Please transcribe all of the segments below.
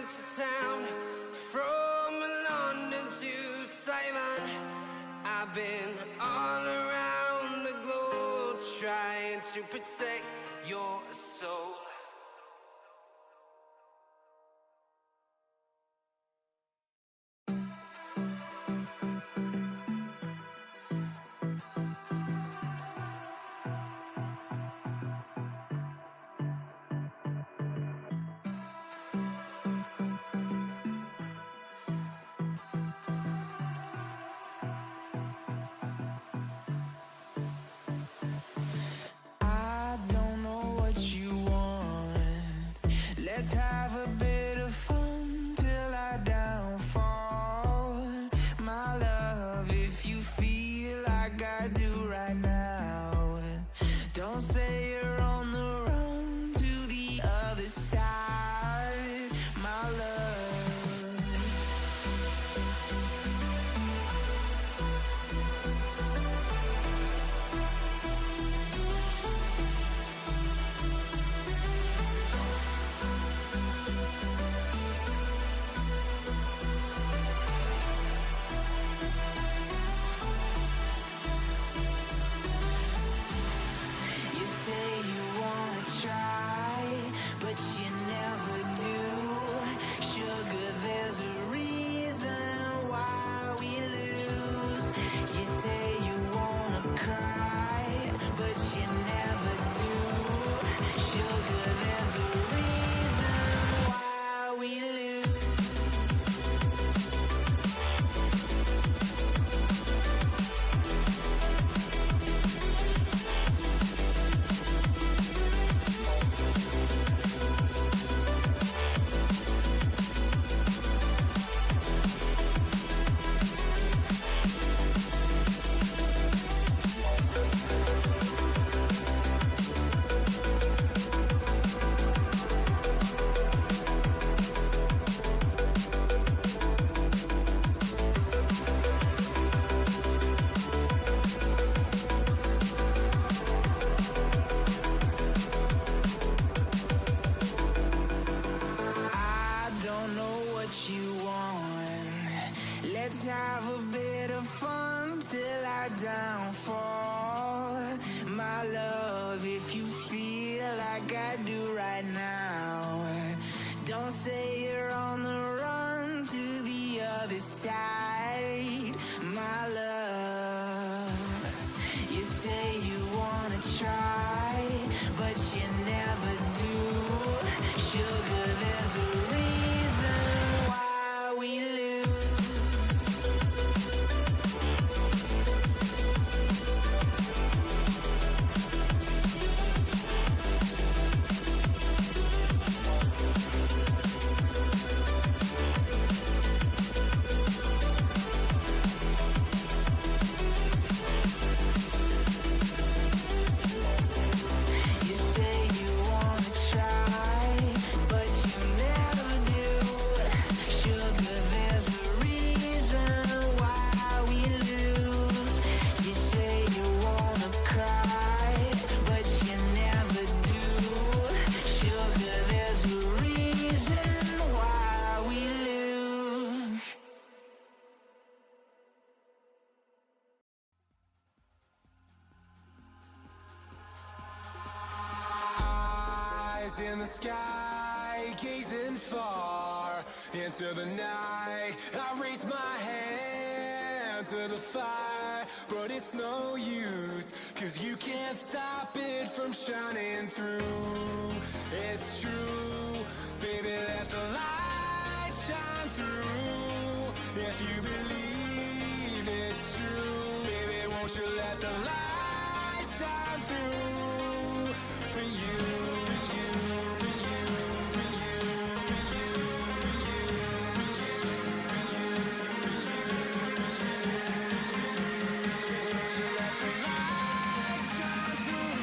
town to town, from London to Taiwan. I've been all around the globe trying to protect your soul. I don't know what you want. Let's have a bit of fun till I downfall. My love, if you feel like I do right now, don't say you're on the run to the other side. My love, you say you wanna try, but you never do. Sugar, there's a reason why we lose. You say you wanna cry, but you never do. Sugar, there's a reason why we lose. I don't know what you want. Let's have a bit of fun till I downfall. My love, if you feel like I do right now, don't say you're on the run to the other side. My love, you say you wanna try, but you never do. Sugar, there's a reason why we lose. You say you wanna try, but you never do. Sugar, there's a reason why we lose. You say you wanna cry, but you never do. Sugar, there's a reason why we lose. Eyes in the sky, gazing far into the night. I raise my hand to the fire, but it's no use, 'cause you can't stop it from shining through. It's true, baby, let the light shine through. If you believe it's true, baby, won't you let the light shine through for you, for you, for you, for you, for you, for you, for you, for you, won't you let the light shine through?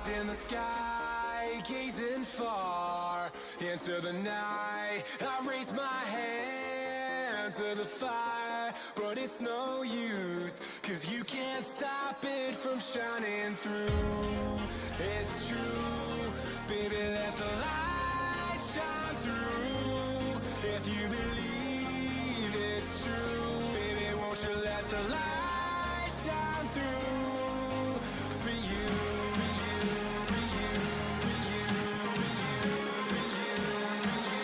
eyes in the sky, gazing far into the night. I raise my hand to the fire, but it's no use, 'cause you can't stop it from shining through. It's true, baby, let the light shine through. If you believe it's true, baby, won't you let the light shine through for you, for you, for you, for you, for you, for you,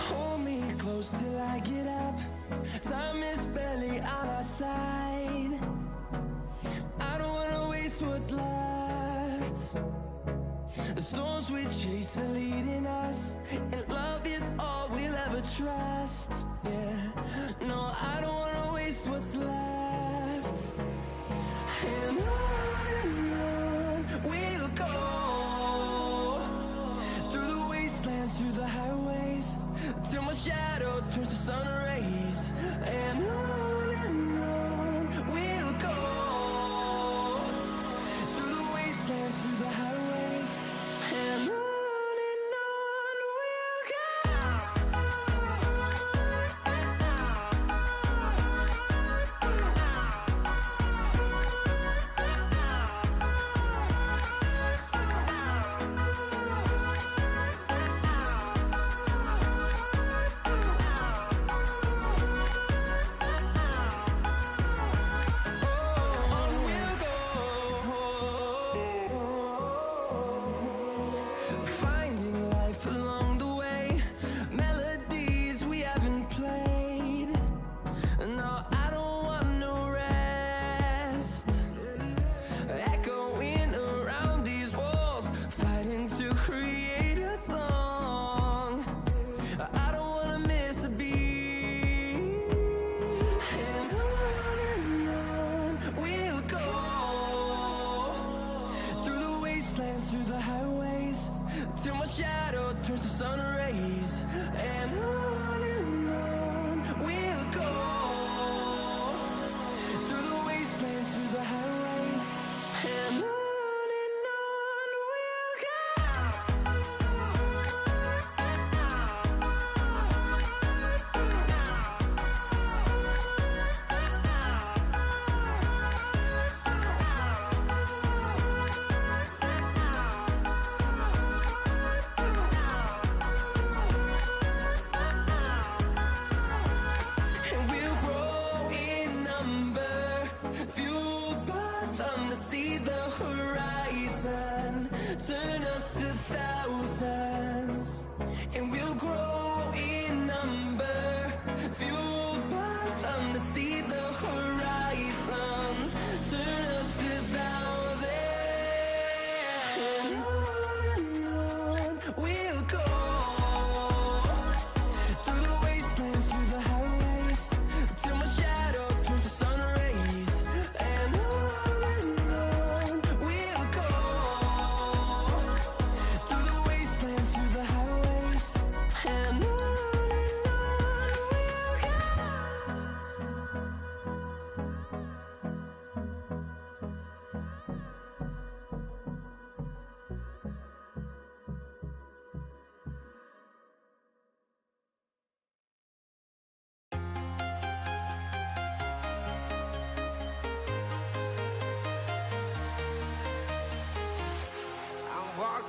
Hold me close till I get up. Time is barely on our side. I don't wanna waste what's left. The storms we chase are leading us, and love is all we'll ever trust. Yeah, no, I don't wanna waste what's left. And on we'll go, through the wastelands, through the highways, till my shadow turns to sun rays. And on we'll go, through the wastelands, through the highways, and on we'll go. Finding life along the way, melodies we haven't played. No, I don't want no rest. Echoing around these walls, fighting to create a song. I don't wanna miss a beat. And on we'll go, through the wastelands, through the highways, till my shadow turns to sun rays. And on we'll go, through the wastelands, through the highways, and on we'll go.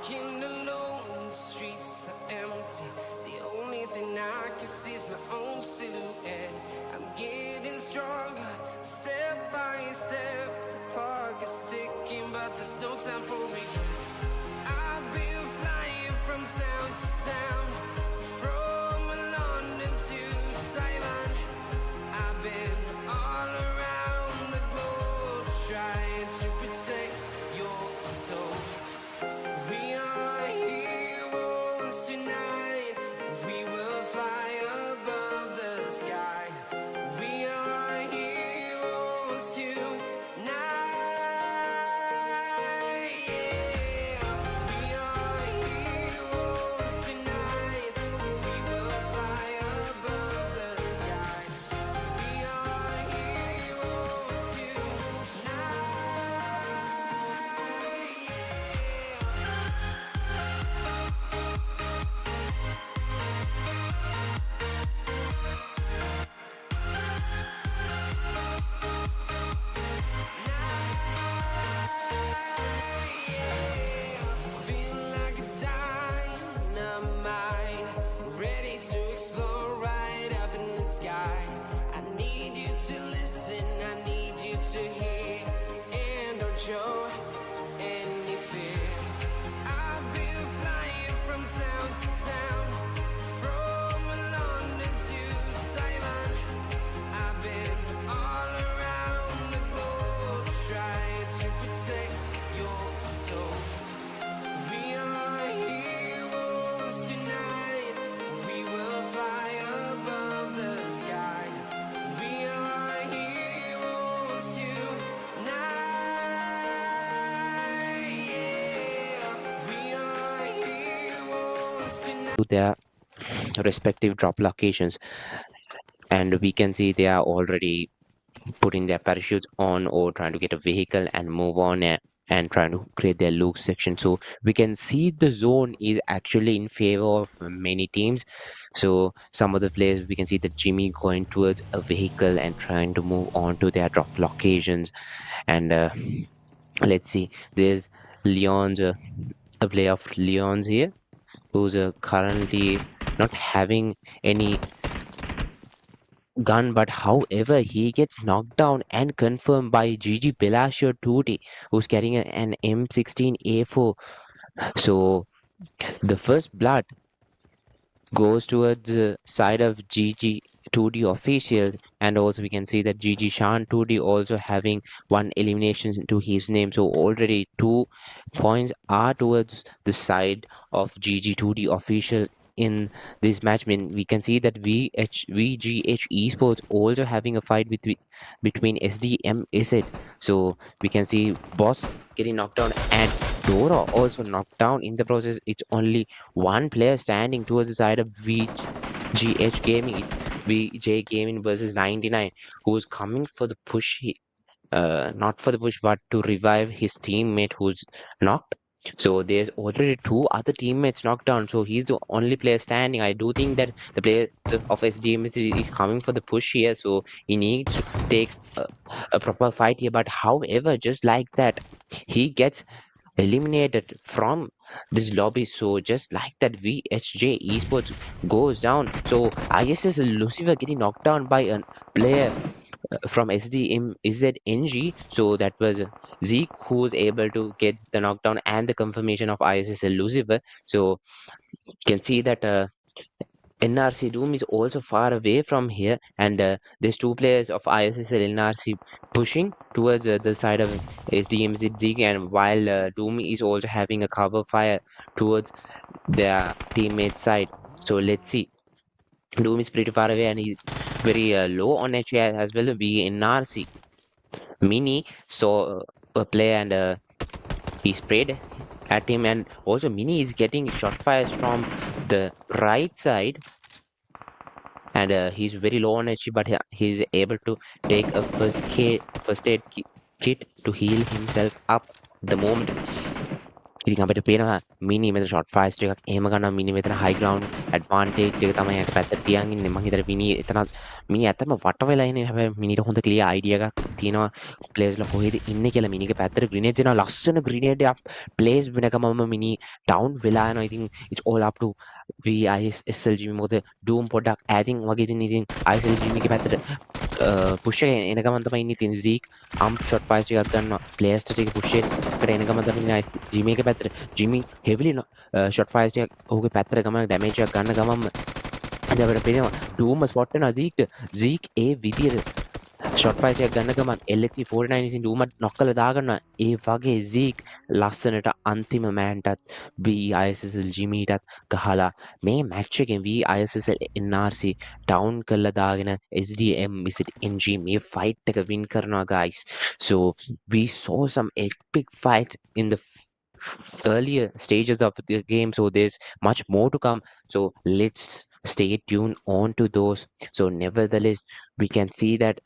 walking alone, the streets are empty. The only thing I can see is my own silhouette. I'm getting stronger, step by step. The clock is ticking, but there's no time for regrets. I've been flying from town to town, from London to Taiwan. I've been all around the globe, trying to protect your soul. We are heroes tonight. We will fly above the sky. We are heroes tonight. Yeah. We are heroes tonight. We will fly above the sky. We are heroes tonight. Feel like a dynamite, ready to explode right up in the sky. I need you to listen, I need you to hear, and don't show any fear. I've been flying from town to town, from London to Taiwan. I've been all around the globe, trying to protect your soul. We are heroes tonight. We will fly above the sky. We are heroes tonight. Yeah. We are heroes tonight. To their respective drop locations, and we can see they are already putting their parachutes on or trying to get a vehicle and move on and trying to create their loop section. So we can see the zone is actually in favor of many teams. So some of the players, we can see that Jimmy going towards a vehicle and trying to move on to their drop locations. And let's see, there's Leon's a player of Leon's here who's currently not having any gun, but however he gets knocked down and confirmed by GG Pelacio Tutti, who's carrying an M16A4. So the first blood goes towards the side of GG 2D officials, and also we can see that GG Shan 2D also having one elimination to his name. So already 2 points are towards the side of GG 2D officials in this match. We can see that VGH Esports also having a fight between SDMZ. So we can see Boss getting knocked down and Dora also knocked down in the process. It's only one player standing towards the side of VGH Gaming. It's VJ Gaming versus 99, who's coming for the push. Not for the push, but to revive his teammate who's knocked. So there's already 2 other teammates knocked down. So he's the only player standing. I do think that the player of SDMZ is coming for the push here. So he needs to take a proper fight here. But however, just like that, he gets eliminated from this lobby. So just like that, VHJ Esports goes down. So ISSLxNRC getting knocked down by a player from SDMZ. So that was Zeke who was able to get the knockdown and the confirmation of ISSLxNRC. So you can see that NRC Doom is also far away from here, and there's 2 players of ISSLxNRC pushing towards the side of SDMZ Zeke, and while Doom is also having a cover fire towards their teammate side. So let's see. Doom is pretty far away and he's very low on HP as well. NRC Mini saw a player and he sprayed at him, and also Mini is getting shot fires from the right side, and he's very low on HP, but he's able to take a first aid kit to heal himself up the moment. ඉතින් අපිට පේනවා මිනි මෙතන shot ෆයර්ස් ටිකක් එහෙම ගන්නවා මිනි මෙතන හයි ground advantage එක තමයි යට පැත්තට තියන් ඉන්නේ මං හිතන්නේ මිනි එතන මිනි ඇත්තම වට වෙලා ඉන්නේ හැබැයි මිනිට හොඳ ක්ලියර් අයිඩියා එකක් තියෙනවා ප්ලේයර්ස්ලා කොහෙද ඉන්නේ කියලා මිනිගේ පැත්තට ග්‍රිනේඩ් දෙනවා ලස්සන ග්‍රිනේඩ් එකක් ප්ලේස් වෙනකමම මිනි ඩවුන් වෙලා යනවා ඉතින් it's all up to ISSLG මොකද ඩූම් පොඩ්ඩක් ඈතින් වගේ ඉතින් ISSLG ගේ පැත්තට පුෂ් එක එන ගමන් තමයි ඉන්නේ ඉතින් සීක් ෂොට් ෆයර්ස් ටිකක් ගන්නවා ප්ලේයර්ස් ටික පුෂ් එකට එන ගමන් තමයි ඉන්නේ ජිමි එක පැත්තට ජිමි හෙවිලි ෂොට් ෆයර්ස් ටිකක් ඔහුගේ පැත්තට ගමන් ඩැමේජ් එකක් ගන්න ගමන්ම අද අපිට පේනවා ඩූම් ස්පොට් වෙනවා සීක් ඒ විදියට ෂොට් ෆයර් එකක් ගන්න ගමන් LSE49 විසින් ඩූමත් නොක් කරලා දාගන්නවා ඒ වගේ සීක් ලස්සනට අන්තිම මෑන්ටත් ISSL ජිමීටත් ගහලා මේ මැච් එකෙන් ISSLNRC ඩවුන් කරලා දාගෙන SDMZ මේ ෆයිට් එක වින් කරනවා guys so we saw some epic fights in the earlier stages of the game so there's much more to come so let's stay tuned on to those so nevertheless we can see that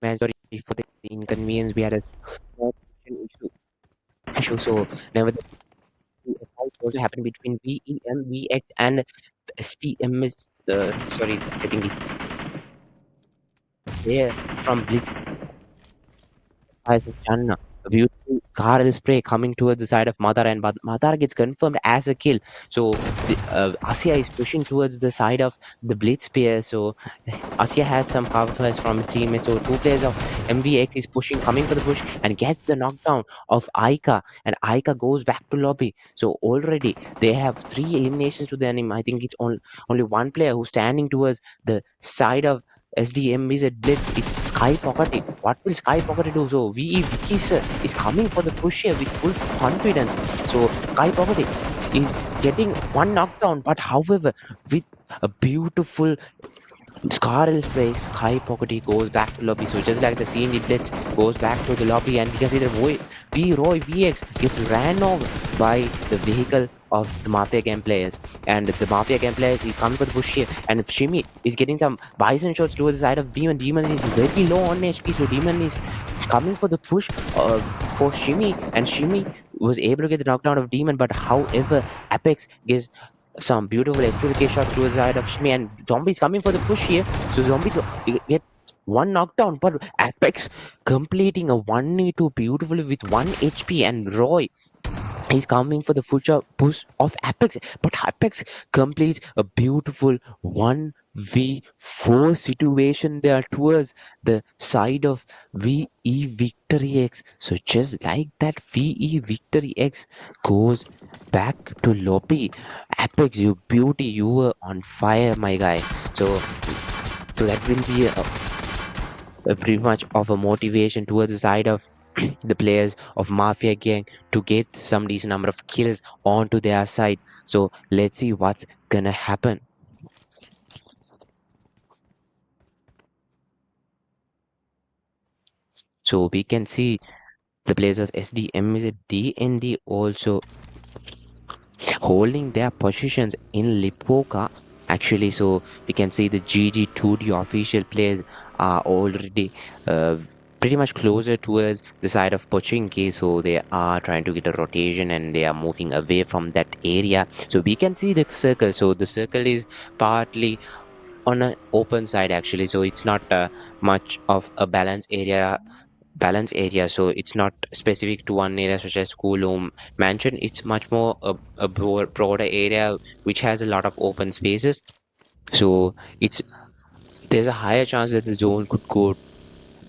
man, sorry for the inconvenience. We had a small connection issue. So, nevertheless, a fight also happened between VEMVX and STMS. Sorry, I think it's there from BLITZ. Channa. A beautiful car spray coming towards the side of Madar, and Madar gets confirmed as a kill. So, Asia is pushing towards the side of the BLITZ pair. So, Asia has some cover first from his teammates. So, two players of MVX is pushing, coming for the push, and gets the knockdown of Aika. And Aika goes back to lobby. So, already they have 3 eliminations to their name. I think it's only one player who's standing towards the side of SDMZ Blitz. It's Sky Pocket. What will Sky Pocket do? So VE Vicky sir is coming for the push here with full confidence. So Sky Pocket is getting one knockdown, but however with a beautiful Scarlet spray, Sky Pocket goes back to lobby. So just like the CYANIDE Blitz goes back to the lobby, and we can see that Roy VX gets ran over by the vehicle of the Mafia game players. And the Mafia game players, he's coming for the push here. And Shimmy is getting some bison shots towards the side of Demon. Demon is very low on HP, so Demon is coming for the push for Shimmy. And Shimmy was able to get the knockdown of Demon, but however, Apex gets some beautiful S2K shots to the side of Shimmy, and Zombie is coming for the push here. So Zombie get one knockdown, but Apex completing a 1v2 beautifully with 1 HP, and Roy is coming for the full push of Apex, but Apex completes a beautiful 1v4 situation there towards the side of VE Victory X. So just like that, VE Victory X goes back to lobby. Apex, you beauty, you were on fire, my guy. So that will be pretty much of a motivation towards the side of the players of Mafia gang to get some decent number of kills onto their side. So let's see what's gonna happen. So we can see the players of SDMZ DND also holding their positions in Lipoka. Actually, so we can see the GG2D official players are already pretty much closer towards the side of Pochinki. So they are trying to get a rotation and they are moving away from that area. So we can see the circle. So the circle is partly on an open side actually. So it's not much of a balance area, so it's not specific to one area such as school or mansion. It's much more a broader area which has a lot of open spaces. So it's there's a higher chance that the zone could go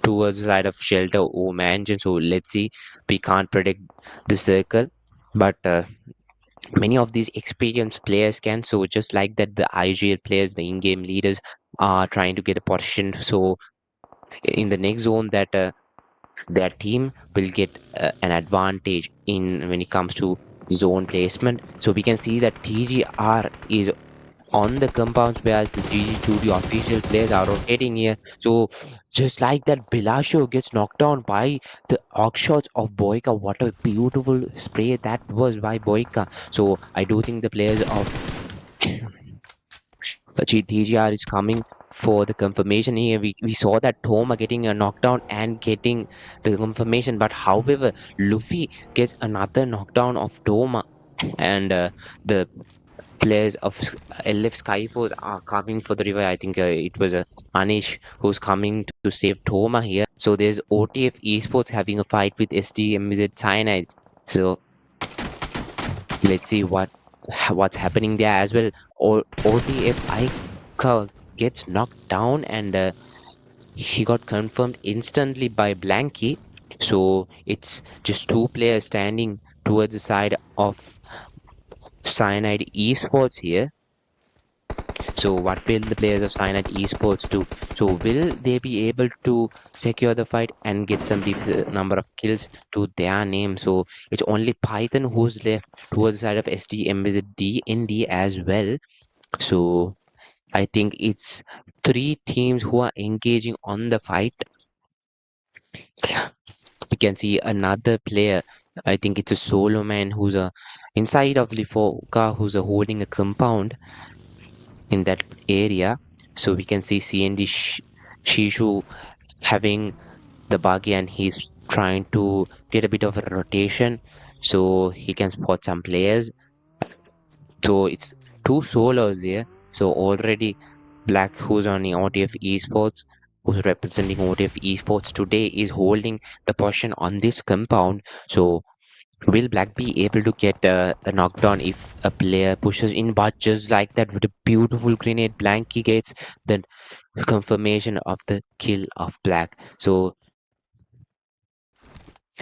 towards the side of shelter or mansion. So let's see, we can't predict the circle, but many of these experienced players can. So just like that, the IGL players, the in-game leaders, are trying to get a position, so in the next zone that their team will get an advantage in when it comes to zone placement. So we can see that TGR is on the compounds where the GG2, the official players are rotating here. So just like that, Bilasho gets knocked down by the arc shots of Boyka. What a beautiful spray that was by Boyka. So I do think the players of TGR is coming for the confirmation here. We saw that Thoma getting a knockdown and getting the confirmation, but however, Luffy gets another knockdown of Thoma, and the players of LF Skyforce are coming for the river. I think it was Anish who's coming to save Thoma here. So there's OTF Esports having a fight with SDMZ Cyanide. So let's see what's happening there as well. Or OTF Ika gets knocked down and he got confirmed instantly by Blanky. So it's just two players standing towards the side of Cyanide Esports here. So what will the players of Cyanide Esports do? So will they be able to secure the fight and get some number of kills to their name? So it's only Python who's left towards the side of SDMZ DND as well. So I think it's three teams who are engaging on the fight. We can see another player. I think it's a solo man who's inside of Lifoka, who's holding a compound in that area. So we can see CND Shishu having the buggy and he's trying to get a bit of a rotation so he can spot some players. So it's two solos here. So already Black, who's on the OTF Esports, who's representing OTF Esports today, is holding the position on this compound. So will Black be able to get a knockdown if a player pushes in? But just like that, with a beautiful grenade, Blanky gets the confirmation of the kill of Black. So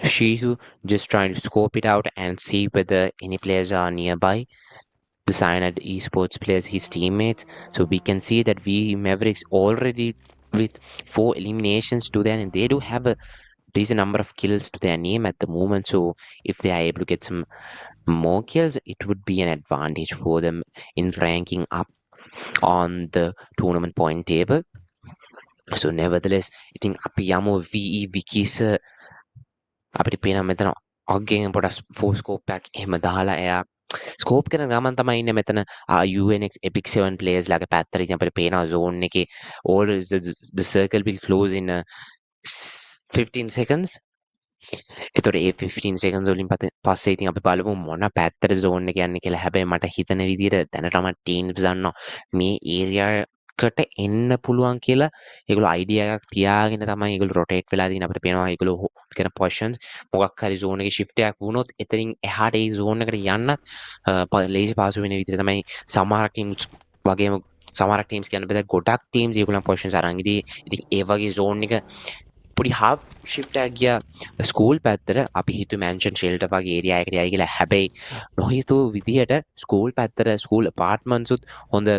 Shizu just trying to scope it out and see whether any players are nearby. The Cyanide Esports players, his teammates. So we can see that we Mavericks already with 4 eliminations to them, and they do have a decent number of kills to their name at the moment. So if they are able to get some more kills, it would be an advantage for them in ranking up on the tournament point table. So nevertheless, I think අපි යමු VE විකිස අපිට පේනවා මෙතන ඔග්ගෙන් පොඩක් force scope එකක් එහෙම දාලා එයා ස්කෝප් කරන ගමන් තමයි ඉන්නේ මෙතන UNX Epic 7 players ලාගේ පැත්තට ඉතින් අපිට පේනවා zone එකේ all the circle will close in 15 seconds. එතකොට ඒ 15 seconds වලින් පස්සේ ඉතින් අපි බලමු මොන පැත්තට zone එක යන්නේ කියලා. හැබැයි මට හිතන විදිහට දැනටම teams දන්නවා මේ area කට එන්න පුළුවන් කියලා. ඒගොල්ලෝ idea එකක් තියාගෙන තමයි ඒගොල්ලෝ rotate වෙලා තියෙන. අපිට පේනවා ඒගොල්ලෝ කරන positions මොකක් හරි zone එකේ shift එකක් වුණොත් එතනින් එහාට ඒ zone එකට යන්නත් ලේසි පාසු වෙන විදිහට තමයි සමහර teams වගේම සමහර teams කියන්න බෑ ගොඩක් teams ඒගොල්ලන් positions අරන් ඉතින් ඒ වගේ zone එක පොඩි half shift එකක් ගියා ස්කූල් පැත්තට අපි හිතුවේ මැන්ෂන් ෂෙල්ටර් වගේ ඒරියා එකට යයි කියලා හැබැයි නොහිතූ විදිහට ස්කූල් පැත්තට ස්කූල් apartments උත් හොඳ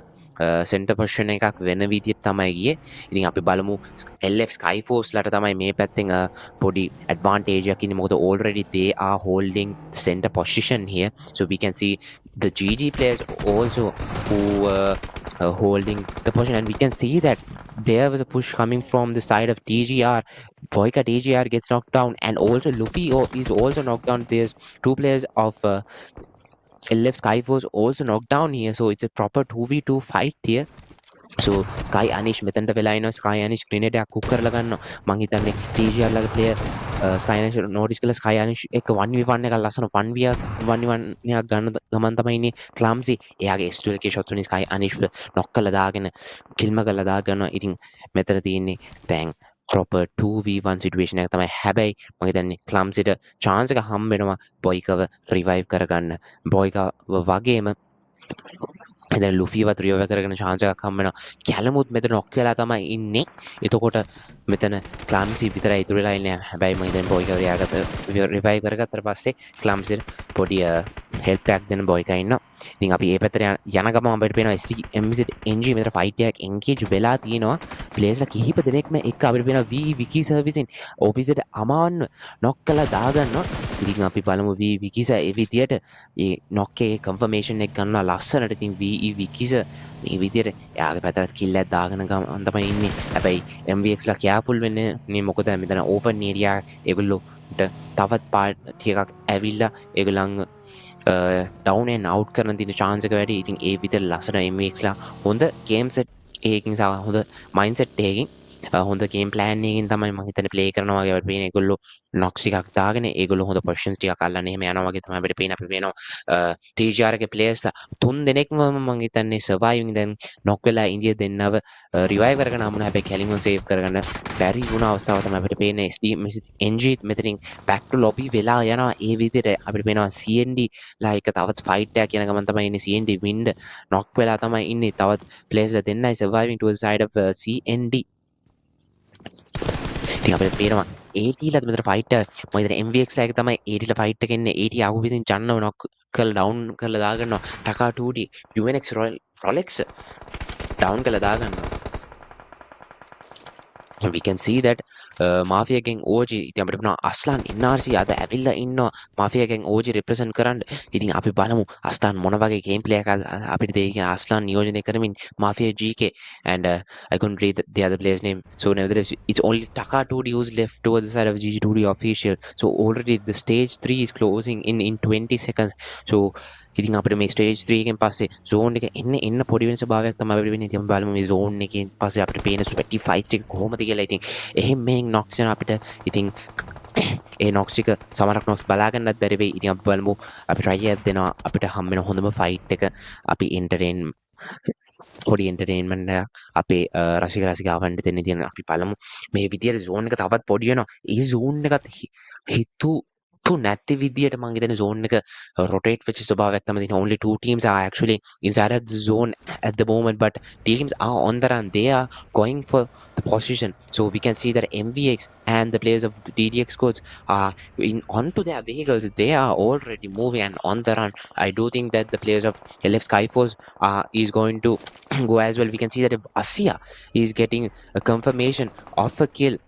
සෙන්ටර් පොසිෂන් එකක් වෙන විදිහට තමයි ගියේ. ඉතින් අපි බලමු LF Skyforce ලට තමයි මේ පැත්තෙන් පොඩි advantage එකක් ඉන්නේ මොකද already they are holding center position here, so we can see the GG players also who holding the position, and we can see that there was a push coming from the side of TGR. Boyka TGR gets knocked down, and also Luffy is also knocked down. There's two players of LF Skyforce also knocked down here, so it's a proper 2v2 fight here. So Sky Anish මෙතනට වෙලා ඉනවා. Sky Anish grenade එකක් cook කරලා ගන්නවා. මං හිතන්නේ TGR ලගේ player Sky Anish notice කළා. Sky Anish එක 1v1 එකක් ලස්සන 1v1 එකක් ගන්න ගමන් තමයි ඉන්නේ Clumsy. එයාගේ S12 කේ shots වලින් Sky Anish knock කරලා දාගෙන kill කරලා දාගන්නවා. ඉතින් මෙතන තියෙන්නේ දැන් proper 2v1 situation එක තමයි. හැබැයි මම හිතන්නේ Clumsyට chance එක හම්බ වෙනවා Boykව revive කරගන්න. Boyka වගේම එතන ලුෆීවත් රියව කරගෙන chance එකක් හම්බ වෙනවා. කැලමුත් මෙතන knock වෙලා තමයි ඉන්නේ. එතකොට මෙතන ක්ලම්සි විතරයි ඉතුරු වෙලා ඉන්නේ. හැබැයි මම දැන් බොයිකා revive කරගත්තට පස්සේ ක්ලම්සිට පොඩි help එකක් දෙන්න බොයිකා ඉන්නවා. ඉතින් අපි මේ පැත්තට යන ගමන් අපිට පේනවා SDMZ NG මෙතන fight එකක් engage වෙලා තියෙනවා. players ලා කිහිප දෙනෙක්ම එක්ක අපිට පේනවා wiki servicing opposite අමාන්න knock කළා දාගන්නවා. ඉතින් අපි බලමු wiki ඒ විදියට ඒ knock එකේ confirmation එක ගන්නවා ලස්සනට. ඉතින් wiki මේ විදියට එයාගේ පැත්තට kill එකක් දාගෙන ගමන් තමයි ඉන්නේ. හැබැයි MVX ලා careful වෙන්න මේ මොකද මෙතන open area ඒගොල්ලෝට තවත් party එකක් ඇවිල්ලා ඒගොල්ලන් down and out කරන දින chance එක වැඩි. ඉතින් ඒ විදිහට ලස්සන MVX ලා හොඳ game set එකකින් සහ හොඳ mindset එකකින් හොඳ game plan එකකින් තමයි මම හිතන්නේ play කරනවා වගේ අපිට පේන. ඒගොල්ලෝ knocks එකක් දාගෙන ඒගොල්ලෝ හොඳ positions ටිකක් අල්ලන්න එහෙම යනවා වගේ තමයි අපිට පේන. අපිට පේනවා TGR එකේ players ලා තුන් දෙනෙක්ම මම හිතන්නේ surviving දැන් knock වෙලා ඉන්දිය දෙන්නව revive කරගෙන ආමුණා. හැබැයි කැලින්ව save කරගන්න බැරි වුණ අවස්ථාව තමයි අපිට පේන්නේ. SDMZ NG මෙතනින් back to lobby වෙලා යනවා. ඒ විදිහට අපිට පේනවා CND ලා එක තවත් fight එකක් යන ගමන් තමයි ඉන්නේ. CND wind knock වෙලා තමයි ඉන්නේ. තවත් players ලා දෙන්නයි surviving to the side of CND. ඉතින් අපිට පේනවා 80 ලා මෙතන ෆයිට් එක මම හිතන්නේ MVX ලා එක තමයි 80 ලා ෆයිට් එක එන්නේ. 80 ආපු විසින් චන්නව නොක් කරලා ඩවුන් කරලා දාගන්නවා. ටකා 2D UNX Rolex ඩවුන් කරලා දාගන්නවා. And we can see that Mafia gang OG ඉතින් අපිට පේනවා අස්ලාන් NRC අද ඇවිල්ලා ඉන්නවා Mafia gang OG represent කරන්න. ඉතින් අපි බලමු අස්ලාන් මොන වගේ game play එකක් අපිට දෙයි කියන අස්ලාන් නියෝජනය කරමින් Mafia GK and I couldn't read the other player's name, so nevertheless it's only Taka 2D who's left towards the side of GG2D official. So already the stage 3 is closing in 20 seconds. So ඉතින් අපිට මේ stage 3 එකෙන් පස්සේ zone එක එන්න පොඩි වෙන ස්වභාවයක් තමයි අපිට වෙන්නේ. ඉතින් අපි බලමු මේ zone එකෙන් පස්සේ අපිට පේන sweaty fights ටික කොහොමද කියලා. ඉතින් එහෙම මෙහෙන් knocks යන අපිට ඉතින් ඒ knocks ටික සමහරක් knocks බලා ගන්නත් බැරි වෙයි. ඉතින් අපි බලමු අපි try එකක් දෙනවා අපිට හම් වෙන හොඳම fight එක අපි පොඩි entertainment එකක් අපේ රසිකාවන්ට දෙන්න. ඉතින් අපි බලමු මේ විදියට zone එක තවත් පොඩි වෙනවා. ඒ zone එකත් නැති විදියට මං හිතන්නේ zone එක rotate වෙච්ච ස්වභාවයක් තමයි තියෙන්නේ. Only two teams are actually inside of the zone at the moment, but teams are on the run. They are going for the position. So we can see that MVX and the players of DDX codes are onto their vehicles. They are already moving and on the run. I do think that the players of LF Skyforce is going to go as well. We can see that if Asia is getting a confirmation of a kill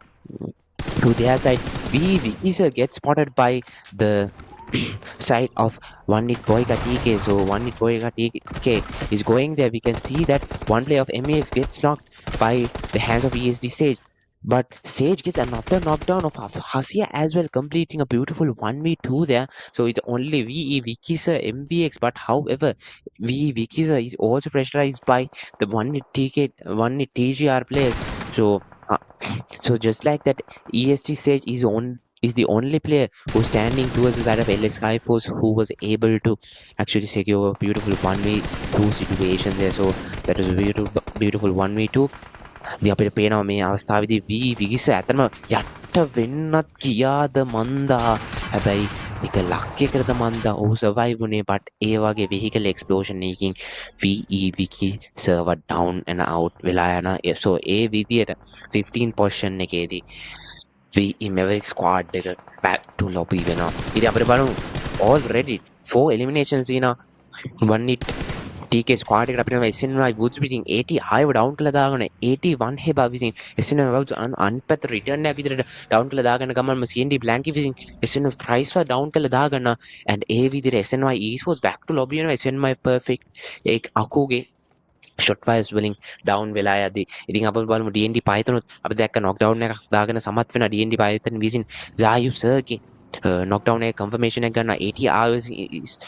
to their side, Visa gets spotted by the side of One Hit Boyka TK. So One Hit Boyka TK is going there. We can see that one player of MEX gets knocked by the hands of ESD Sage, but Sage gets another knockdown of Hasia as well, completing a beautiful 1v2 there. So it's only Vikisa MVX, but however Vikisa is also pressurized by the One Hit TGR players. So just like that, EST Sage is the only player who's standing towards the side of LS Skyforce who was able to actually secure a beautiful 1v2 situation there. So that was a beautiful 1v2. ඉතින් අපිට පේනවා මේ අවස්ථාවේදී විගිස ඇත්තම යට වෙන්නත් ගියාද මන්දා. හැබැයි එක ලක් එකකට මන්දා ඔහු survive වුණේ. but ඒ වගේ vehicle explosion එකකින් VE server down and out වෙලා යනවා. so ඒ විදියට 15 position එකේදී we MAVERICKS squad එක back to lobby වෙනවා. ඉතින් අපිට බලමු already 4 eliminations in a one hit TK squad එකට අපිට SNY Woods විසින් 80 ආයව down කළා දාගෙන 81 හෙබා විසින් SNY Woods අන්පැත්ත return එකක් විදිහට down කළා දාගෙන ගමන්ම CND Blanky විසින් SNY price ව down කළා දාගෙන and ඒ විදිහට SNY esports back to lobby වෙනවා. SNY perfect ඒක අකුගේ shot fires වලින් down වෙලා යදී. ඉතින් අපි බලමු DND Python අපි දැක්ක knockdown එකක් දාගෙන සමත් වෙන DND Python විසින් Zayu Sirගේ knockdown එක confirmation එක ගන්න 80 hours is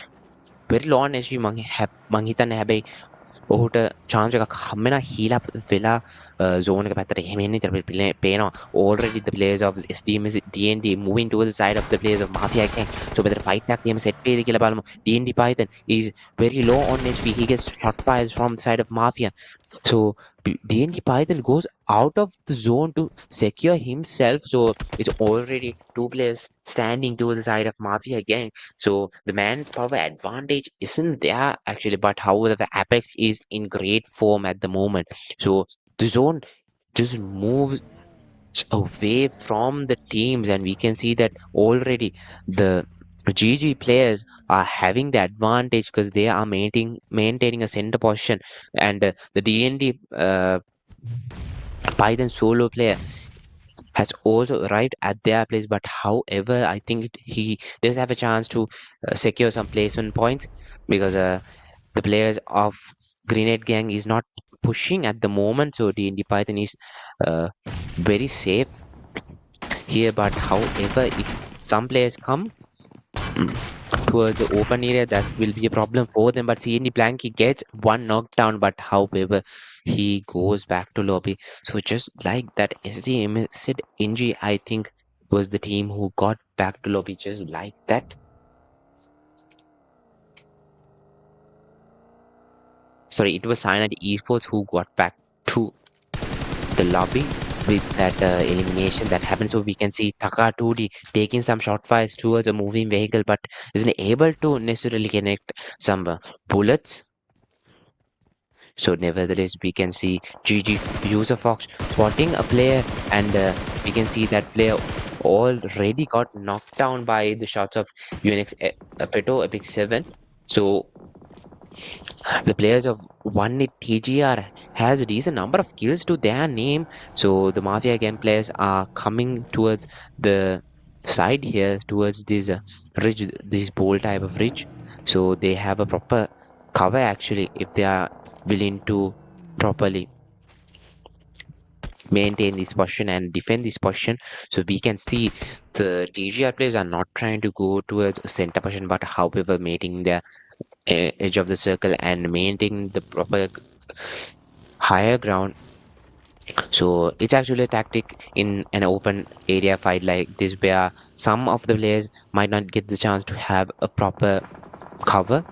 very low on HP මං හිතන්නේ හැබැයි ඔහුට chance එකක් හම්බෙන heal up වෙලා zone එක පැත්තට එහෙම එන්නේ ඉතින් අපිට පේනවා already the players of SDMZ DND moving towards the side of the players of MAFIA gang. So whether fight එකක් එහෙම set වේද කියලා බලමු. DND Python is very low on HP. He gets shot fires from the side of MAFIA. So DND Python goes out of the zone to secure himself. So it's already two players standing to the side of MAFIA gang. So the manpower advantage isn't there actually, but however the Apex is in great form at the moment. So the zone just moves away from the teams, and we can see that already the GG players are having the advantage because they are maintaining a center position, and the DND Python solo player has also arrived at their place, but however I think he does have a chance to secure some placement points because the players of Grenade Gang is not pushing at the moment, so DND Python is very safe here. But however, if some players come towards the open area, that will be a problem for them. But CND Blanky gets one knockdown, but however he goes back to lobby. So just like that, SDMZ NG I think was the team who got back to lobby just like that. Sorry, it was CYANIDE esports who got back to the lobby with that elimination that happened. So we can see Taka 2D taking some shot fires towards a moving vehicle, but isn't able to necessarily connect some bullets. So nevertheless, we can see GG user Fox spotting a player, and we can see that player already got knocked down by the shots of UNX Peto Epic 7. So the players of 1-hit TGR has a decent number of kills to their name. So the Mafia game players are coming towards the side here, towards this ridge, this bowl type of ridge. So they have a proper cover actually if they are willing to properly maintain this position and defend this position. So we can see the TGR players are not trying to go towards a center position, but however maintaining their edge of the circle and maintaining the proper higher ground. So it's actually a tactic in an open area fight like this where some of the players might not get the chance to have a proper cover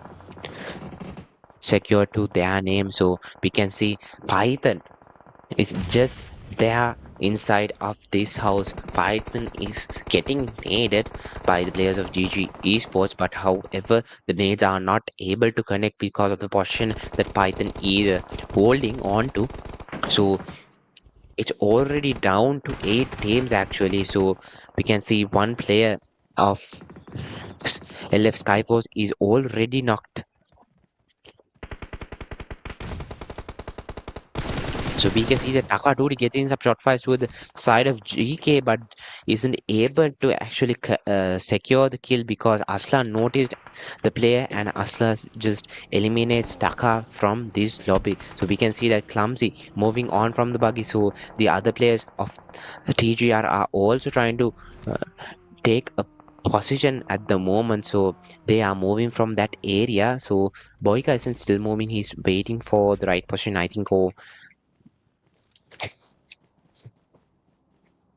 secured to their name. So we can see Python is just there inside of this house. Python is getting naded by the players of GG esports, but however the nades are not able to connect because of the position that Python is holding on to. So it's already down to 8 teams actually. So we can see one player of LF SKYFORCE is already knocked. So we can see that Taka 2D getting some shot fires to the side of GK, but isn't able to actually secure the kill because Asla noticed the player and Asla just eliminates Taka from this lobby. So we can see that Clumsy moving on from the buggy. So the other players of TGR are also trying to take a position at the moment. So they are moving from that area. So Boyka isn't still moving. He's waiting for the right position, I think.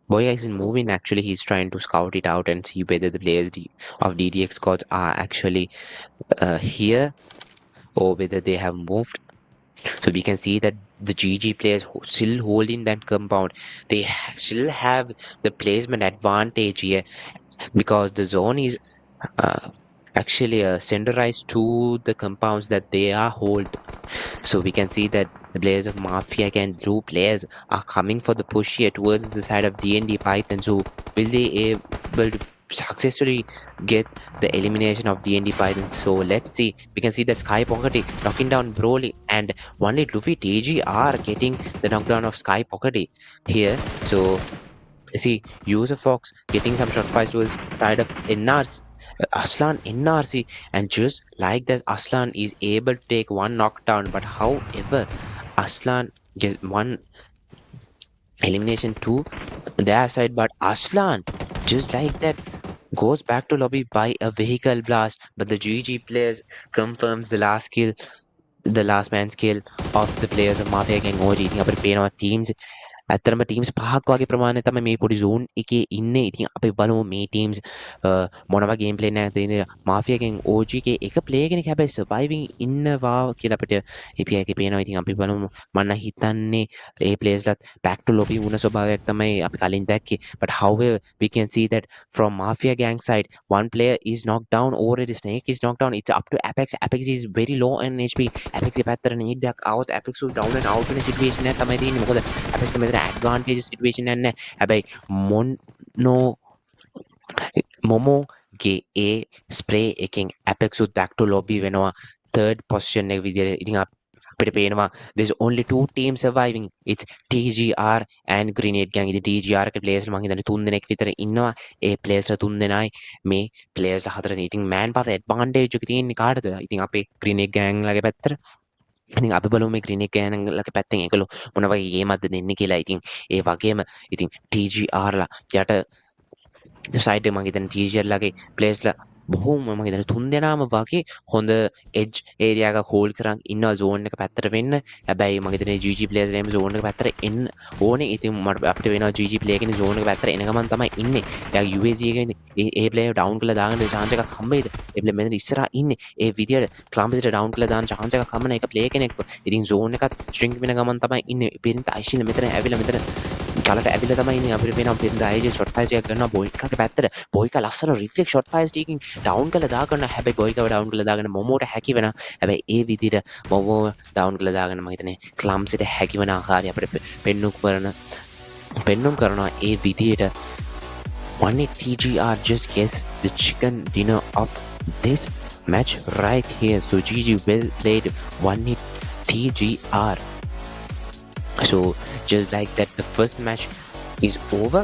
Boyka isn't moving actually, he's trying to scout it out and see whether the players of DDX squads are actually here or whether they have moved. So we can see that the GG players still holding that compound. They still have the placement advantage here because the zone is actually centralized to the compounds that they are hold. So we can see that the players of Mafia and Blue players are coming for the push here towards the side of D&D Python. So will they able to successfully get the elimination of D&D Python? So let's see. We can see that Sky Pockety knocking down Broly and only Luffy TGR getting the knockdown of Sky Pockety here. So see, User Fox getting some shot fires towards the side of NRC. Aslan NRC, and just like that, Aslan is able to take one knockdown, but however, Aslan gets one elimination to their side, but Aslan just like that goes back to lobby by a vehicle blast, but the GG players confirms the last kill, the last man's kill of the players of Mafia Gang OG. ඉතින් අපිට පේනවා teams ඇත්තරම teams පහක් වගේ ප්‍රමාණය තමයි මේ පොඩි zone එකේ ඉන්නේ. ඉතින් අපි බලමු මේ teams මොනවා game play එකක් තියෙනද. Mafia Gang OG එකේ එක player කෙනෙක් හැබැයි surviving ඉන්නවා කියලා අපිට API එකේ පේනවා. ඉතින් අපි බලමු. මම හිතන්නේ ඒ players ලත් back to lobby වුණ ස්වභාවයක් තමයි අපි කලින් දැක්කේ. But however, we can see that from Mafia Gang side, one player is knocked down already. Snake is knocked down. It's up to Apex. Apex is very low on HP. Apex එක පැත්තට need එකක් આવොත් Apex down and out වෙන situation එකක් තමයි තියෙන්නේ. මොකද Apex මෙතන advantage situation එකක් නැහැ. හැබැයි මොමෝගේ ඒ ස්ප්‍රේ එකෙන් Apex back to lobby වෙනවා third position එක විදියට. ඉතින් අපිට පේනවා there's only two teams surviving. It's TGR and Grenade Gang. ඉතින් TGR එකේ players මම හිතන්නේ 3 දෙනෙක් විතර ඉන්නවා. ඒ players 3 දෙනායි මේ players 4 දෙනෙක්. ඉතින් man power advantage එක තියෙන්නේ කාටද? ඉතින් අපේ Grenade Gang ලගේ පැත්තට. ඉතින් අපි බලමු මේ Grenade Gang ලගේ පැත්තෙන් ඒගොල්ලෝ මොන වගේ ගේමක්ද දෙන්නේ කියලා. ඉතින් ඒ වගේම ඉතින් TGR ලා යට සයිඩ් එක මම හිතන්නේ TGR ලගේ players ලා බොහොම මම හිතන්නේ 3 දෙනාම වගේ හොඳ edge area එකක් hold කරන් ඉන්නවා zone එක පැත්තට වෙන්න. හැබැයි මම හිතන්නේ GG players ලාම zone එක පැත්තට එන්න ඕනේ. ඉතින් අපිට වෙනවා GG player කෙනෙක් zone එක පැත්තට එන ගමන් තමයි ඉන්නේ. එයා UAZ එකේ ඉන්නේ. ඒ player down කරලා දාගන්න chance එකක් හම්බෙයිද? ඒ player මෙතන ඉස්සරහා ඉන්නේ. ඒ විදියට clumsy down කරලා දාන්න chance එකක් හම්බෙන එක player කෙනෙක්ව. ඉතින් zone එකත් string වෙන ගමන් තමයි ඉන්නේ. පිරින්ත අයිෂිල මෙතන ඇවිල්ලා මෙතන කලට ඇවිල්ලා තමයි ඉන්නේ. අපිට පේනවා පිරින්ත අයිජේ shot fires එකක් ගන්නවා බොයිකාගේ පැත්තට. බොයිකා ලස්සන reflect shot fires ටිකකින් down කරලා දාගන්න. හැබැයි බොයිකාව down කරලා දාගන්න මොමෝට හැකි වෙනවා. හැබැයි ඒ විදිහට මොමෝ down කරලා දාගන්න මම හිතන්නේ clumsyට හැකි වෙන ආකාරය අපිට පෙන්නුම් කරනවා. ඒ විදිහට one TGR just gets the chicken dinner of this match right here. So GG well played, one hit TGR. So just like that, the first match is over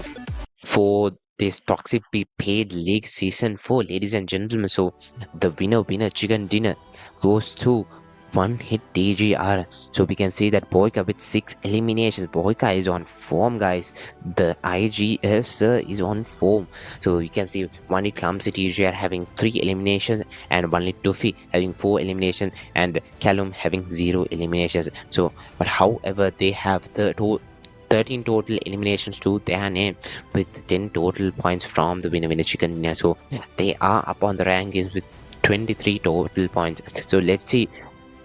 for this Toxic Be Paid League Season 4, ladies and gentlemen. So the winner chicken dinner goes to one hit TGR. So we can see that Boyka with 6 eliminations. Boyka is on form, guys. The IGF is on form. So you can see one hit Clumsy TGR having 3 eliminations, and one hit Tuffy having 4 eliminations, and Callum having 0 eliminations. So but however, they have 13 total eliminations to their name with 10 total points from the winner chicken dinner. So they are up on the rankings with 23 total points. So let's see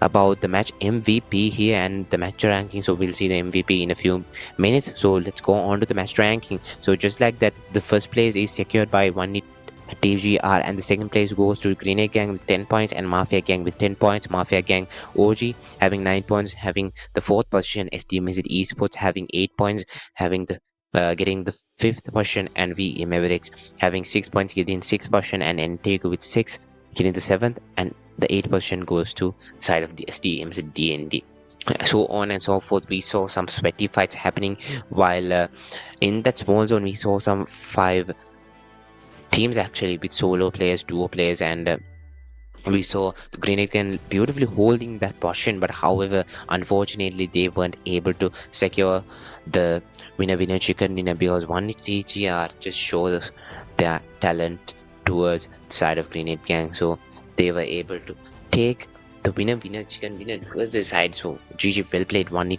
about the match MVP here and the match ranking. So we'll see the MVP in a few minutes. So let's go on to the match ranking. So just like that, the first place is secured by one TGR, and the second place goes to Grenade Gang with 10 points and Mafia Gang with 10 points. Mafia Gang OG having 9 points, having the 4th position. SDMZ ESPORTS having 8 points, having the getting the 5th position, and VE MAVERICKS having 6 points, getting 6th position, and ANTEIKU with 6 getting the 7th, and the 8th position goes to side of the SDMZ DND. So on and so forth. We saw some sweaty fights happening, while in that small zone we saw some 5 teams actually with solo players, duo players, and we saw the Grenade Gang beautifully holding that position. But however, unfortunately, they weren't able to secure the winner chicken dinner, because one TGR just showed their talent towards the side of Grenade Gang. So they were able to take the winner chicken dinner towards the side. So GG well played, one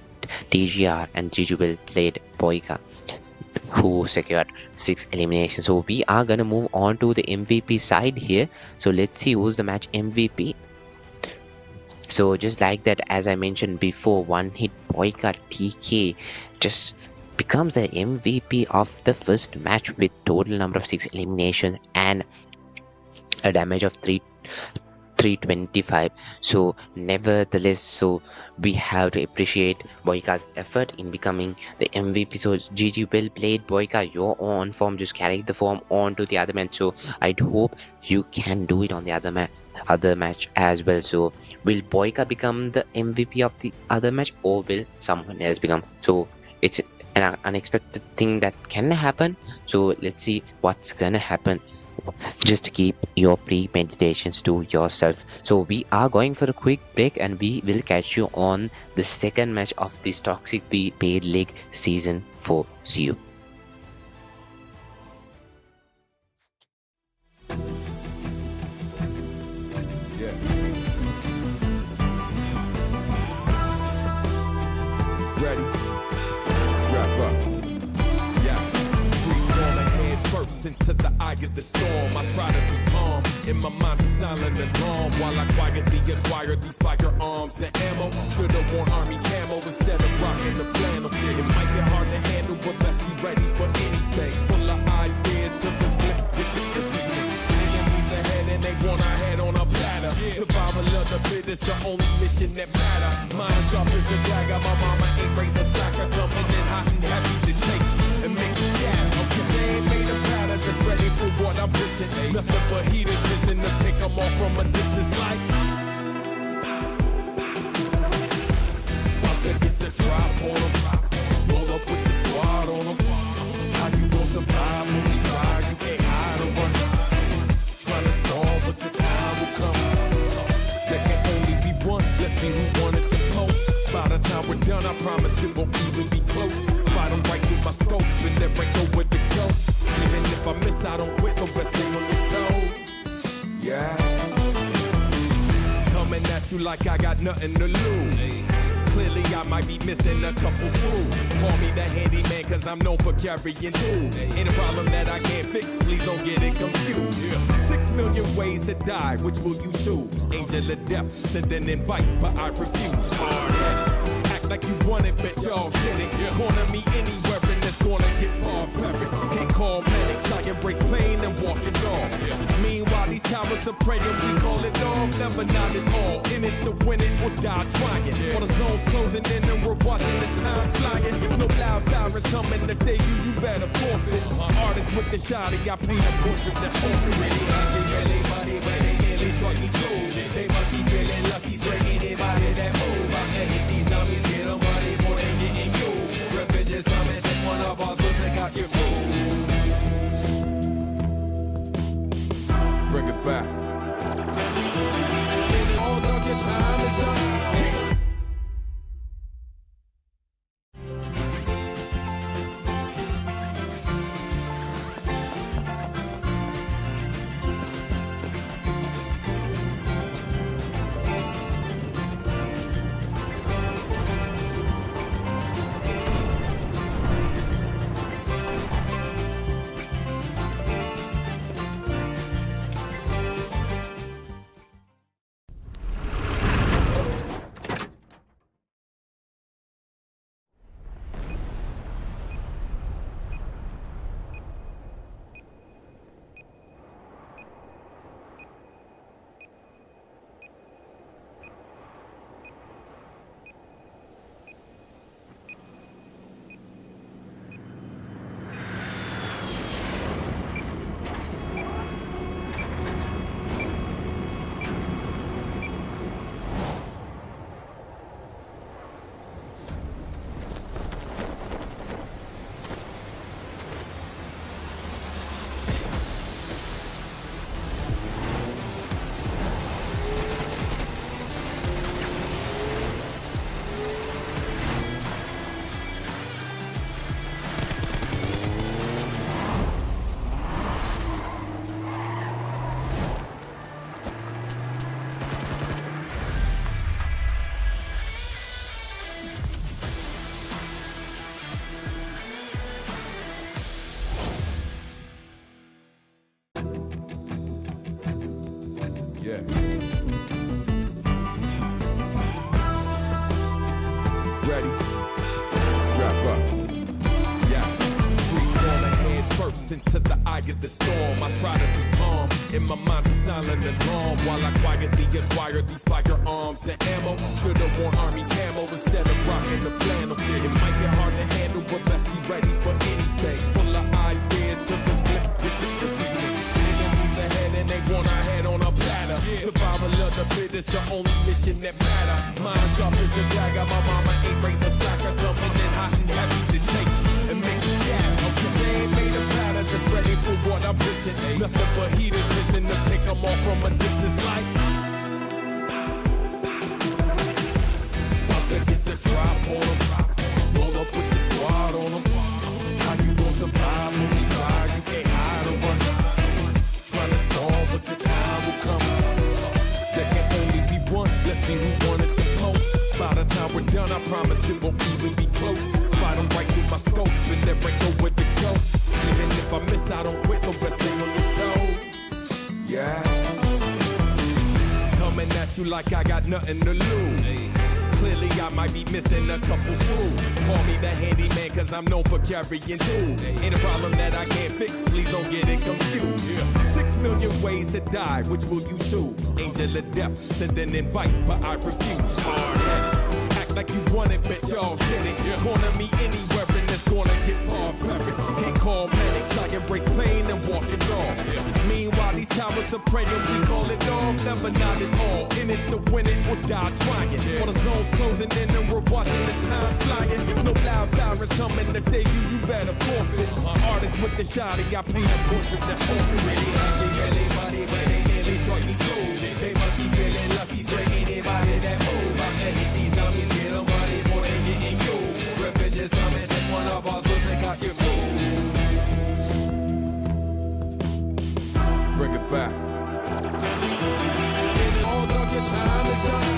TGR, and GG well played Boyka, who secured 6 eliminations. So we are gonna move on to the MVP side here. So let's see who's the match MVP. So just like that, as I mentioned before, one hit Boyka TK just becomes the MVP of the first match with total number of 6 eliminations and a damage of 325. So nevertheless, so we have to appreciate Boyka's effort in becoming the MVP. So GG, well played Boyka, you're on form, just carry the form on to the other match. So I'd hope you can do it on the other match as well. So will Boyka become the MVP of the other match, or will someone else become? So it's an unexpected thing that can happen. So let's see what's gonna happen. Just keep your pre-meditations to yourself. So we are going for a quick break, and we will catch you on the second match of this Toxic Paid League Season 4. See you. Ready? Strap up. Yeah. Free falling head first into the eye of the storm. I try to be calm. In my mind's a silent alarm while I quietly acquire these firearms and ammo. Should've worn army camo instead of rocking the flannel. It might get hard to handle, but best be ready for anything. Full of ideas, so the blitz get the everything. Enemies ahead and they want our head on a platter. Survival of the fittest, the only mission that matters. Mind sharp as a dagger, my mama ain't raised a slacker. Coming in hot and heavy to take and make them scatter. Cause they ain't made a platter that's ready for what I'm pitching. Nothing but heaters missing to pick them off from a distance like. About to get the drop on them. Roll up with the squad on them. How you gon' survive when we ride? You can't hide or run. Trying to stall, but your time will come. There can only be one. Let's see who won it the most. By the time we're done, I promise it won't even be close. Spot them right with my scope, and there ain't nowhere to go. Even if I miss, I don't quit, so best stay on your toes. Yeah. Coming at you like I got nothing to lose. Clearly I might be missing a couple screws. Call me the handyman cause I'm known for carrying tools. Ain't a problem that I can't fix, please don't get it confused. 6 million ways to die, which will you choose? Angel of death, send an invite, but I refuse. Hard-headed, act like you want it, bet y'all get it. Corner me anywhere and it's gonna get barbaric. Can't call medics, I embrace pain and walk it off. Meanwhile these cowards are praying, we call it off. Never not at all, in it to win it or die trying. For the zone's closing in and we're watching this time's flying. No loud sirens coming to save you, you better forfeit. Artists with the shotty, I paint a portrait that's open. Really happy, really money, but they nearly struck me too. They must be feeling lucky, spraying anybody that move. I'm gonna hit these dummies, get them money before they getting you. Revenge is coming, take one of ours, we'll take out your food. Bring it back. All dog, your time is done. Yeah. Ready? Strap up. Yeah. Free falling head first bursts into the eye of the storm. I try to be calm, in my mind's a silent alarm, while I quietly acquire these firearms and ammo. Should've worn army camo instead of rocking the flannel. It might get hard to handle, but let's be ready for anything. Full of ideas, so the blitz get the weekend. Enemies ahead and they want our head on a platter. Survival of the fittest, the only mission that matters. Mind sharp as a dagger, my mama ain't raised a slacker. Coming in hot and heavy to take and make them scatter. Cause they ain't made a platter that's ready for what I'm pitching. Nothing but heaters missing to pick them off from a distance like. About to get the drop on them. Roll up with the squad on them. How you gon' survive when we ride? You can't hide or run. Trying to stall, but your time will come. There can only be one. Let's see who won it the most. By the time we're done, I promise it won't even be close. Spot them right through my scope, and there ain't nowhere to go. Even if I miss, I don't quit, so best stay on your toes. Yeah. Coming at you like I got nothing to lose. Clearly I might be missing a couple screws. Call me the handyman cause I'm known for carrying tools. Ain't a problem that I can't fix, please don't get it confused. 6 million ways to die, which will you choose? Angel of death, send an invite, but I refuse. Hard-headed, act like you want it, bet y'all get it. Corner me anywhere and it's gonna get barbaric. Can't call medics, I embrace pain and walk it off. Meanwhile these cowards are praying, we call it off. Never not at all, in it to win it or die trying. While the zone's closing in and we're watching this time's flying. No loud sirens coming to save you, you better forfeit. Artist with the shotty, I paint a portrait that's open. Really happy, really funny, but they nearly struck me too. They must be feeling lucky, spraying anybody that move. I'm gonna hit these dummies, get them money before they getting you. Revenge is coming, take one of us, we'll take out your food. Bring it back. And all dog, your time is done.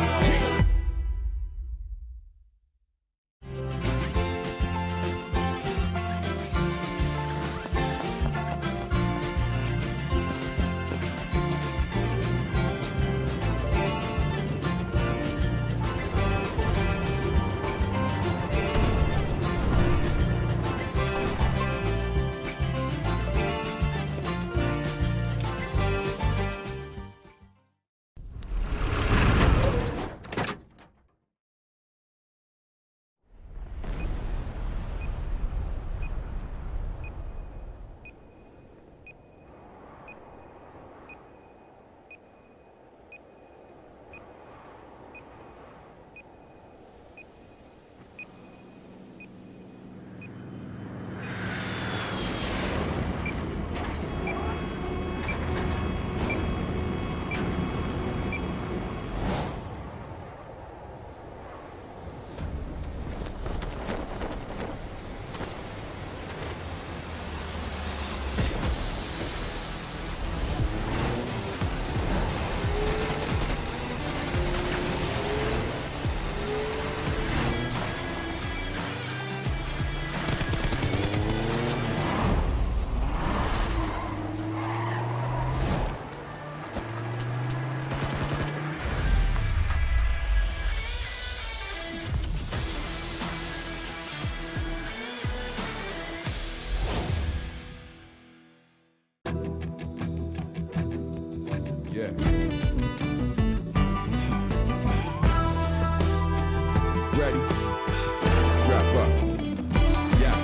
Yeah. Ready? Strap up. Yeah.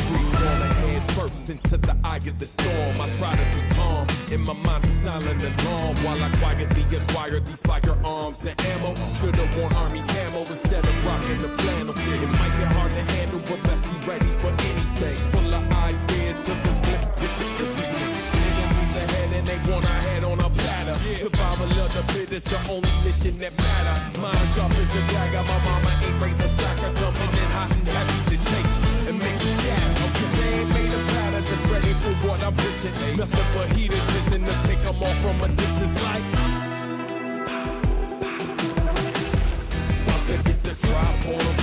Free falling head first into the eye of the storm. I try to be calm, in my mind's a silent alarm, while I quietly acquire these firearms and ammo. Should've worn army camo instead of rocking the flannel. It might get hard to handle, but best be ready for anything. Full of ideas, so the blitz get the weekend. Enemies ahead and they want our head on a platter. Survival of the fittest, the only mission that matters. Mind sharp as a dagger, my mama ain't raised a slacker. Coming in hot and heavy to take and make them scatter. Cause they ain't made a platter that's ready for what I'm pitching. Nothing but heaters missing to pick them off from a distance like. About to get the drop on them.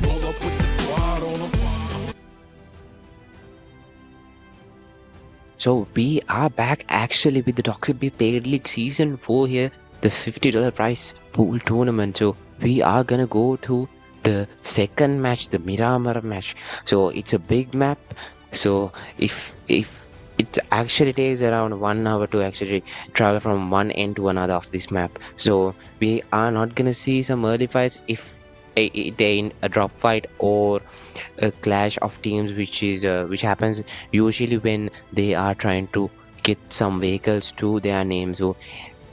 Roll up with the squad on them. So we are back actually with the Toxic Beef Paid League Season 4 here, the $50 prize pool tournament. So we are gonna go to the second match, the Miramar match. So it's a big map, So if it actually takes around 1 hour to actually travel from one end to another of this map, so we are not gonna see some early fights if it ain't a drop fight or a clash of teams, which happens usually when they are trying to get some vehicles to their name. So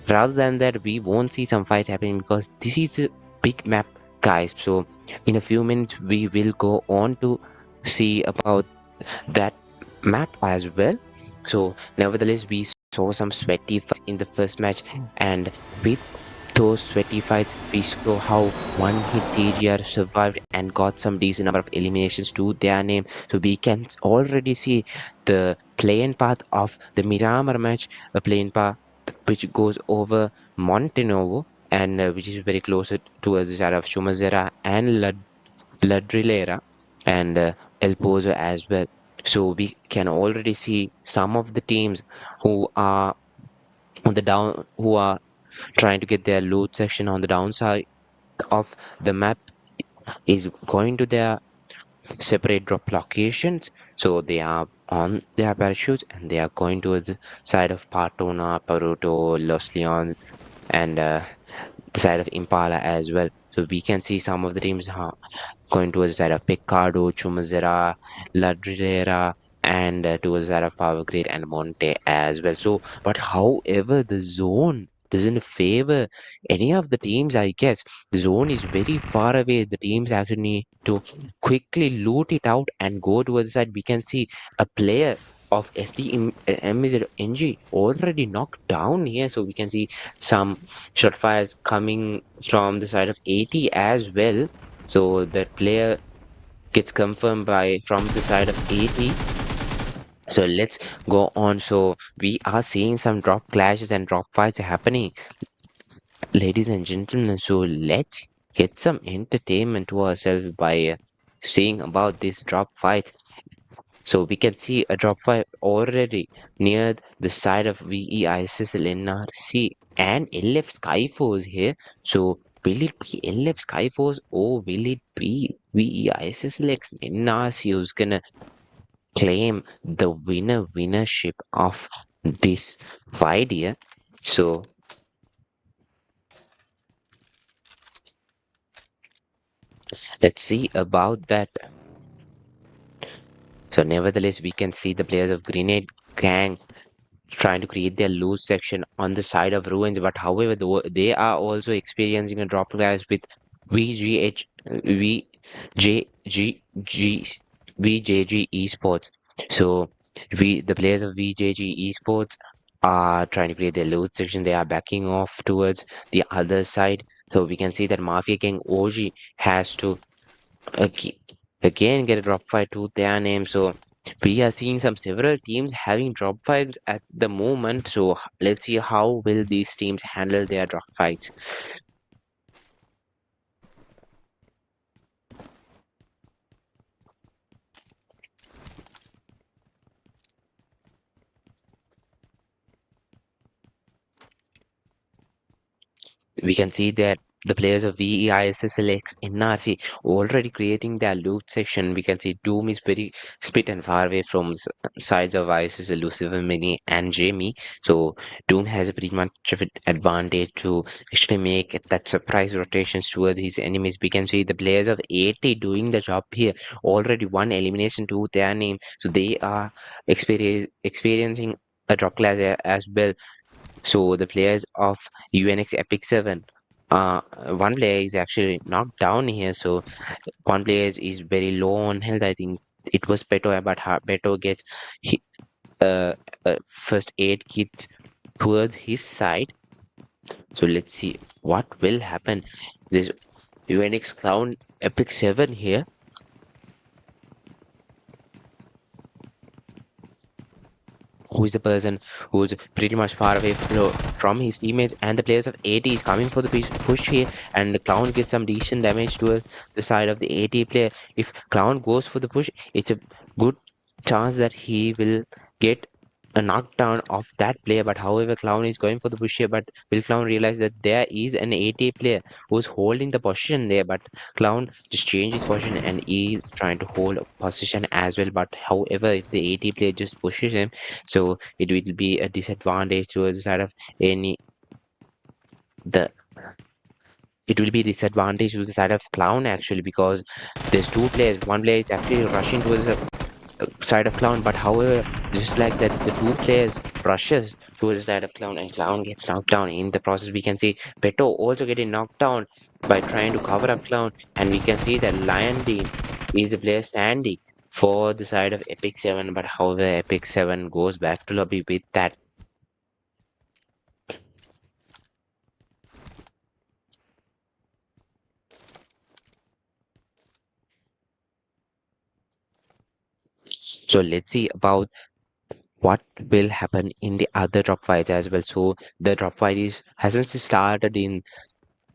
rather than that, we won't see some fights happening because this is a big map, guys. So in a few minutes we will go on to see about that map as well. So nevertheless, we saw some sweaty fights in the first match, and with those sweaty fights, we saw how one hit TGR survived and got some decent number of eliminations to their name. So we can already see the play-in path of the Miramar match, a play-in path which goes over Montenovo, and which is very close towards the side of Chumazera and Ladrilera and El Pozo as well. So we can already see some of the teams who are on the down, who are trying to get their loot section on the downside of the map is going to their separate drop locations. So they are on their parachutes and they are going towards the side of Partona, Paruto, Los Leones, and the side of Impala as well. So we can see some of the teams going towards the side of Piccardo, Chumazera, Ladrilera, and towards the side of Power Grid and Monte as well. So, but however, the zone doesn't favor any of the teams, I guess. The zone is very far away. The teams actually need to quickly loot it out and go towards the side. We can see a player of SDMZ NG already knocked down here. So we can see some shot fires coming from the side of 80 as well. So that player gets confirmed by from the side of 80. So let's go on. So we are seeing some drop clashes and drop fights happening, ladies and gentlemen. So let's get some entertainment to ourselves by seeing about this drop fight. So we can see a drop fight already near the side of VEISSLNRC and LF Skyforce here. So will it be LF Skyforce or will it be VEISSLxNRC who's gonna claim the winnership of this fight here? So let's see about that. So nevertheless, we can see the players of Grenade Gang trying to create their loot section on the side of ruins, but however they are also experiencing a drop clash with VGH VJG esports. So the players of VJG esports are trying to create their loot section. They are backing off towards the other side. So we can see that Mafia King OG has to again get a drop fight to their name. So we are seeing several teams having drop fights at the moment. So let's see how will these teams handle their drop fights. We can see that the players of VEISSLxNRC already creating their loot section. We can see Doom is very split and far away from sides of ISS, Lucifer Mini and Jamie. So Doom has a pretty much of an advantage to actually make that surprise rotations towards his enemies. We can see the players of 80 doing the job here. Already one elimination to their name. So they are experiencing a drop class as well. So the players of UNX Epic 7, one player is actually knocked down here. So one player is very low on health. I think it was Beto, but Beto gets first aid kit towards his side. So let's see what will happen. This UNX Clown Epic 7 here. Who is the person who's pretty much far away from his teammates, and the players of 80 is coming for the push here, and the Clown gets some decent damage towards the side of the 80 player. If Clown goes for the push, it's a good chance that he will get a knockdown of that player, but however Clown is going for the push here, but will Clown realize that there is an 80 player who's holding the position there, but Clown just changed his position and is trying to hold a position as well, but however if the 80 player just pushes him, so it will be a disadvantage towards the side of any the it will be disadvantage to the side of Clown actually, because there's two players, one player is actually rushing towards the side of Clown, but however, just like that, the two players rushes towards the side of Clown and Clown gets knocked down. In the process, we can see Beto also getting knocked down by trying to cover up Clown, and we can see that Lion Dean is the player standing for the side of Epic 7, but however, Epic 7 goes back to lobby with that. So let's see about what will happen in the other drop fights as well. So the drop fight is hasn't started in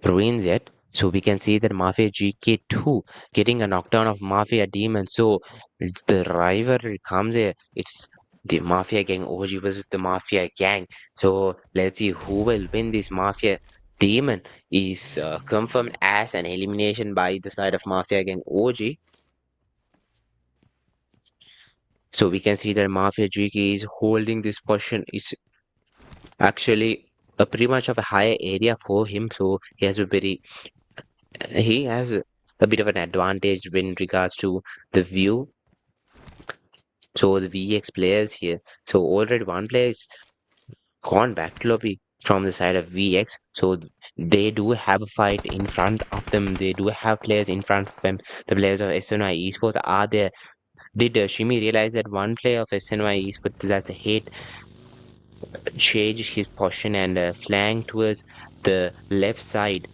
ruins yet. So we can see that Mafia GK2 getting a knockdown of Mafia Demon. So it's the rivalry comes here. It's the Mafia Gang OG versus the Mafia Gang. So let's see who will win this Mafia Demon is confirmed as an elimination by the side of Mafia Gang OG. So we can see that Mafia GK is holding this position. It's actually a pretty much of a higher area for him. So he has a bit of an advantage in regards to the view. So the VX players here. So already one player is gone back to lobby from the side of VX. So they do have a fight in front of them. They do have players in front of them. The players of SNY Esports are there. Did Shimi realize that one player of SNY Esports, that's a hit, changed his position and flank towards the left side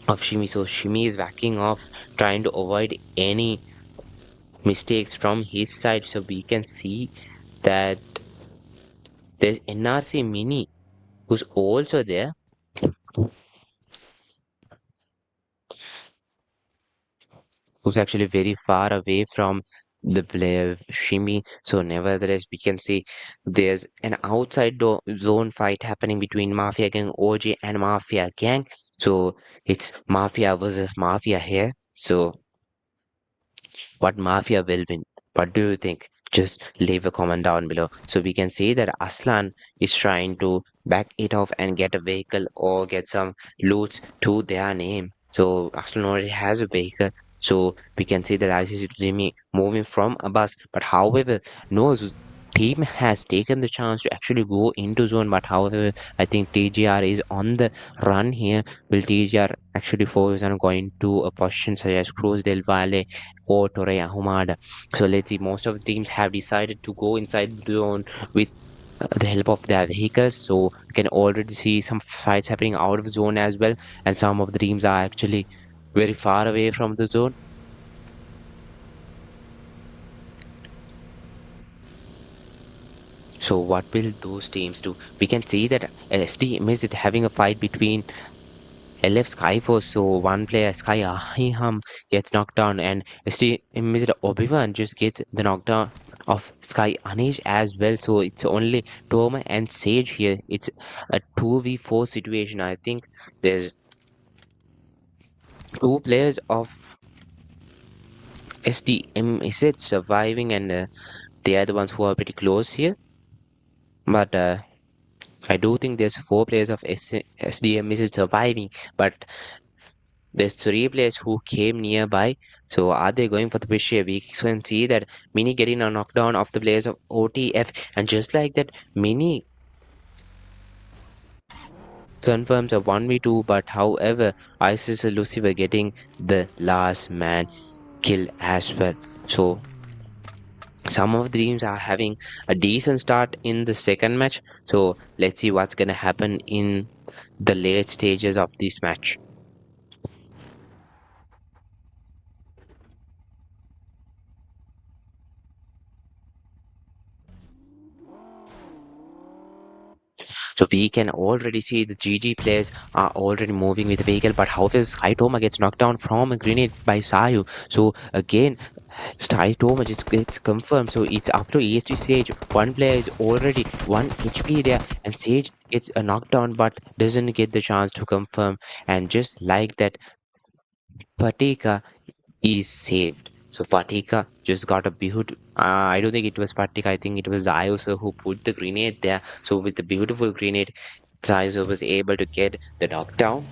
of Shimi? So Shimi is backing off, trying to avoid any mistakes from his side. So we can see that there's NRC Mini who's also there, who's actually very far away from the player Shimi. So nevertheless, we can see there's an outside zone fight happening between Mafia Gang OG and Mafia Gang. So it's Mafia versus Mafia here. So what Mafia will win? What do you think? Just leave a comment down below. So we can see that Aslan is trying to back it off and get a vehicle or get some loots to their name. So Aslan already has a vehicle. So we can see that ICC Jimmy moving from a bus. But however, Noah's team has taken the chance to actually go into zone. But however, I think TGR is on the run here. Will TGR actually focus on going to a position such as Cruz del Valle or Torre Ahumada? So let's see, most of the teams have decided to go inside the zone with the help of their vehicles. So we can already see some fights happening out of zone as well, and some of the teams are actually very far away from the zone. So what will those teams do? We can see that SDMZ is having a fight between LF SKYFORCE. So one player Sky Ahiham gets knocked down, and SDMZ Obi-Wan just gets the knockdown of Sky Anish as well. So it's only Toma and Sage here. It's a 2v4 situation. I think there's two players of SDMZ surviving, and they are the ones who are pretty close here. But I do think there's four players of SDMZ surviving, but there's three players who came nearby. So are they going for the push here? We can see that Mini getting a knockdown of the players of OTF, and just like that, Mini confirms a 1v2, but however, ISIS Lucifer getting the last man kill as well. So some of the teams are having a decent start in the second match. So let's see what's gonna happen in the late stages of this match. So we can already see the GG players are already moving with the vehicle, but however, Skytoma gets knocked down from a grenade by Sayu. So again, Skytoma just gets confirmed. So it's up to ESG Sage. One player is already 1 HP there, and Sage gets a knockdown but doesn't get the chance to confirm. And just like that, Patika is saved. So Patika just got a beautiful. I don't think it was Patika. I think it was Iosa who put the grenade there. So with the beautiful grenade, Iosa was able to get the knockdown.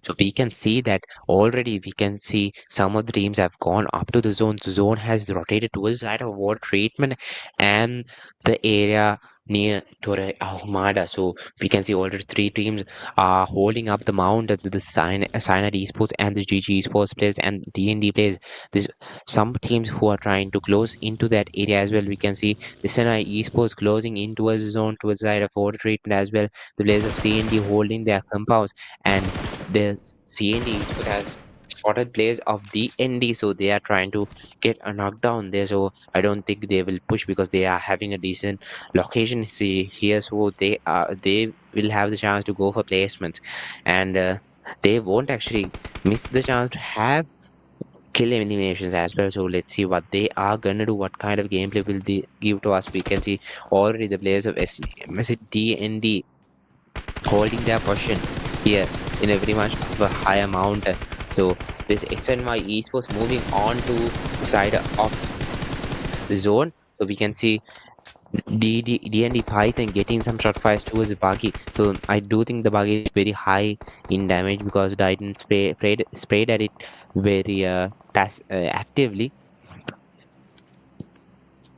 So we can see that already we can see some of the teams have gone up to the zone. The zone has rotated towards the side of water treatment and the area near Torre Ahumada. So we can see already three teams are holding up the mount at the Cyanide Esports and the GG Esports players and D&D players. There's some teams who are trying to close into that area as well. We can see the Cyanide Esports closing in towards the zone towards the side of water treatment as well. The players of CND holding their compounds, and the CND Eastwood has spotted players of DND, so they are trying to get a knockdown there. So I don't think they will push because they are having a decent location here, so they will have the chance to go for placements, and they won't actually miss the chance to have kill eliminations as well. So let's see what they are gonna do. What kind of gameplay will they give to us? We can see already the players of DND holding their position here in a very much of a high amount. So this SNY esports moving on to the side of the zone. So we can see DND Python getting some shot fires towards the buggy. So I do think the buggy is very high in damage because Titan sprayed at it very actively.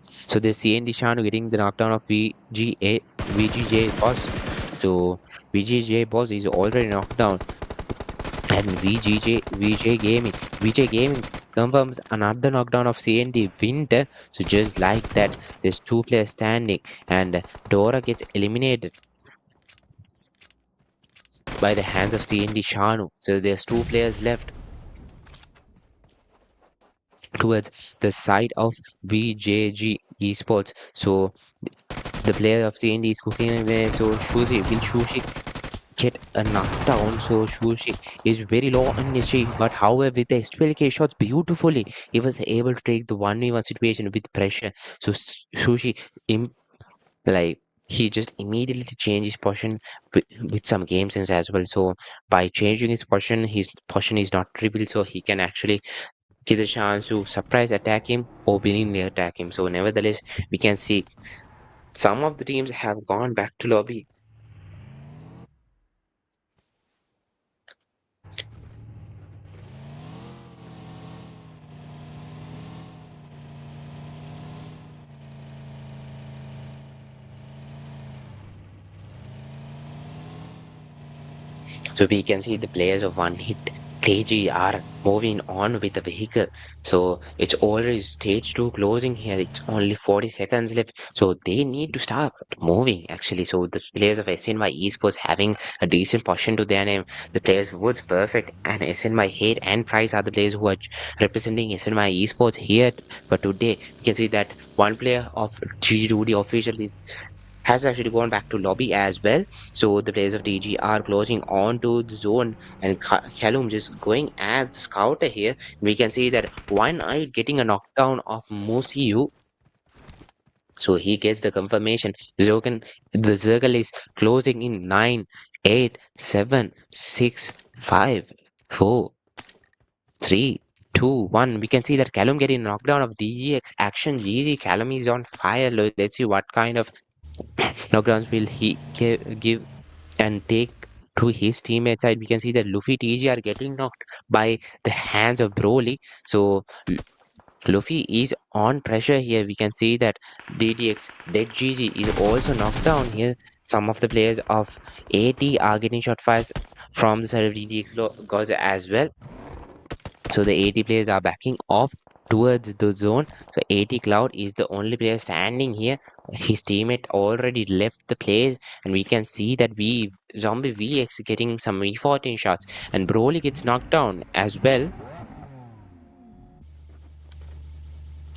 So the CND Shanu getting the knockdown of VGJ boss. So VGJ boss is already knocked down, and VJ Gaming confirms another knockdown of CND Winter. So just like that, there's two players standing, and Dora gets eliminated by the hands of CND Shanu. So there's two players left towards the side of VJG Esports. So the player of CND is cooking away. So Shushi get a knockdown. So Shushi is very low on HP, but however with the SPLK shots beautifully, he was able to take the 1v1 situation with pressure. So Shushi like he just immediately changed his position with some game sense as well. So by changing his position is not revealed, so he can actually get the chance to surprise attack him or willingly attack him. So nevertheless, we can see some of the teams have gone back to lobby. So we can see the players of one hit KG are moving on with the vehicle. So it's already stage 2 closing here. It's only 40 seconds left. So they need to start moving actually. So the players of SNY Esports having a decent portion to their name. The players Woods Perfect and SNY Hate and Price are the players who are representing SNY Esports here. But today we can see that one player of G2D official has actually gone back to lobby as well. So the players of DG are closing on to the zone, and Callum just going as the scouter here. We can see that one eye getting a knockdown of Musiu. So he gets the confirmation. The circle is closing in 9, 8, 7, 6, 5, 4, 3, 2, 1. We can see that Callum getting knocked down of DGX action. GG Callum is on fire. Let's see what kind of knockdowns will he give and take to his teammates side. We can see that Luffy TG are getting knocked by the hands of Broly. So Luffy is on pressure here. We can see that DDX Dead GG is also knocked down here. Some of the players of AT are getting shot fires from the side of DDX GODZ as well. So the AT players are backing off. towards the zone. So 80 Cloud is the only player standing here. His teammate already left the place, and we can see that Zombie VX getting some V14 shots, and Broly gets knocked down as well.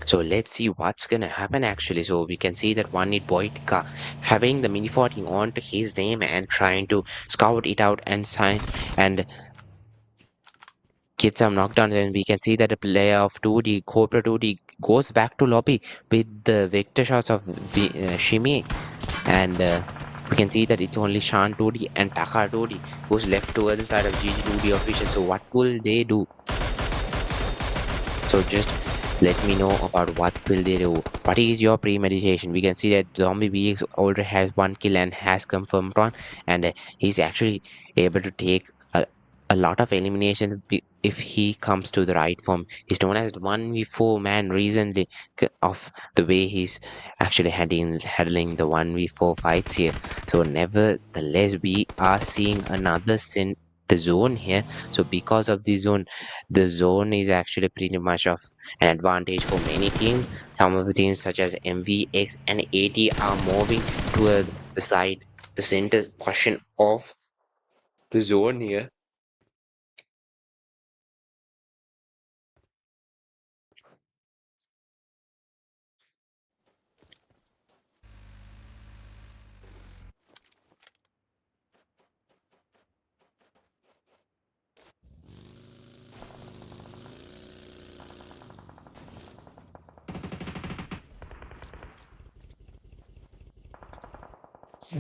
So let's see what's gonna happen actually. So we can see that One Need Boytka having the Mini 14 onto his name and trying to scout it out and sign and get some knockdowns. And we can see that the player of 2D, Cobra 2D, goes back to lobby with the vector shots of Shimi. And we can see that it's only Shan 2D and Taka 2D who's left towards the side of GG 2D official. So what will they do? So just let me know about what will they do. What is your premeditation? We can see that Zombie BX already has 1 kill and has confirmed one, and he's actually able to take a lot of elimination if he comes to the right form. He's known as the 1v4 man recently of the way he's actually handling the 1v4 fights here. So nevertheless, we are seeing another the zone here. So because of the zone is actually pretty much of an advantage for many teams. Some of the teams such as MVX and AT are moving towards the center portion of the zone here.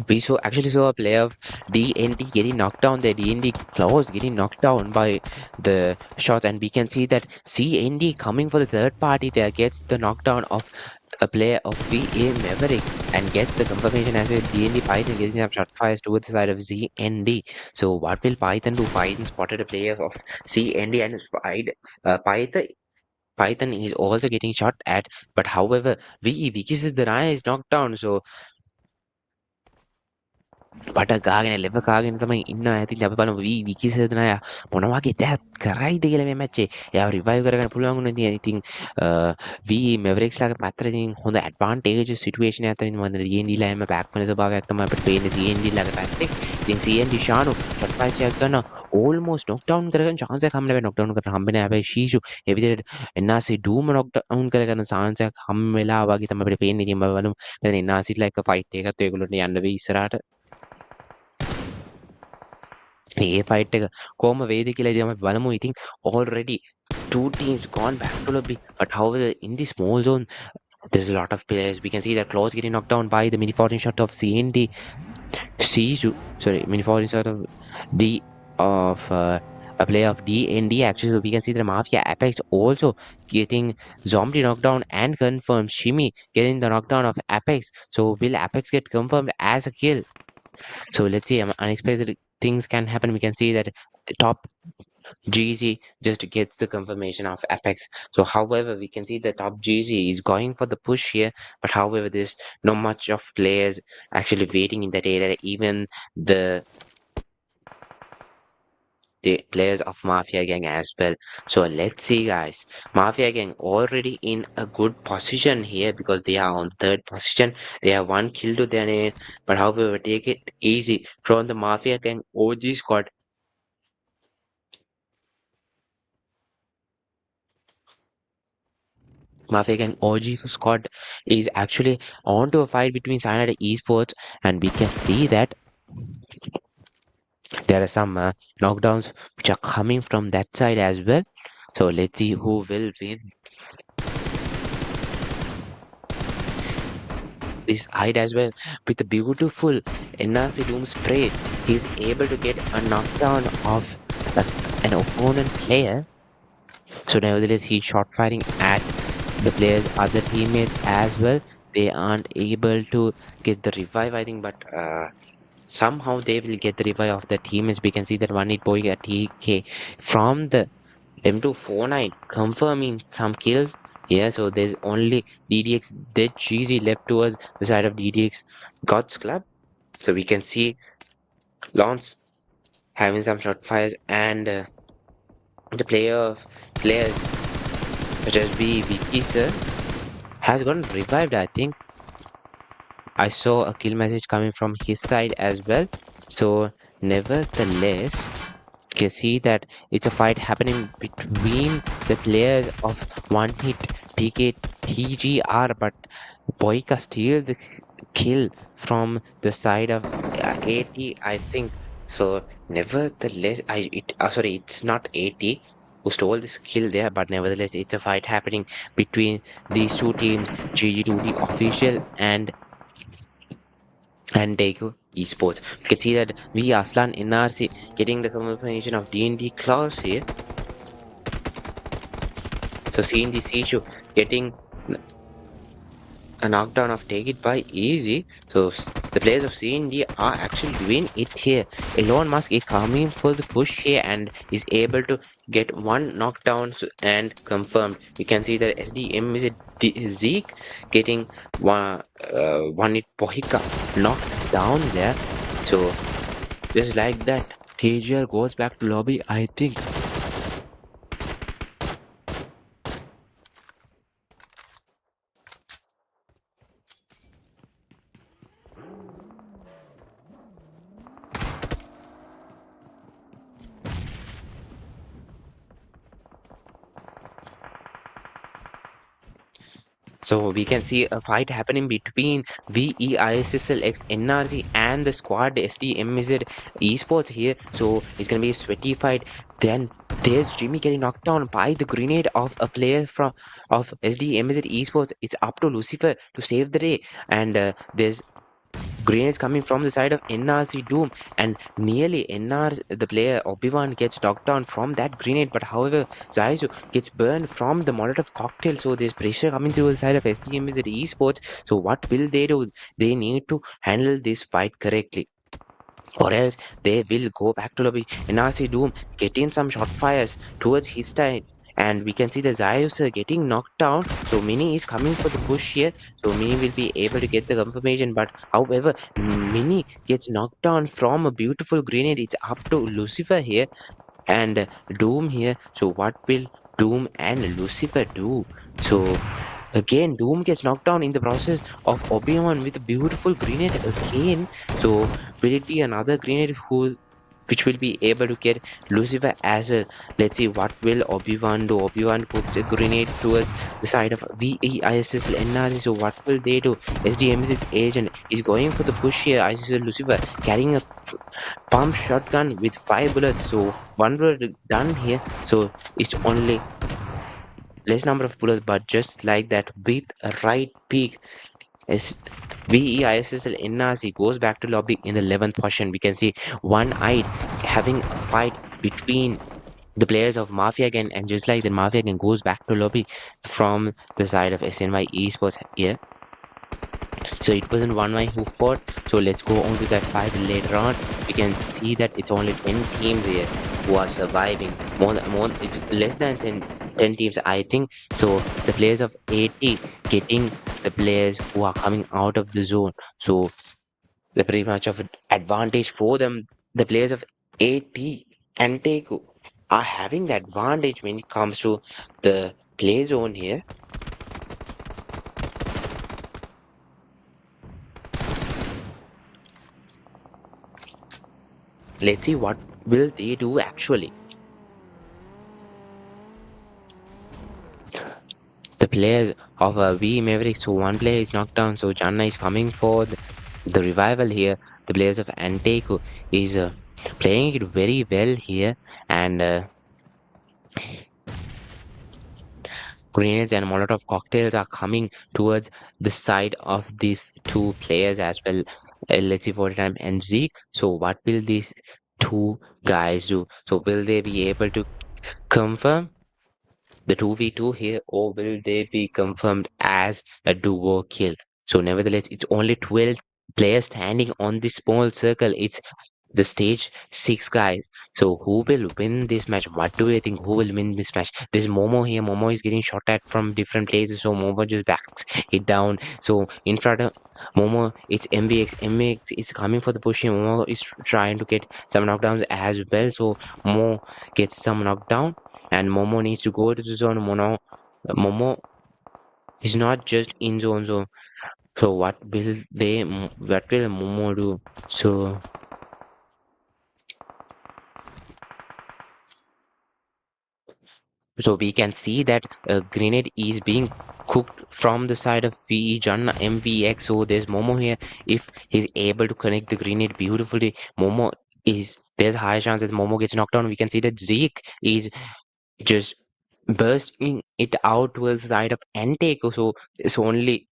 We actually saw a player of DND getting knocked down. The DND claws getting knocked down by the shot, and we can see that CND coming for the third party there gets the knockdown of a player of VA Mavericks and gets the confirmation as a DND Python getting some shot fires towards the side of CND. So what will Python do? Python spotted a player of CND and spied Python is also getting shot at, but however, Vikisiddhana is knocked down. So බට ගාගෙන ලෙව කාගෙන තමයි ඉන්නවා. ඉතින් අපි බලමු විකිසේදන අය මොන වගේ දෙයක් කරයිද කියලා මේ මැච් එකේ. එයාව රිවයිව් කරගන්න පුළුවන් වුණා. ඉතින් වී මෙවරික්ස් ලාගේ පැත්තට ඉතින් හොඳ ඇඩ්වාන්ටේජ් සිටුේෂන් එකක් තමයි. මොකද DND ලා එම බෑක් වෙන ස්වභාවයක් තමයි අපිට පේන්නේ CND ලාගේ පැත්තේ. ඉතින් CND ෂානු ෂොට් පයිස් එකක් ගන්න ඕල්මෝස්ට් නොක්ඩවුන් කරගන්න chance එකක් හම්බ වෙනවා. නොක්ඩවුන් කරලා හම්බෙන්නේ නැහැ. හැබැයි ශීෂු ඒ විදිහට NRC ඩූම නොක්ඩවුන් කරගන්න chance එකක් හම්බ වෙලා වගේ තමයි අපිට පේන්නේ. ඉතින් බලමු මෙතන NRC ලා එක ෆයිට් එකත් ඒගොල්ලන්ට යන්න වෙයි ඉස්සරහට. ඒ ෆයිට් එක කොහොම වේද කියලා ඉතින් අපි බලමු. ඉතින් already two teams gone back to lobby, but however in this small zone there's a lot of players. We can see that Claws getting knocked down by the mini 14 shot of CND mini 14 shot of D of a player of DND actually. So we can see that Mafia Apex also getting zombie knockdown and confirmed Shimmy getting the knockdown of Apex. So will Apex get confirmed as a kill? So let's see, unexpected things can happen. We can see that top GG just gets the confirmation of Apex. So however, we can see the top GG is going for the push here, but however, there's not much of players actually waiting in that area. Even the players of Mafia Gang as well. So let's see, guys. Mafia Gang already in a good position here because they are on third position. They have 1 kill to their name, but however, take it easy from the Mafia Gang OG squad. Mafia Gang OG squad is actually on to a fight between CYANIDE esports, and we can see that there are some knockdowns which are coming from that side as well. So let's see who will win this hide as well. With a beautiful NRC Doom spray, he's able to get a knockdown of an opponent player. So nevertheless, he's shot firing at the players, other teammates as well. They aren't able to get the revive, I think, but somehow they will get the revive of the teammates. We can see that One Hit Boy at TK from the M249 confirming some kills. Yeah, so there's only DDX dead cheesy left towards the side of DDX GODZ club. So we can see Lance having some shot fires and the players Just be Vicky sir has gotten revived, I think. I saw a kill message coming from his side as well. So nevertheless, you can see that it's a fight happening between the players of One Hit TK TGR, but Boyka steals the kill from the side of AT, I think. So nevertheless, sorry, it's not AT who stole this kill there, but nevertheless, it's a fight happening between these two teams, GG2T official and ANTEIKU esports. You can see that we Aslan NRC getting the confirmation of D&D clause here. So seeing this issue getting a knockdown of Take It by Easy. So the players of CND are actually doing it here. Elon Musk is coming for the push here and is able to get one knockdown and confirmed. You can see that SDMZ Zeke getting one hit Pohika knocked down there. So just like that, TGR goes back to lobby, I think. So we can see a fight happening between ISSLxNRC and the squad SDMZ esports here. So it's gonna be a sweaty fight. Then there's Jimmy getting knocked down by the grenade of a player from of SDMZ esports. It's up to Lucifer to save the day, and there's grenades coming from the side of NRC Doom, and nearly the player Obi-Wan gets knocked down from that grenade, but however Zaizu gets burned from the Molotov cocktail, so there's pressure coming through the side of SDMZ esports. So what will they do? They need to handle this fight correctly, or else they will go back to lobby. NRC Doom getting some shot fires towards his side, and we can see the Zayus getting knocked down. So Mini is coming for the push here. So Mini will be able to get the confirmation, but however, Mini gets knocked down from a beautiful grenade. It's up to Lucifer here and Doom here. So what will Doom and Lucifer do? So again, Doom gets knocked down in the process of Obi-Wan with a beautiful grenade again. So will it be another grenade which will be able to get Lucifer as well? Let's see what will Obi-Wan do. Obi-Wan puts a grenade towards the side of VEISSLNRC. So what will they do? SDMZ agent is going for the push here. ISSL Lucifer carrying a pump shotgun with 5 bullets. So one bullet done here. So it's only less number of bullets, but just like that with a right peak, is VEISSLNRC goes back to lobby in the 11th position. We can see one-eyed having a fight between the players of Mafia again, and just like that, Mafia again goes back to lobby from the side of SNY esports here. So it wasn't one way who fought. So let's go on to that fight later on. We can see that it's only 10 teams here who are surviving. It's less than 10 teams, I think. So the players of 80 getting the players who are coming out of the zone. So the pretty much of an advantage for them. The players of 80 and ANTEIKU are having the advantage when it comes to the play zone here. Let's see what will they do actually. The players of V Mavericks, so one player is knocked down, so Janna is coming for the revival here. The players of ANTEIKU is playing it very well here, and grenades and Molotov cocktails are coming towards the side of these two players as well. Let's see for time and Zeke. So what will these two guys do? So will they be able to confirm the 2v2 here, or will they be confirmed as a duo kill? So nevertheless, it's only 12 players standing on this small circle. It's the stage 6 guys. So who will win this match? What do you think? Who will win this match? There's Momo here. Momo is getting shot at from different places, so Momo just backs it down. So in front of Momo, it's MVX. MVX is coming for the push here. Momo is trying to get some knockdowns as well. So Momo gets some knockdown, and Momo needs to go to the zone. Momo is not just in zone. So what will Momo do? So we can see that a grenade is being cooked from the side of VE Janna MVX. So there's Momo here. If he's able to connect the grenade beautifully, there's a high chance that Momo gets knocked down. We can see that Zeke is just bursting it out towards the side of ANTEIKU. So it's only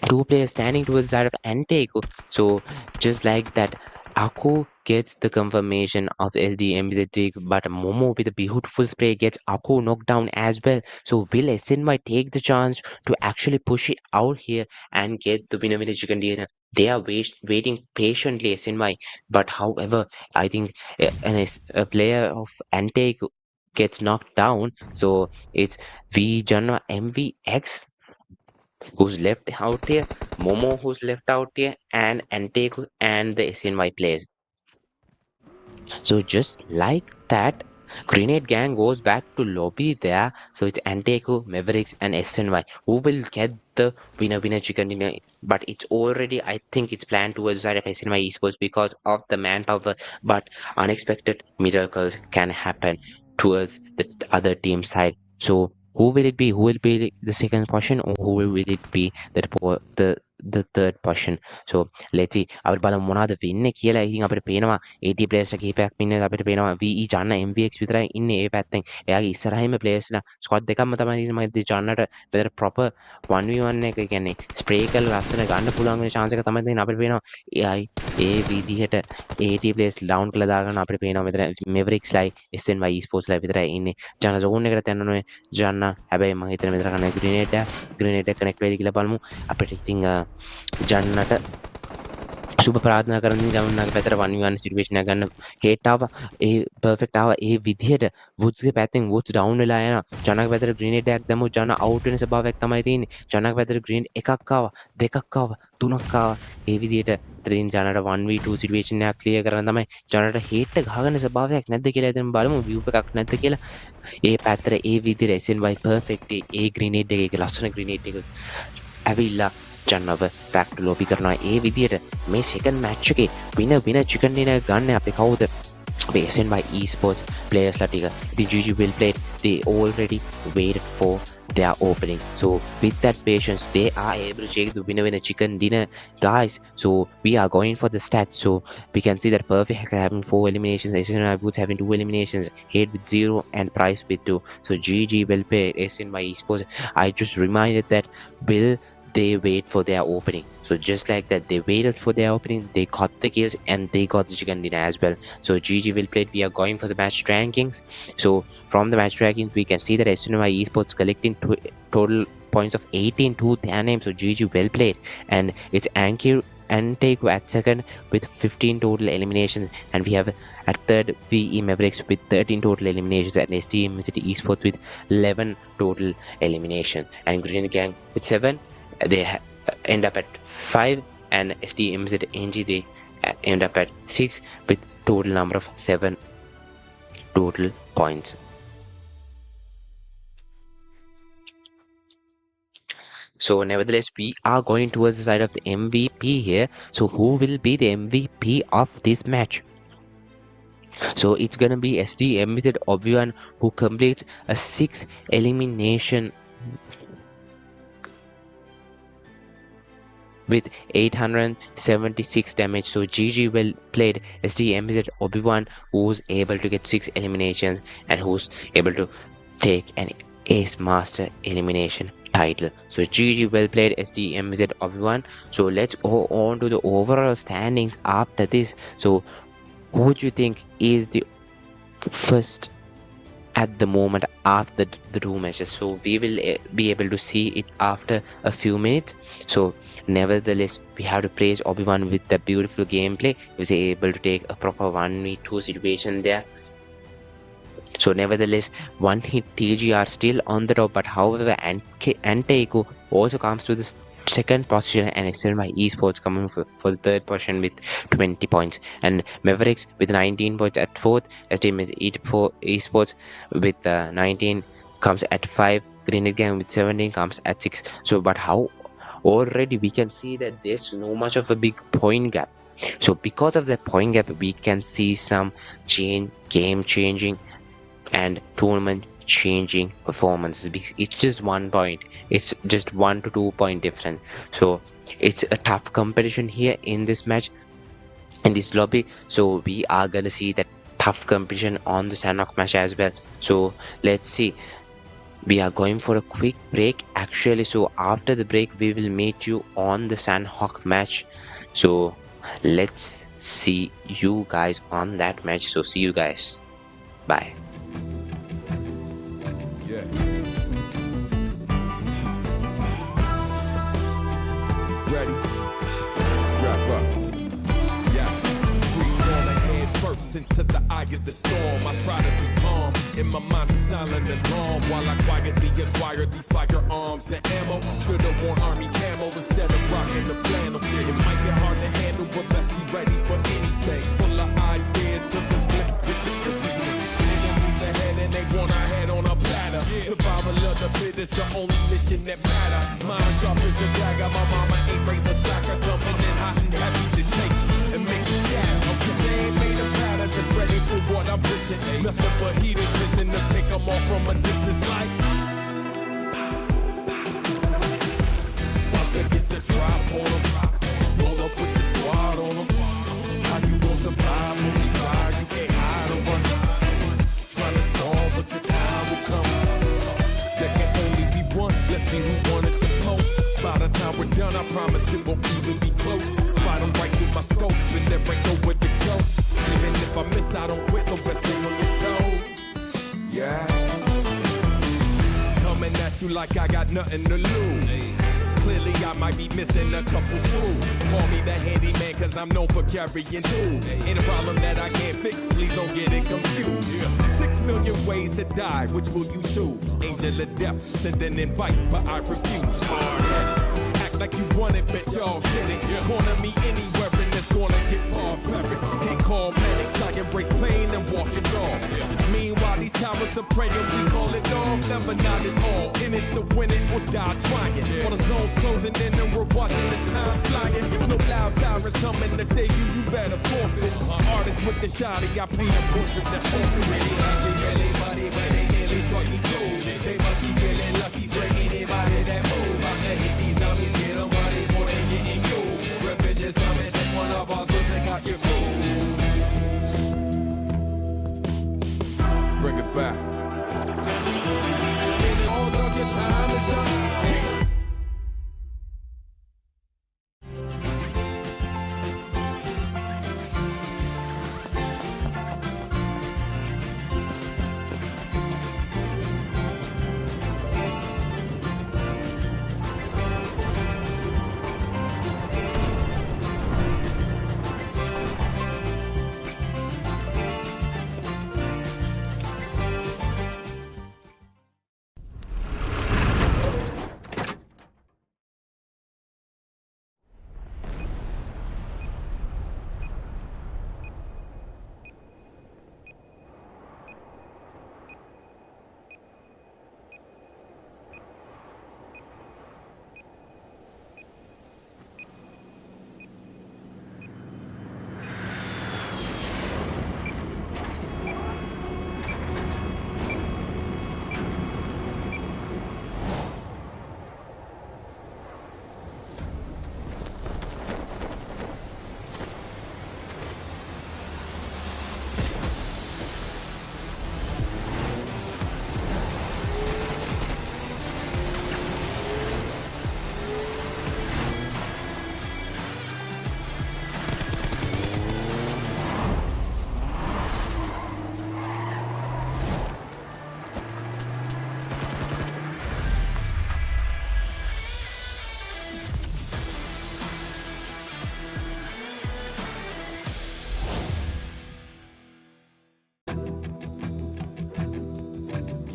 two players standing towards the side of ANTEIKU. So just like that, Aku gets the confirmation of SDMZ take, but Momo with a beautiful spray gets Aku knocked down as well. So will SNY take the chance to actually push it out here and get the winner chicken dinner? They are waiting patiently, SNY. But however, I think a player of ANTEIKU gets knocked down. So it's Vijana MVX who's left out here, Momo who's left out here, and ANTEIKU and the SNY players. So just like that, Grenade Gang goes back to lobby there. So it's ANTEIKU, Mavericks, and SNY who will get the winner chicken dinner. But it's already, I think it's planned towards the side of SNY Esports because of the manpower. But unexpected miracles can happen towards the other team side. So who will it be? Who will be the second portion, or who will it be the third portion? So let's see. අපිට බලමු මොනවද වෙන්නේ කියලා. ඉතින් අපිට පේනවා AT players ලා කීපයක් ඉන්නේ. අපිට පේනවා VE ජන්න MVX විතරයි ඉන්නේ ඒ පැත්තෙන්. එයාගේ ඉස්සරහින්ම players ලා squad දෙකක්ම තමයි ඉන්නේ. මම ජන්නට better proper 1v1 එක කියන්නේ spray කරලා ලස්සන ගන්න පුළුවන් වෙන chance එක තමයි තියෙන්නේ. අපිට පේනවා ඒ විදිහට AT players down කරලා දාගන්න අපිට පේනවා මෙතන Mavericks ලයි SNY Esports ලයි විතරයි ඉන්නේ. ජන්න zone එකට යන්න ඕනේ. ජන්න හැබැයි මම හිතන මෙතන කන grenade එක connect වෙයිද කියලා බලමු. අපිට ඉතින් ජන්නට සුබ ප්‍රාර්ථනා කරන්නේ ජන්නගේ පැත්තට 1v1 සිටුේෂන් එක ගන්න හේට් ආවා ඒ පර්ෆෙක්ට් ආවා ඒ විදිහට වුඩ්ස්ගේ පැත්තෙන් වුඩ්ස් ඩවුන් වෙලා යනවා ජන්නගේ පැත්තට ග්‍රේනේඩ් එකක් දැම්මොත් ජන්න අවුට් වෙන ස්වභාවයක් තමයි තියෙන්නේ ජන්නගේ පැත්තට ග්‍රේනේඩ් එකක් ආවා දෙකක් ආවා තුනක් ආවා ඒ විදිහට ඉතින් ජන්නට 1v2 සිටුේෂන් එකක් ක්ලියර් කරන්න තමයි ජන්නට හේට් එක ගහගන්න ස්වභාවයක් නැද්ද කියලා ඉතින් බලමු view එකක් නැද්ද කියලා ඒ පැත්තට ඒ විදිහට SNY perfect ඒ ග්‍රේනේඩ් එකේ ලස්සන ග්‍රේනේඩ් එක ඇවිල්ලා ජන්නව back to lobby කරනවා ඒ විදිහට මේ second match එකේ winner chicken dinner ගන්න අපි කවුද අපේ SNY Esports players ලා ටික ඉතින් GG well played they already waited for their opening so with that patience they are able to take the winner chicken dinner guys so we are going for the stats so we can see that perfect hacker having 4 eliminations SNY Woods having 2 eliminations Head with 0 and Price with 2 so GG well played SNY Esports I just reminded that will they wait for their opening so just like that they waited for their opening they got the kills and they got the chicken dinner as well so GG will play we are going for the match rankings so from the match rankings we can see that SNY Esports collecting total points of 18 to their name so GG well played and it's ANTEIKU at second with 15 total eliminations and we have at third VE Mavericks with 13 total eliminations and SDMZ Esports with 11 total eliminations and Green Gang with 7 they end up at 5 and SDMZ NG they end up at 6 with total number of 7 total points. So nevertheless we are going towards the side of the MVP here so who will be the MVP of this match? So it's gonna be SDMZ Obi-Wan who completes a 6 elimination with 876 damage so GG well played SDMZ Obi-Wan who's able to get 6 eliminations and who's able to take an Ace Master elimination title so GG well played SDMZ Obi-Wan so let's go on to the overall standings after this so who would you think is the first at the moment after the two matches so we will be able to see it after a few minutes so nevertheless we have to praise Obi-Wan with the beautiful gameplay he was able to take a proper 1v2 situation there so nevertheless one hit TGR still on the top but however ANTEIKU also comes to the second position and SNY Esports coming for the third position with 20 points and Mavericks with 19 points at fourth SDMZ Esports with 19 comes at 5 Grenade Gang with 17 comes at 6. So but how already we can see that there's no much of a big point gap. So because of that point gap, we can see some game changing and tournament changing performances. It's just 1 point, it's just 1 to 2 point difference. So it's a tough competition here in this match, in this lobby. So we are gonna see that tough competition on the Sandrock match as well. So let's see. We are going for a quick break actually, so after the break we will meet you on the Sandhawk match. So let's see you guys on that match. So see you guys, bye. Yeah. Ready? Strap up. Yeah. Free falling head first into the eye of the storm. I try to be calm. In my mind's a silent alarm while I quietly acquire these firearms and ammo. Should've worn army camo instead of rocking the flannel. It might get hard to handle, but best be ready for anything. Full of ideas, so the blitz get the enemies ahead and they want our head on a platter. Survival of the fittest, the only mission that matters. Mind sharp as a dagger, my mama ain't raised a slacker. Coming in hot and heavy to take and make them scatter. Cause they ain't made a platter that's ready for what I'm pitching. Nothing but heaters missing to pick them off from a distance like. About to get the drop on them. Roll up with the squad on them. How you gon' survive when we ride? You can't hide or run. Trying to stall, but your time will come. There can only be one. Let's see who won it the most. By the time we're done, I promise it won't even be close. Spot them right through my scope, and there ain't nowhere to go. Even if I miss, I don't quit, so best stay on your toes. Yeah. Coming at you like I got nothing to lose. Clearly I might be missing a couple screws. Call me the handyman cause I'm known for carrying tools. Ain't a problem that I can't fix, please don't get it confused. 6 million ways to die, which will you choose? Angel of death, send an invite, but I refuse. Act like you want it, bitch, y'all get it. Corner me anywhere and it's gonna get barbaric. Can't call medics, I embrace pain and walk it off. Meanwhile, these cowards are praying, we call it off. Never not at all, in it to win it or die trying. While the zone's closing in and we're watching this time's flying. No loud sirens coming to save you, you better forfeit. Artists with the shotty, I paint a portrait that's open. Really happy, really money, but they nearly struck me too. They must be feeling lucky, straight anybody that move. I'm gonna hit these dummies, get them money before they getting you. Revenge is coming, take one of us, we'll take out your food. Bring it back. All dog, your time is done.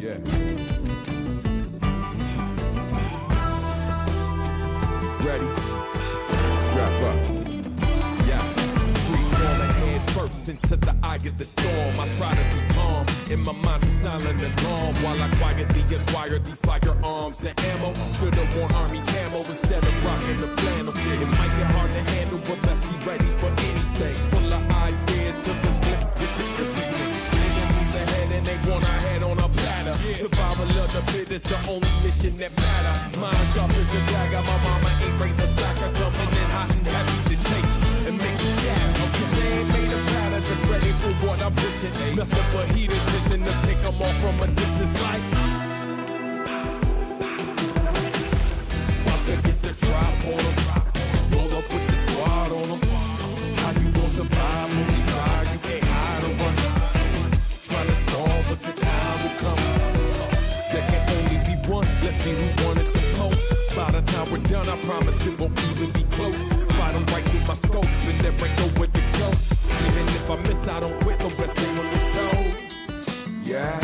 Yeah. Ready? Strap up. Yeah. Free falling head first into the eye of the storm. I try to be calm. In my mind's a silent alarm while I quietly acquire these firearms and ammo. Should've worn army camo instead of rocking the flannel. It might get hard to handle, but let's be ready for anything. Full of ideas, so the blitz get the everything. Enemies ahead and they want our head on a platter. Survival of the fittest, the only mission that matters. Mind sharp as a dagger, my mama ain't raised a slacker. Coming in hot and heavy to take and make them scatter. Cause they ain't made a platter that's ready for what I'm pitching. Nothing but heaters missing to pick them off from a distance like. About to get the drop on them. Roll up with the squad on them. How you gon' survive when we ride? You can't hide or run. Tryna stall, but your time will come. There can only be one. Let's see who won it the most. By the time we're done, I promise it won't even be close. Spot them right through my scope, and there ain't nowhere to go. Even if I miss, I don't quit, so best stay on your toe. Yeah.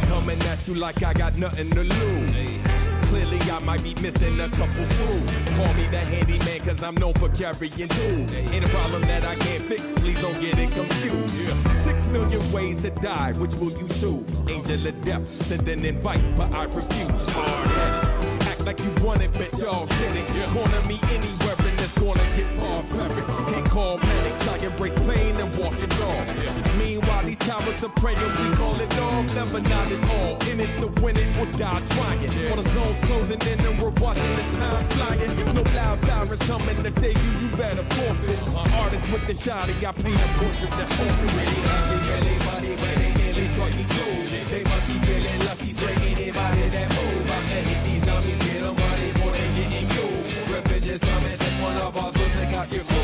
Coming at you like I got nothing to lose. Clearly I might be missing a couple screws. Call me the handyman cause I'm known for carrying tools. Ain't a problem that I can't fix, please don't get it confused. 6 million ways to die, which will you choose? Angel of death, send an invite, but I refuse. Hard-headed, act like you want it, bet y'all get it. Corner me anywhere and it's gonna get barbaric. Can't call medics, I embrace pain and walk it off. Meanwhile these cowards are praying, we call it off. Never not at all, in it to win it or die trying. For the zone's closing in and we're watching this time's flying. No loud sirens coming to save you, you better forfeit. Artist with the shotty, I paint a portrait that's haunted. Really happy, really money, but they nearly struck me too. They must be feeling lucky, straight anybody that move. I'm gonna hit these dummies, get them money before they getting you. Revenge is coming, take one of us, we'll take out your food.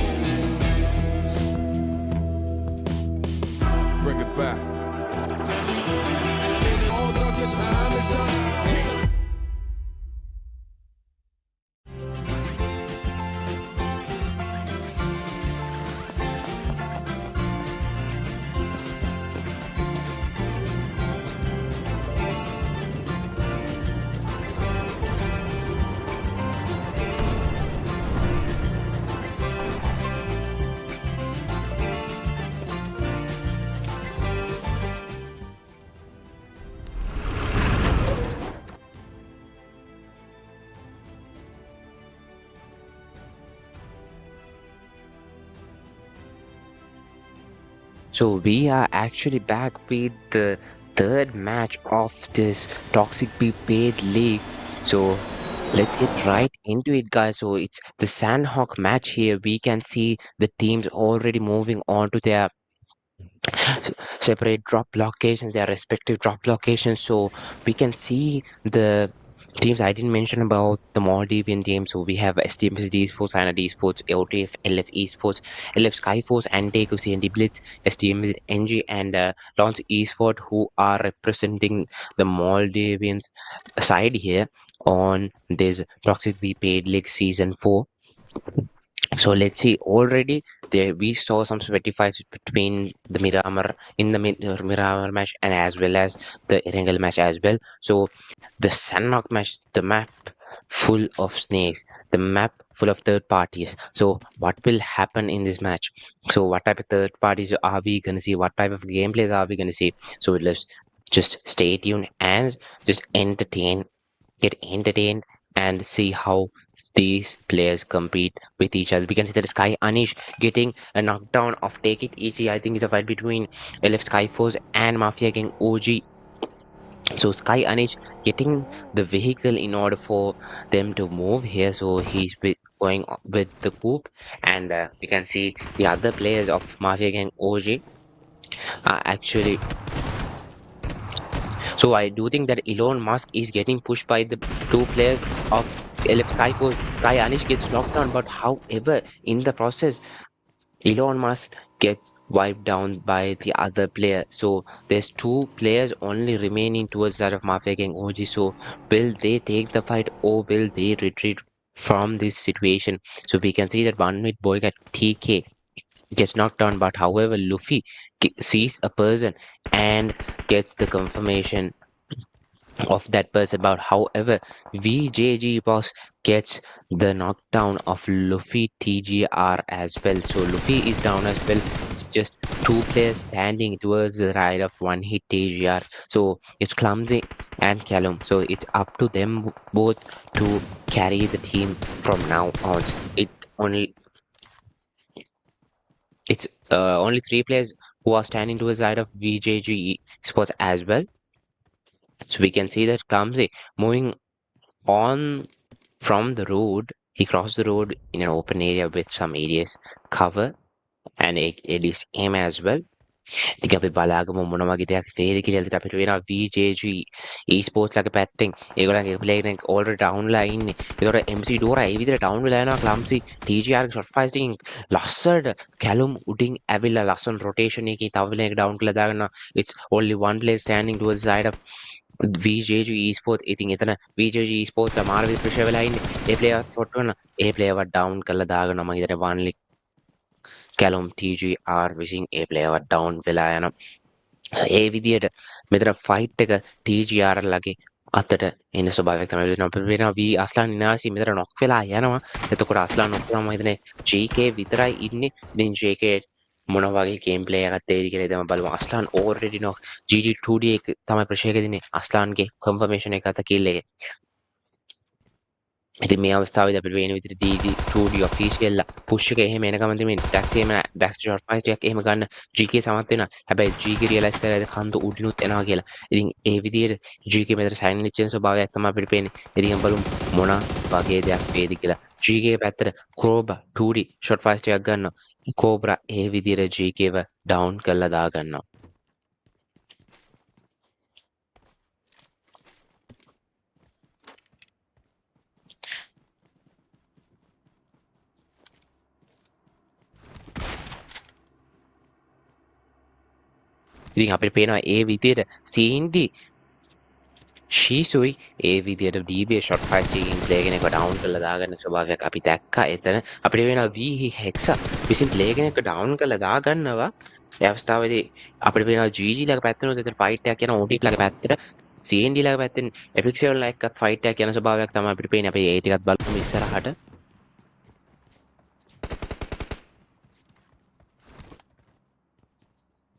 Bring it back. All dog, your time is done. So we are actually back with the third match of this Toxic Be Paid League. So let's get right into it, guys. So it's the Sandhawk match here. We can see the teams already moving on to their separate drop locations, their respective drop locations. So we can see the teams I didn't mention about the Maldivian teams. So we have SDMZ Esports, CYANIDE Esports, OTF, LF Esports, LF SKYFORCE, ANTEIKU, CND BLITZ, SDMZ NG, and Launch Esport, who are representing the Maldivians side here on this Toxic Be Paid League Season 4. So let's see, already there we saw some sweaty fights between the Miramar in the Miramar match and as well as the Erangel match as well. So the Sandhawk match, the map full of snakes, the map full of third parties. So what will happen in this match? So what type of third parties are we gonna see? What type of gameplays are we gonna see? So let's just stay tuned and just get entertained and see how these players compete with each other. We can see that SKYANIDE getting a knockdown of Take It Easy. I think it's a fight between LF SKYFORCE and Mafia Gang OG. So SKYANIDE getting the vehicle in order for them to move here. So he's going with the coupe, and we can see the other players of Mafia Gang OG are actually. So I do think that Elon Musk is getting pushed by the two players of LF SKYFORCE. SKYANIDE gets knocked down, but however, in the process, Elon Musk gets wiped down by the other player. So there's two players only remaining towards that of Mafia Gang OG. So will they take the fight or will they retreat from this situation? So we can see that one with boy at TK gets knocked down, but however, Luffy sees a person and gets the confirmation of that person. But however, VJG boss gets the knockdown of Luffy TGR as well. So Luffy is down as well. It's just two players standing towards the right of one hit TGR. So it's Clumsy and Callum. So it's up to them both to carry the team from now on. It only it's only three players who are standing to the side of VJG Sports as well. So we can see that Clumsy moving on from the road. He crossed the road in an open area with some areas cover and it is aim as well. ඉතින් අපි බලාගමු මොන වගේ දෙයක් ෆේරි කියලා. එතකොට අපිට වෙනවා VJG esports ලගේ පැත්තෙන් ඒගොල්ලන්ගේ ප්ලේයර් කෙනෙක් already down වෙලා ඉන්නේ. ඒතකොට MC ඩෝරා ඒ විදිහට down වෙලා යනවා. clumsy TGR ගේ shot fire එකකින් ලස්සනට කැලුම් උඩින් ඇවිල්ලා ලස්සන rotation එකකින් තව ප්ලේයර් එක down කරලා දාගන්නවා. It's only one player standing towards the side of VJG esports. ඉතින් එතන VJG esports ලා මාර විදිහට pressure වෙලා ඉන්නේ. ඒ player shot කරන ඒ player ව down කරලා දාගන්නවා. මම හිතන්නේ one කැලුම් TGR විසින් ඒ ප්ලේයර්ව ඩවුන් වෙලා යනවා. ඒ විදියට මෙතන ෆයිට් එක TGR ලගේ අතට එන ස්වභාවයක් තමයි වෙනවා. අපිට වෙනවා V අස්ලාන් ඉනාසි මෙතන නොක් වෙලා යනවා. එතකොට අස්ලාන් නොක් වුණාම හිතන්නේ GK විතරයි ඉන්නේ. ඉතින් GK මොන වගේ ගේම් ප්ලේ එකක් තේරි කියලා ඉතින් බලමු. අස්ලාන් already knock GG2D එක තමයි ප්‍රෙෂර් එක දෙන්නේ. අස්ලාන්ගේ කන්ෆර්මේෂන් එක අත කිල් එකේ. ඉතින් මේ අවස්ථාවේදී අපිට වෙන විදිහට DG2D official push එක එහෙම එන ගමන් මේ dax එහෙම dax short fight එකක් එහෙම ගන්න GK සමත් වෙනවා. හැබැයි GK realize කරලා කන්ද උඩිනුත් එනවා කියලා. ඉතින් ඒ විදිහට GK මෙතන silent වෙන ස්වභාවයක් තමයි අපිට පේන්නේ. ඉතින් බලමු මොන වගේ දෙයක් වේද කියලා. GK පැත්තට Cobra 2D short fight එකක් ගන්නවා. Cobra ඒ විදිහට GK ව down කරලා දා ගන්නවා. ඉතින් අපිට පේනවා ඒ විදියට CND ශීසුයි ඒ විදියට DB shot fire එකකින් ප්ලේ කෙනෙක්ව ඩවුන් කරලා දාගන්න ස්වභාවයක් අපි දැක්කා. එතන අපිට වෙනවා V hex විසින් ප්ලේ කෙනෙක්ව ඩවුන් කරලා දාගන්නවා. ඒ අවස්ථාවේදී අපිට පේනවා GG ලගේ පැත්තෙනුත් එතන ෆයිට් එකක් යන OTP ලගේ පැත්තට CND ලගේ පැත්තෙන් Epic 7 ලා එක්කත් ෆයිට් එකක් යන ස්වභාවයක් තමයි අපිට පේන්නේ. අපි ඒ ටිකත් බලමු ඉස්සරහට.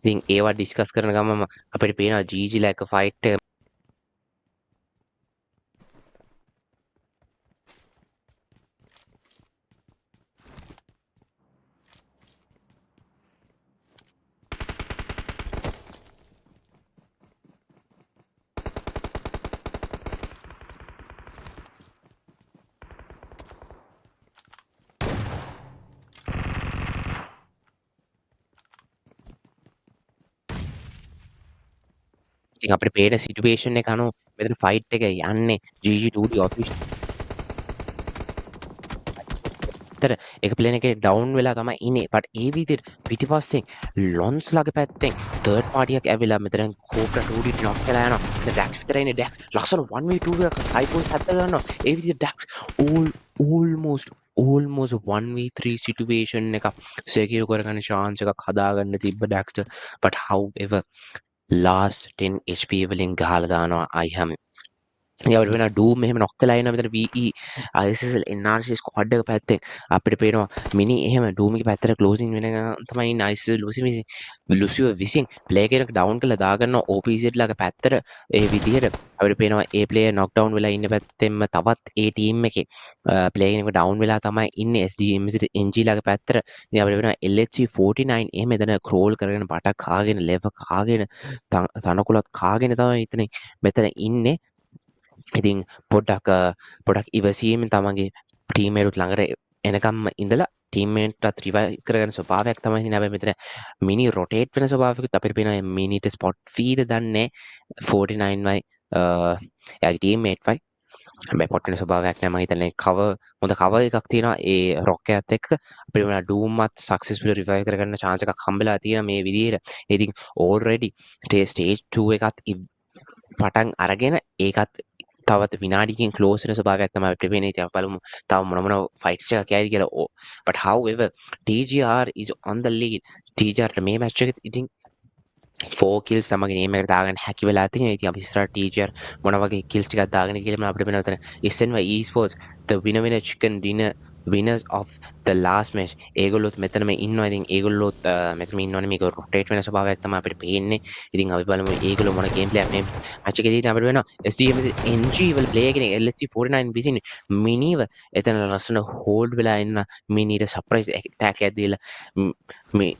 ඉතින් ඒවා ඩිස්කස් කරන ගමම අපිට පේනවා GG ලා එක ෆයිට් එක ඉතින් අපිට පේන සිටුේෂන් එක අනුව මෙතන ෆයිට් එක යන්නේ GG2D official තර එක ප්ලේන් එකේ ඩවුන් වෙලා තමයි ඉන්නේ. බට් ඒ විදිහට පිටිපස්සෙන් ලොන්ස් ලගේ පැත්තෙන් තර්ඩ් පාටියක් ඇවිල්ලා මෙතන Cobra 2D knock වෙලා යනවා. ඉතින් ඩැක්ස් විතර ඉන්නේ. ඩැක්ස් ලස්සන 1v2 එකක් SKYFORCE හැත්ත ගන්නවා. ඒ විදිහට ඩැක්ස් almost 1v3 situation එකක් secure කරගන්න chance එකක් හදාගන්න තිබ්බ ඩැක්ස්ට. but however last 10 HP වලින් ගහලා දානවා අයිහම්. ඒවට වෙන ඩූම් එහෙම නොක් වෙලා ඉන්න මෙතන VE ISSLnRC ස්ක්වොඩ් එක පැත්තෙන් අපිට පේනවා මිනි එහෙම ඩූම් එකේ පැත්තට ක්ලෝසින් වෙන තමයි ඉන්න ISSL ලුසිව විසින් ප්ලේ කෙනෙක් ඩවුන් කරලා දාගන්නවා OPZ ලාගේ පැත්තට. ඒ විදිහට අපිට පේනවා ඒ ප්ලේයර් නොක් ඩවුන් වෙලා ඉන්න පැත්තෙන්ම තවත් ඒ ටීම් එකේ ප්ලේ කෙනෙක් ඩවුන් වෙලා තමයි ඉන්නේ SDMZ NG ලාගේ පැත්තට. ඉතින් අපිට වෙනවා LHC49 එහෙම එතන ක්‍රෝල් කරගෙන බටක් කාගෙන ලෙව කාගෙන තනකොළත් කාගෙන තමයි මෙතන ඉන්නේ. ඉතින් පොඩක් ඉවසීමෙන් තමන්ගේ ටීම්මේට්ස් ළඟට එනකම්ම ඉඳලා ටීම්මේට්ස්ට රිවයිව් කරගන්න ස්වභාවයක් තමයි තියෙන්නේ. හැබැයි මෙතන මිනි රොටේට් වෙන ස්වභාවයකුත් අපිට පේනවා. මිනිට ස්පොට් ෆීද දන්නේ 49යි එයාගේ ටීම්මේට් වයි. හැබැයි පොට් වෙන ස්වභාවයක් නැහැ. මම හිතන්නේ හොඳ කවර් එකක් තියෙනවා ඒ රොක් එකත් එක්ක. අපිට වෙන ඩූම්මත් සක්සස්ෆුල් රිවයිව් කරගන්න chance එකක් හම්බෙලා තියෙනවා මේ විදිහට. ඉතින් already ස්ටේජ් 2 එකත් පටන් අරගෙන ඒකත් තවත් විනාඩියකින් ක්ලෝස් වෙන ස්වභාවයක් තමයි අපිට පේන්නේ. ඉතින් අපි බලමු තව මොන ෆයිට්ස් එකක් යයිද කියලා. but however TGR is on the lead. TGR මේ මැච් එකෙත් ඉතින් 4 kills තමගේ නේම් එකට දාගන්න හැකි වෙලා තියෙනවා. ඉතින් අපි ඉස්සරහ ටීචර් මොන වගේ kills ටිකක් දාගෙන කියලා අපිට වෙනවා. SNY esports the winner chicken dinner winners of the last match ඒගොල්ලොත් මෙතන මේ ඉන්නවා. ඉතින් ඒගොල්ලොත් මෙතන මේ ඉන්නවනේ. මේක rotate වෙන ස්වභාවයක් තමයි අපිට පේන්නේ. ඉතින් අපි බලමු ඒගොල්ලෝ මොන game play එකක් මේ match එකේදී අපිට වෙනවා. SDMZ NG වල play එකේ LSG49 විසින් මිනිව එතන ලස්සන hold වෙලා ඉන්න මිනීට surprise attack එකක් දීලා මේ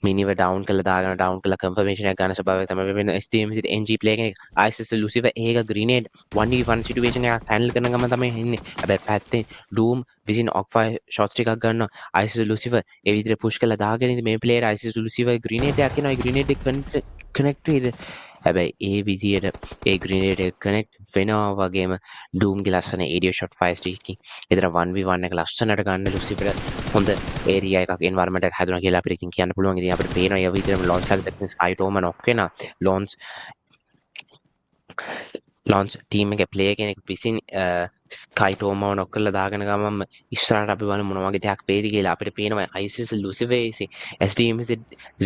මිනිව ඩවුන් කළා දාගෙන ඩවුන් කළා කන්ෆර්මේෂන් එකක් ගන්න ස්වභාවයක් තමයි වෙන SDMZ NG play කෙනෙක් ISS Lucifer ඒක grenade 1v1 situation එකක් handle කරන ගමන් තමයි ඉන්නේ. හැබැයි පැත්තේ Doom විසින් Off-fire shots ටිකක් ගන්නවා ISS Lucifer ඒ විදිහට push කරලා දාගෙන ඉඳි මේ player ISS Lucifer grenade එකක් එනවා. ඒ grenade එක connect වෙයිද? හැබැයි ඒ විදිහට ඒ grenade එක connect වෙනවා වගේම Doom ගේ ලස්සන area shot fire streak එතන 1v1 එක ලස්සනට ගන්න Lucifer හොඳ area එකක් environment එකක් හැදුණා කියලා අපිට ඉතින් කියන්න පුළුවන්. ඉතින් අපිට පේනවා ඒ විදිහටම launch එකක් දැක්කම Sky Toma knock වෙනවා. launch team එකේ player කෙනෙක් විසින් Sky Toma knock කරලා දාගෙන ගමම ඉස්සරහට අපි බලමු මොන වගේ දෙයක් වේද කියලා. අපිට පේනවා ISS Lucifer SDMZ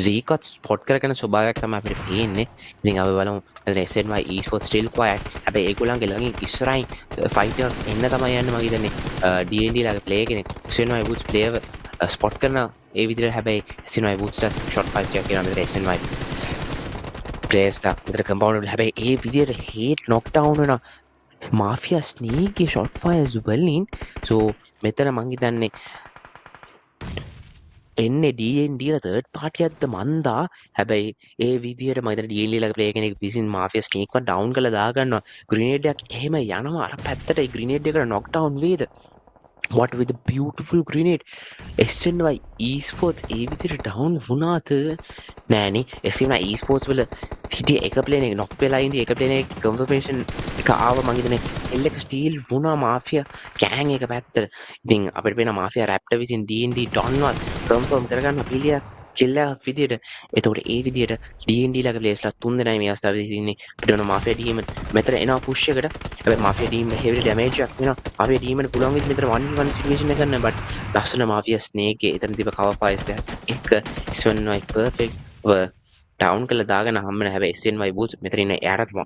Zcot spot කරගෙන ස්වභාවයක් තමයි අපිට පේන්නේ. ඉතින් අපි බලමු මෙතන SNY esports still quiet. හැබැයි ඒගොල්ලන්ගේ ළඟින් ඉස්සරහින් fight එකක් එන්න තමයි යන්නේ මම හිතන්නේ. D&D ලාගේ player කෙනෙක් SNY Woods player spot කරන ඒ විදිහට හැබැයි SNY Woods ට shot fire එකක් කරනවා මෙතන SNY players ට මෙතන compound වල හැබැයි ඒ විදිහට hate knock down වෙනවා Mafia sneaky shot fires වලින්. so මෙතන මං හිතන්නේ එන්නේ D&D ලා third party එකක්ද මන්දා. හැබැයි ඒ විදිහට මම හිතන්නේ D&D ලා player කෙනෙක් විසින් Mafia sneak එක down කරලා දා ගන්නවා. grenade එකක් එහෙම යනවා අර පැත්තට. ඒ grenade එකට knock down වේද? what with a beautiful grenade SNY esports ඒ විදිහට down වුණාද නෑනේ. SNY esports වල හිටිය එක ප්ලේන එක knock වෙලා ඉඳි එක ප්ලේන එක confirmation එක ආව මං හිතන්නේ L එක steal වුණා Mafia gang එක පැත්තට. ඉතින් අපිට පේන Mafia Raptor විසින් D&D ඩොන්වත් confirm කරගන්න කිල්ලයක් විදියට. එතකොට ඒ විදියට D&D ලාගේ players ලා 3 දෙනායි මේ අවස්ථාවේදී ඉන්නේ. අපිට වෙන Mafia demon මෙතන එනවා push එකට. හැබැයි Mafia demon heavy damage එකක් වෙනවා. Mafia demon පුළුවන් විදිහ මෙතන 1v1 situation එක ගන්න. but ලස්සන Mafia snake එක එතන තිබ්බ cover fires එක SNY perfect down කළා දාගෙන හම්බෙන. හැබැයි SNY Woods මෙතන ඉන්න එයාට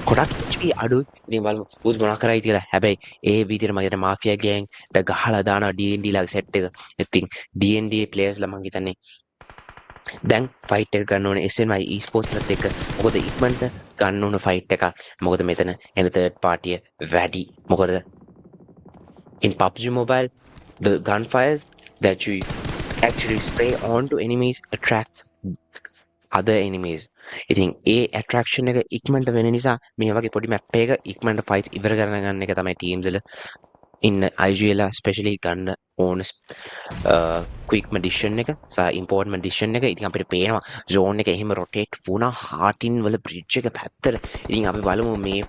ගොඩක් HP අඩුයි. ඉතින් බලමු Woods මොනවා කරයිද කියලා. හැබැයි ඒ විදිහට මම හිතන්නේ Mafia gang ගහලා දානවා D&D ලාගේ set එක. ඉතින් D&D players ලා මම හිතන්නේ දැන් fight එක ගන්න ඕනේ SNY esports ලත් එක්ක. මොකද ඉක්මනට ගන්න ඕන fight එක. මොකද මෙතන එන third party වැඩි. මොකද in PUBG Mobile the gunfires that you actually spray onto enemies attracts other enemies. ඉතින් ඒ attraction එක ඉක්මනට වෙන නිසා මේ වගේ පොඩි map එකක ඉක්මනට fights ඉවර කරගෙන ගන්න එක තමයි teams වල ඉන්න IGL especially ගන්න ඕන quick medition එක සහ important medition එක. ඉතින් අපිට පේනවා zone එක එහෙම rotate වුණා heartin වල bridge එක පැත්තට. ඉතින් අපි බලමු මේ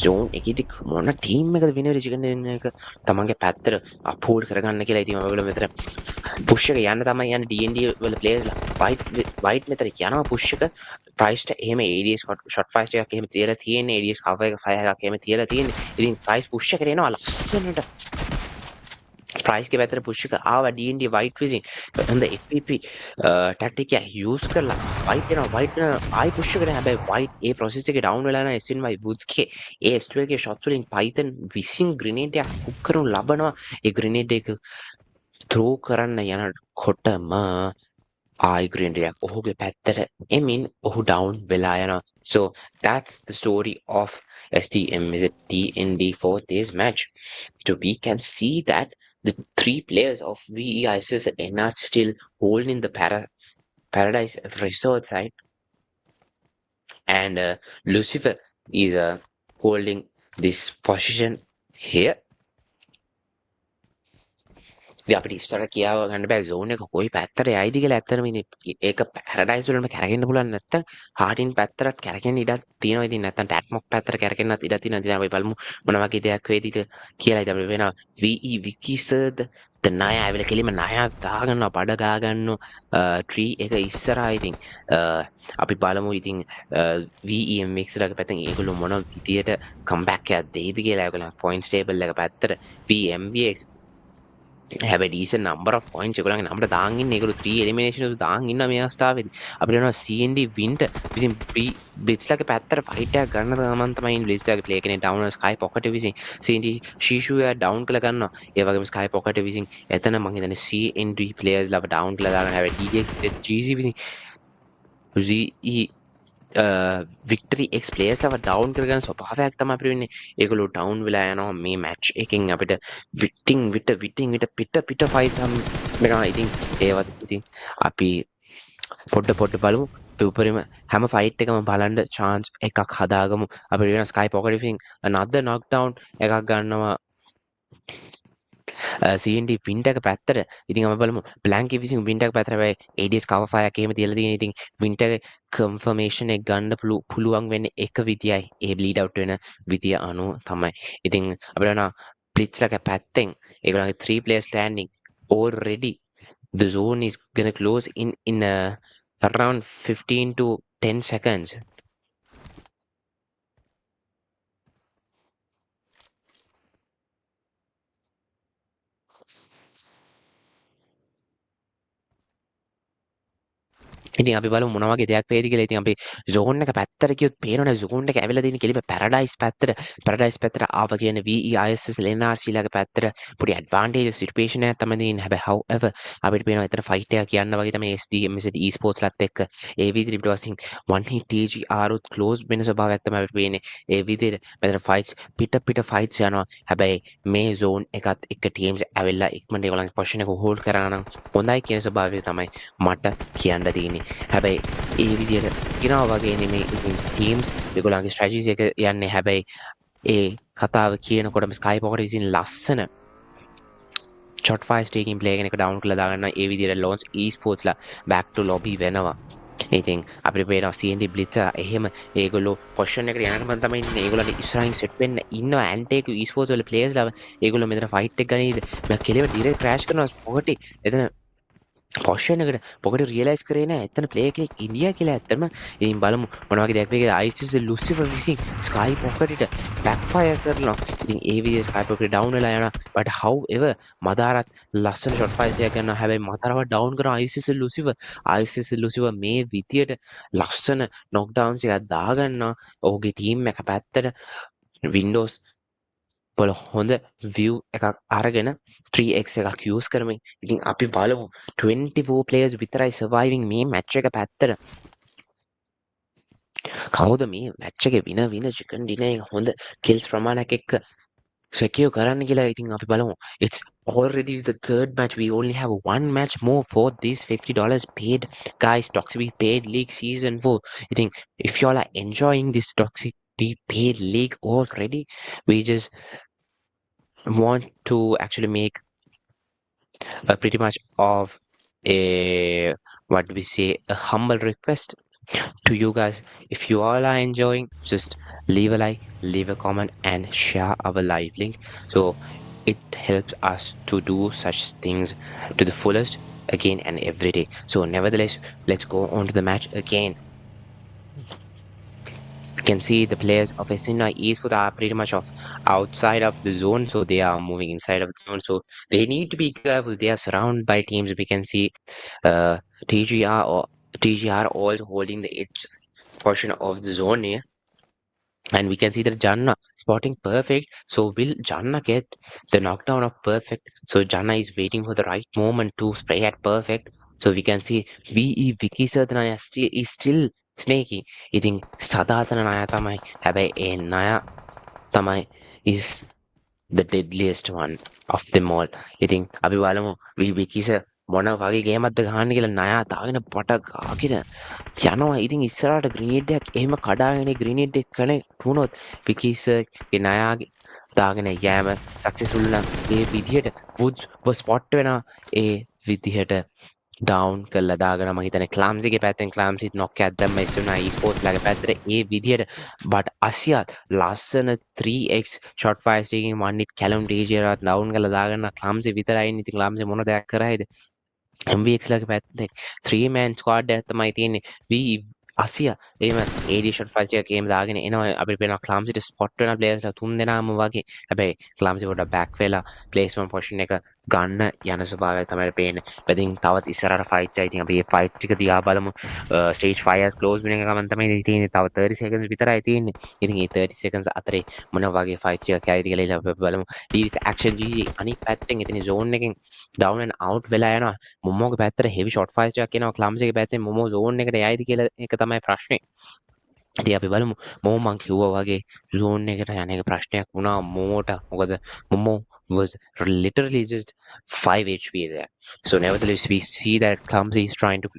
zone එකේදී මොන team එකද winner chicken dinner එක තමන්ගේ පැත්තට uphold කරගන්න කියලා. ඉතින් අපි බලමු මෙතන push එක යන්න තමයි යන්නේ D&D වල players ලා. white මෙතන යනවා push එක price ට එහෙම ADS shot fire එකක් එහෙම තියලා තියෙන්නේ. ADS cover එක fire එකක් එහෙම තියලා තියෙන්නේ. ඉතින් price push එකට එනවා ලස්සනට. price के बेहतर push का आवा D&D white wheezing and the FPP tactic या use करला white ना आई push करें हैं भाई white ये process के down वाला ना SNY woods के ये S12 के shots वाले python विसिंग grenade या hook करूँ लाबना ये grenade एक throw करना या ना खोटा माँ आई grenade या ओह के बेहतर I mean ओह down वाला या ना. So that's the story of SDMZ D&D for this match. So we can see that the 3 players of ISSLxNRC still holding the Paradise Resort side, and Lucifer is holding this position here. අපිට ඉස්සර කියාව ගන්න බෑ zone එක කොයි පැත්තට යයිද කියලා. ඇත්තටම ඉතින් ඒක පැරඩයිස් වලම කැරගෙන්න පුළුවන් නැත්තම් හාටින් පැත්තටත් කැරගෙන්න ඉඩක් තියෙනවා. ඉතින් නැත්තම් ටැක්මොක් පැත්තට කැරගෙන්නත් ඉඩක් තියෙනවා. ඉතින් අපි බලමු මොන වගේ දෙයක් වේදිද කියලා. ඉතින් අපිට වෙනවා VE විකිසර්ද ණය ඇවිල්ලා කෙලිම ණය දාගන්නවා බඩ ගා ගන්නවා ට්‍රී එක ඉස්සරහා. ඉතින් අපි බලමු ඉතින් VEMX ලාගේ පැත්තෙන් ඒගොල්ලෝ මොන විදියට කම්බැක් එකක් දෙයිද කියලා. ඒගොල්ලෝ පොයින්ට්ස් ටේබල් එක පැත්තට VMVX හැබැයි decent number of points ඒගොල්ලන්ගේ නම්බර දාන් ඉන්නේ ඒගොල්ලෝ 3 eliminations දාන් ඉන්න මේ අවස්ථාවේදී අපිට යනවා CND වින්ට විසින් බ්ලිට්ස්ලාගේ පැත්තට ෆයිට් එකක් ගන්න ගමන් තමයි බ්ලිට්ස්ලාගේ ප්ලේ කෙනෙක් ඩවුන් වෙන ස්කයි පොකට් විසින් CND ශීෂුයා ඩවුන් කළා ගන්නවා ඒ වගේම ස්කයි පොකට් විසින් එතන මම හිතන්නේ CND ප්ලේයර්ස් ලව ඩවුන් කළා දාගන්න හැබැයි DDX GC විසින් GE වික්ටරි එක්ස් ප්ලේයර්ස් ලව ඩවුන් කරගන්න ස්වභාවයක් තමයි අපිට වෙන්නේ. ඒගොල්ලෝ ඩවුන් වෙලා යනවා මේ මැච් එකෙන් අපිට විට පිට ෆයිට්ස් හම් වෙනවා. ඉතින් ඒවත් ඉතින් අපි පොඩ්ඩ බලමු. අපි උපරිම හැම ෆයිට් එකම බලන්න chance එකක් හදාගමු. අපිට වෙන ස්කයි පොකට් විසින් another knockdown එකක් ගන්නවා. CND වින්ට් එක පැත්තට. ඉතින් අපි බලමු බ්ලැන්කි විසින් වින්ට් එක පැත්තට හැබැයි ADS cover fire එකක් එහෙම තියලා තියෙන. ඉතින් වින්ට් එක කන්ෆර්මේෂන් එක ගන්න පුළුවන් වෙන්නේ එක විදියයි. ඒ බ්ලීඩ් අවුට් වෙන විදිය අනුව තමයි. ඉතින් අපිට යනවා බ්ලිට්ස් ලක පැත්තෙන් ඒගොල්ලන්ගේ 3 players standing already the zone is gonna close in around 15 to 10 seconds. ඉතින් අපි බලමු මොන වගේ දෙයක් වේද කියලා. ඉතින් අපි zone එක පැත්තට ගියොත් පේනවනේ zone එක ඇවිල්ලා තියෙන කෙලිම paradise පැත්තට ආව කියන්නේ VE ISSLnRC ලාගේ පැත්තට පොඩි advantage situation එකක් තමයි තියෙන්නේ. හැබැයි however අපිට පේනවා එතන fight එකක් කියන්න වගේ තමයි SDMZ esports ලත් එක්ක ඒ විදිහට ඊට පස්සේ one hit TGR උත් close වෙන ස්වභාවයක් තමයි අපිට පේන්නේ. ඒ විදිහට මෙතන fights පිට fights යනවා. හැබැයි මේ zone එකත් එක්ක teams ඇවිල්ලා ඉක්මනට ඒගොල්ලන්ගේ position එක hold කරා නම් හොඳයි කියන ස්වභාවය තමයි මට කියන්න තියෙන්නේ. හැබැයි ඒ විදිහට කියනවා වගේ නෙමෙයි. ඉතින් ටීම්ස් ඒගොල්ලන්ගේ ස්ට්‍රැටජිස් එක යන්නේ. හැබැයි ඒ කතාව කියනකොටම ස්කයි පොකට් විසින් ලස්සන shot fire streaking play කෙනෙක් ඩවුන් කරලා දාගන්න ඒ විදිහට launch esports ලා back to lobby වෙනවා. ඉතින් අපිට පේනවා CND BLITZ එහෙම ඒගොල්ලෝ පොසිෂන් එකට යනකම් තමයි ඉන්නේ. ඒගොල්ලන්ට ඉස්සරහින් සෙට් වෙන්න ඉන්නවා ANTEIKU esports වල players ලා. ඒගොල්ලෝ මෙතන ෆයිට් එක ගනීද? මම කෙලිව ඩිරෙක්ට් ක්‍රෑෂ් කරනවා පොකටි. එතන පොෂන් එකට පොකට රියලයිස් කරේ නෑ එතන ප්ලේ එකේ ඉන්දියා කියලා ඇත්තම. ඉතින් බලමු මොන වගේ දෙයක් වේද. ISS ලුසිෆර් විසින් ස්කයි පොකටට බෑක් ෆයර් කරනවා. ඉතින් ඒ විදිහට ස්කයි පොකට් ඩවුන් වෙලා යනවා. but however මදාරත් ලස්සන ෂොට් ෆයිර්ස් එකක් ගන්නවා. හැබැයි මදාරව ඩවුන් කරන ISS ලුසිෆර් මේ විදියට ලස්සන නොක්ඩවුන්ස් එකක් දාගන්නවා. ඔහුගේ ටීම් එක පැත්තට වින්ඩෝස් වල හොඳ view එකක් අරගෙන 3x එකක් use කරමින්. ඉතින් අපි බලමු 24 players විතරයි surviving මේ match එක පැත්තට. කවුද මේ match එකේ වින chicken dinner එක හොඳ kills ප්‍රමාණයක් එක්ක secure කරන්න කියලා. ඉතින් අපි බලමු. It's already the third match. We only have one match more for this $50 paid guys. Toxic paid league season 4. ඉතින් if you all are enjoying this toxic paid league already, we just want to actually make pretty much of a what do we say, a humble request to you guys. If you all are enjoying, just leave a like, leave a comment and share our live link, so it helps us to do such things to the fullest again and every day. So nevertheless, let's go on to the match again. You can see the players of SNI esports are pretty much of outside of the zone, so they are moving inside of the zone, so they need to be careful. They are surrounded by teams. We can see TGR also holding the edge portion of the zone here, and we can see that Janna spotting perfect. So will Janna get the knockdown of perfect? So Janna is waiting for the right moment to spray at perfect. So we can see VE Vicky Sadhanaya is still snaky. ඉතින් සදාතන ණය තමයි. හැබැයි ඒ ණය තමයි is the deadliest one of them all. ඉතින් අපි බලමු විකිස මොන වගේ ගේමක්ද ගහන්න කියලා. ණය දාගෙන පට ගාගෙන යනවා. ඉතින් ඉස්සරහට ග්‍රීනේඩ් එකක් එහෙම කඩාගෙන ග්‍රීනේඩ් එක කනෙක්ට් වුණොත් විකිසගේ ණයගේ දාගෙන යෑම සක්සස්ෆුල් නම් ඒ විදිහට වුඩ්ස් ස්පොට් වෙනවා. ඒ විදිහට ඩවුන් කරලා දාගෙන මම හිතන්නේ ක්ලාම්සිගේ පැත්තෙන් ක්ලාම්සිත් නොක් එකක් දැම්ම ඉස්සුනා esports ලාගේ පැත්තට ඒ විදිහට. but අසියත් ලස්සන 3x shot fire streaking one hit කැලම් ඩීජේරත් ඩවුන් කරලා දාගෙන ක්ලාම්සි විතරයි ඉන්නේ. ඉතින් ක්ලාම්සි මොන දෙයක් කරයිද? MVX ලාගේ පැත්තෙන් 3 man squad එකක් තමයි තියෙන්නේ. 80 එහෙම AD shot files එකක් එහෙම දාගෙන එනවා අපිට පේනවා clumsy spot වෙන players ලා තුන් දෙනාම වගේ හැබැයි clumsy පොඩ්ඩක් back වෙලා placement position එක ගන්න යන ස්වභාවය තමයි පේන්නේ. ඉතින් තවත් ඉස්සරහට fights ආයි ඉතින් අපි මේ fight ටික දිහා බලමු. stage 5 as close වෙන ගමන් තමයි තියෙන්නේ. තව 30 seconds විතරයි තියෙන්නේ. ඉතින් මේ 30 seconds අතරේ මොන වගේ fights එකක් යයිද කියලා අපි බලමු. DD's action GG අනිත් පැත්තෙන් ඉතින් zone එකෙන් down and out වෙලා යනවා. මොමෝගේ පැත්තට heavy shot fights එකක් එනවා. clumsy ගේ පැත්තෙන් මොමෝ zone එකට යයිද කියලා එක තමයි ප්‍රශ්නේ. ඉතින් අපි බලමු මොමෝ මං කිව්වා වගේ zone එකට යන එක ප්‍රශ්නයක් වුණා මොමෝට. මොකද Momo was literally just 5 HP there. So nevertheless we see that clumsy is trying to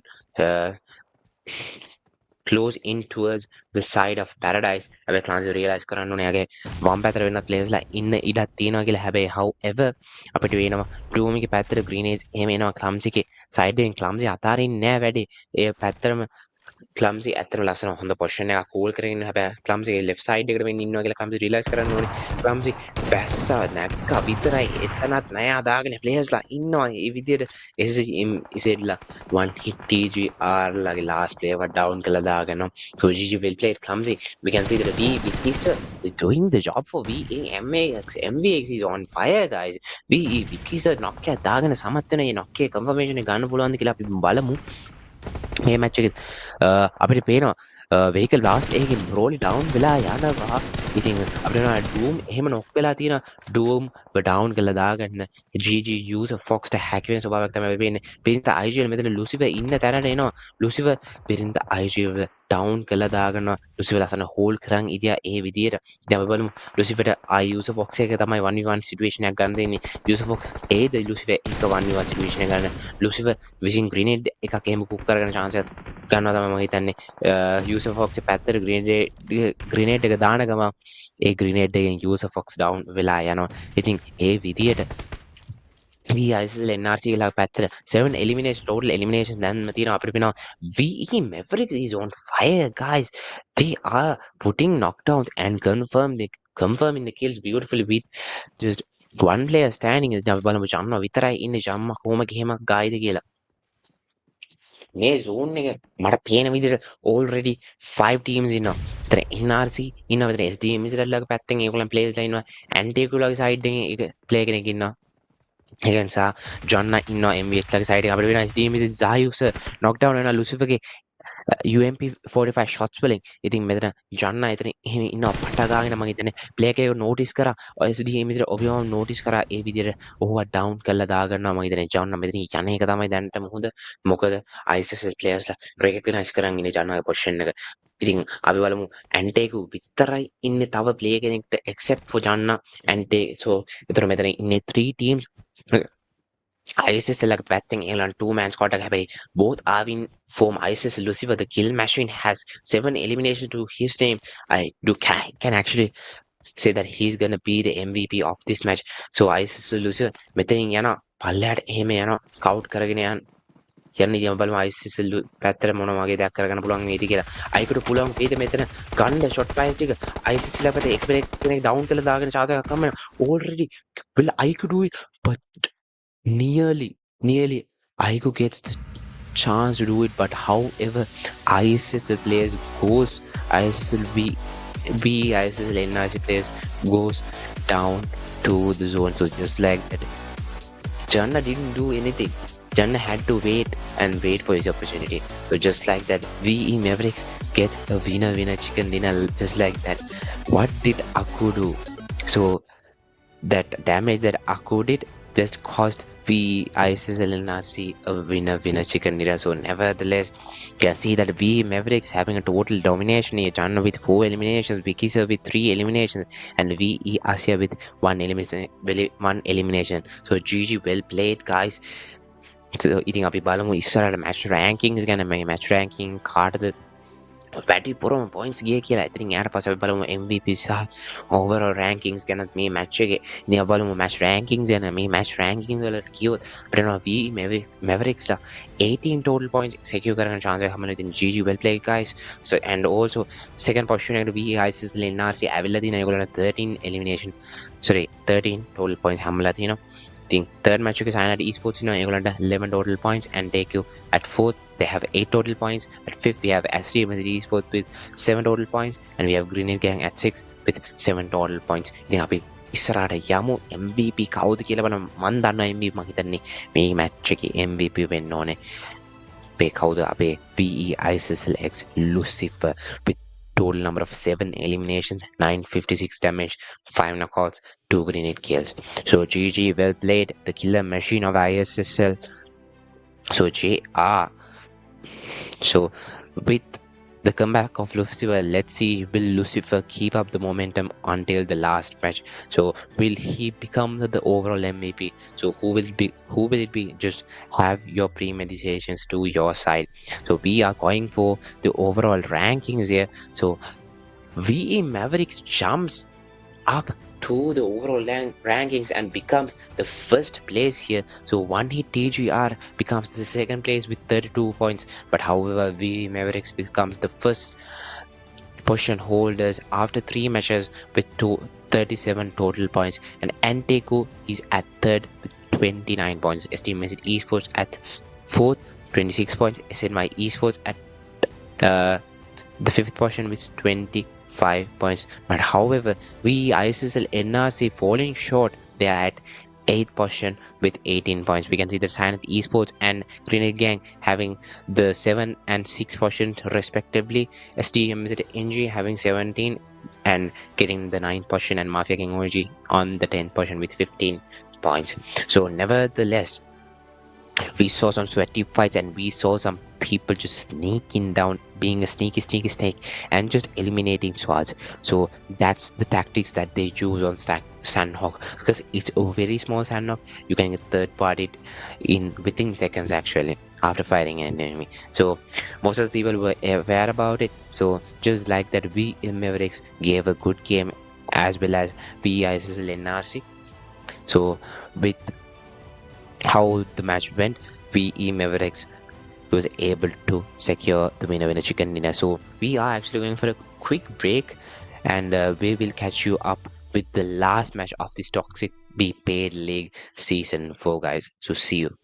close in towards the side of paradise. හැබැයි clumsy realize කරන්න ඕනේ යාගේ වම් පැත්තට වෙනත් players ලා ඉන්න ඉඩක් තියෙනවා කියලා. හැබැයි however අපිට වෙනවා doom එකේ පැත්තට grenades එහෙම එනවා clumsy ගේ side එකෙන්. clumsy අතාරින්නේ නැහැ වැඩි. ඒ පැත්තටම clumsy ඇත්තටම ලස්සන හොඳ position එකක් hold කරගෙන ඉන්න. හැබැයි clumsy ගේ left side එකට වෙන්න ඉන්නවා කියලා clumsy realize කරන්න ඕනේ. clumsy බැස්සා නැක්කා විතරයි එතනත් නෑ අදාගෙන players ලා ඉන්නවා. ඒ විදියට SDMZ ලා one hit TGR ලාගේ last player ව down කළා දාගෙන. So GG well played clumsy. We can see that Vikista is doing the job for VA MVX is on fire guys. Vikista knock එක දාගෙන සමත් වෙන මේ knock එක confirmation එක ගන්න පුළුවන්ද කියලා අපි බලමු. මේ මැච් එකේ අපිට පේනවා vehicle blast එකකින් roll down වෙලා යනවා. ඉතින් අපිට doom එහෙම knock වෙලා තියෙන doom down කරලා දාගන්න GG user fox ට hack වෙන ස්වභාවයක් තමයි වෙන්නේ. පිරින්ත IGL මෙතන lucifer ඉන්න තැනට එනවා. lucifer පිරින්ත IGL down කරලා දාගන්නවා. lucifer ලස්සන hold කරන් ඉතියා ඒ විදියට. ඉතින් අපි බලමු lucifer ට user fox එක තමයි 1v1 situation එකක් ගන්න දෙන්නේ. user fox ඒද lucifer එක 1v1 situation එක ගන්න. lucifer විසින් grenade එකක් එහෙම cook කරගෙන chance එකක් ගන්නවා තමයි මම හිතන්නේ. user fox පැත්තට grenade එක දාන ගම ඒ grenade එකෙන් user fox down වෙලා යනවා. ඉතින් ඒ විදියට ISSLnRC ලා පැත්තට 7 elimination total elimination දැන්ම තියෙනවා. අපිට වෙනවා VE Mavericks is on fire guys. They are putting knockdowns and confirming the kills beautifully with just one player standing. අපි බලමු ජම්ම විතරයි ඉන්නේ. ජම්ම කොහොම ගේමක් ගායිද කියලා. මේ zone එක මට පේන විදිහට already 5 teams ඉන්නවා. විතර NRC ඉන්නවා. විතර SDMZ ලාගේ පැත්තෙන් ඒගොල්ලන් players ලා ඉන්නවා. ANTEIKU ලාගේ side එකෙන් එක player කෙනෙක් ඉන්නවා. ඒ නිසා ජොන්න ඉන්නවා MVX ලාගේ side එක. අපිට වෙනවා SDMZ Zayus knockdown වෙනවා lucifer ගේ UMP 45 shots වලින්. ඉතින් මෙතන ජොන්න එතන එහෙම ඉන්නවා පට ගාගෙන මම හිතන්නේ player කෙනෙක් notice කරා. SDMZ ඔබියම notice කරා ඒ විදිහට ඔහුව down කරලා දාගන්නවා. මම හිතන්නේ ජොන්න මෙතන යන එක තමයි දැනටම හොඳ. මොකද ISSL players ලා recognize කරන් ඉන්නේ ජොන්නගේ position එක. ඉතින් අපි බලමු ANTEIKU විතරයි ඉන්නේ තව player කෙනෙක්ට except for ජොන්න ANTEIKU. so එතන මෙතන ඉන්නේ 3 teams. ISSL පැත්තෙන් එලන් 2-man squad එක. හැබැයි both are in form. ISSL lucifer the kill machine has 7 eliminations to his name. I can actually say that he's gonna be the MVP of this match. so ISSL lucifer මෙතනින් යනවා පල්ලයට එහෙම යනවා scout කරගෙන යන්න ඉතින් බලමු ISSL පැත්තට මොන වගේ දෙයක් කරගන්න පුළුවන් වේද කියලා. අයිකට පුළුවන් වේද මෙතන ගන්න shot fire ටික ISSL පැත්තේ එක කෙනෙක් down කරලා දාගෙන chance එකක් ගන්න. already well I could do it but nearly ISSL gets the chance to do it. But however ISSL players goes ISSL NRC players goes down to the zone. So just like that Janna didn't do anything. Janna had to wait for his opportunity. So just like that VE Mavericks gets a winner chicken dinner. Just like that. What did Aku do? So that damage that Aku did just cost ISSLnRC a winner chicken dinner. So nevertheless you can see that VE Mavericks having a total domination here. Janna with 4 eliminations, Vikisa with 3 eliminations, and VE Asia with 1 elimination. So GG well played guys. So ඉතින් අපි බලමු ඉස්සරහට match rankings ගැන. මේ match ranking කාටද වැඩි පුරම points ගියේ කියලා. ඉතින් යාට පස්සේ අපි බලමු MVP සහ overall rankings ගැන මේ match එකේ. ඉතින් අපි බලමු match rankings ගැන. මේ match rankings වලට කියොත් අපිට යනවා VE Mavericks ලා 18 total points secure කරගන්න chance එක හම්බෙනවා. ඉතින් GG well played guys. So and also second position එකට VE ISSLnRC ඇවිල්ලා තියෙනවා. ඒගොල්ලන්ට 13 total points හම්බෙලා තියෙනවා. ඉතින් third match එක CYANIDE esports ඉන්නවා ඒගොල්ලන්ට 11 total points ANTEIKU at 4th they have 8 total points. At 5th we have SDMZ esports with 7 total points and we have Grenade Gang at 6th with 7 total points. ඉතින් අපි ඉස්සරහට යමු MVP කවුද කියලා බලමු. මම දන්නවා MVP මම හිතන්නේ මේ match එකේ MVP වෙන්න ඕනේ. අපේ කවුද අපේ VE ISSLX Lucifer with total number of 7 eliminations, 956 damage, 5 knockouts, 2 grenade kills. So GG, well played, the killer machine of ISSL. So JR. So with the comeback of Lucifer, let's see, will Lucifer keep up the momentum until the last match? So will he become the overall MVP? So who will it be? Just have your premeditations to your side. So we are going for the overall rankings here. So VE Mavericks jumps up to the overall rankings and becomes the first place here. So one hit TGR becomes the second place with 32 points, but however VE Mavericks becomes the first position holders after 3 matches with 37 total points, and ANTEIKU is at third with 29 points. SDMZ esports at fourth 26 points. SNY esports at the fifth position with 25 points, but however VE ISSLNRC falling short. They are at 8th position with 18 points. We can see that CYANIDE esports and Grenade Gang having the 7 and 6 positions respectively. SDMZ NG having 17 and getting the 9th position, and MAFIA King OG on the 10th position with 15 points. So nevertheless, we saw some sweaty fights and we saw some people just sneaking down, being a sneaky snake and just eliminating squads. So that's the tactics that they use on Sandhawk, because it's a very small Sandhawk. You can get third party in within seconds actually after fighting an enemy. So most of the people were aware about it. So just like that, VE Mavericks gave a good game as well as VE ISSLNRC. So with how the match went, VE Mavericks was able to secure the winner chicken dinner. So we are actually going for a quick break, and we will catch you up with the last match of this Toxic Be Paid League season 4, guys. So see you.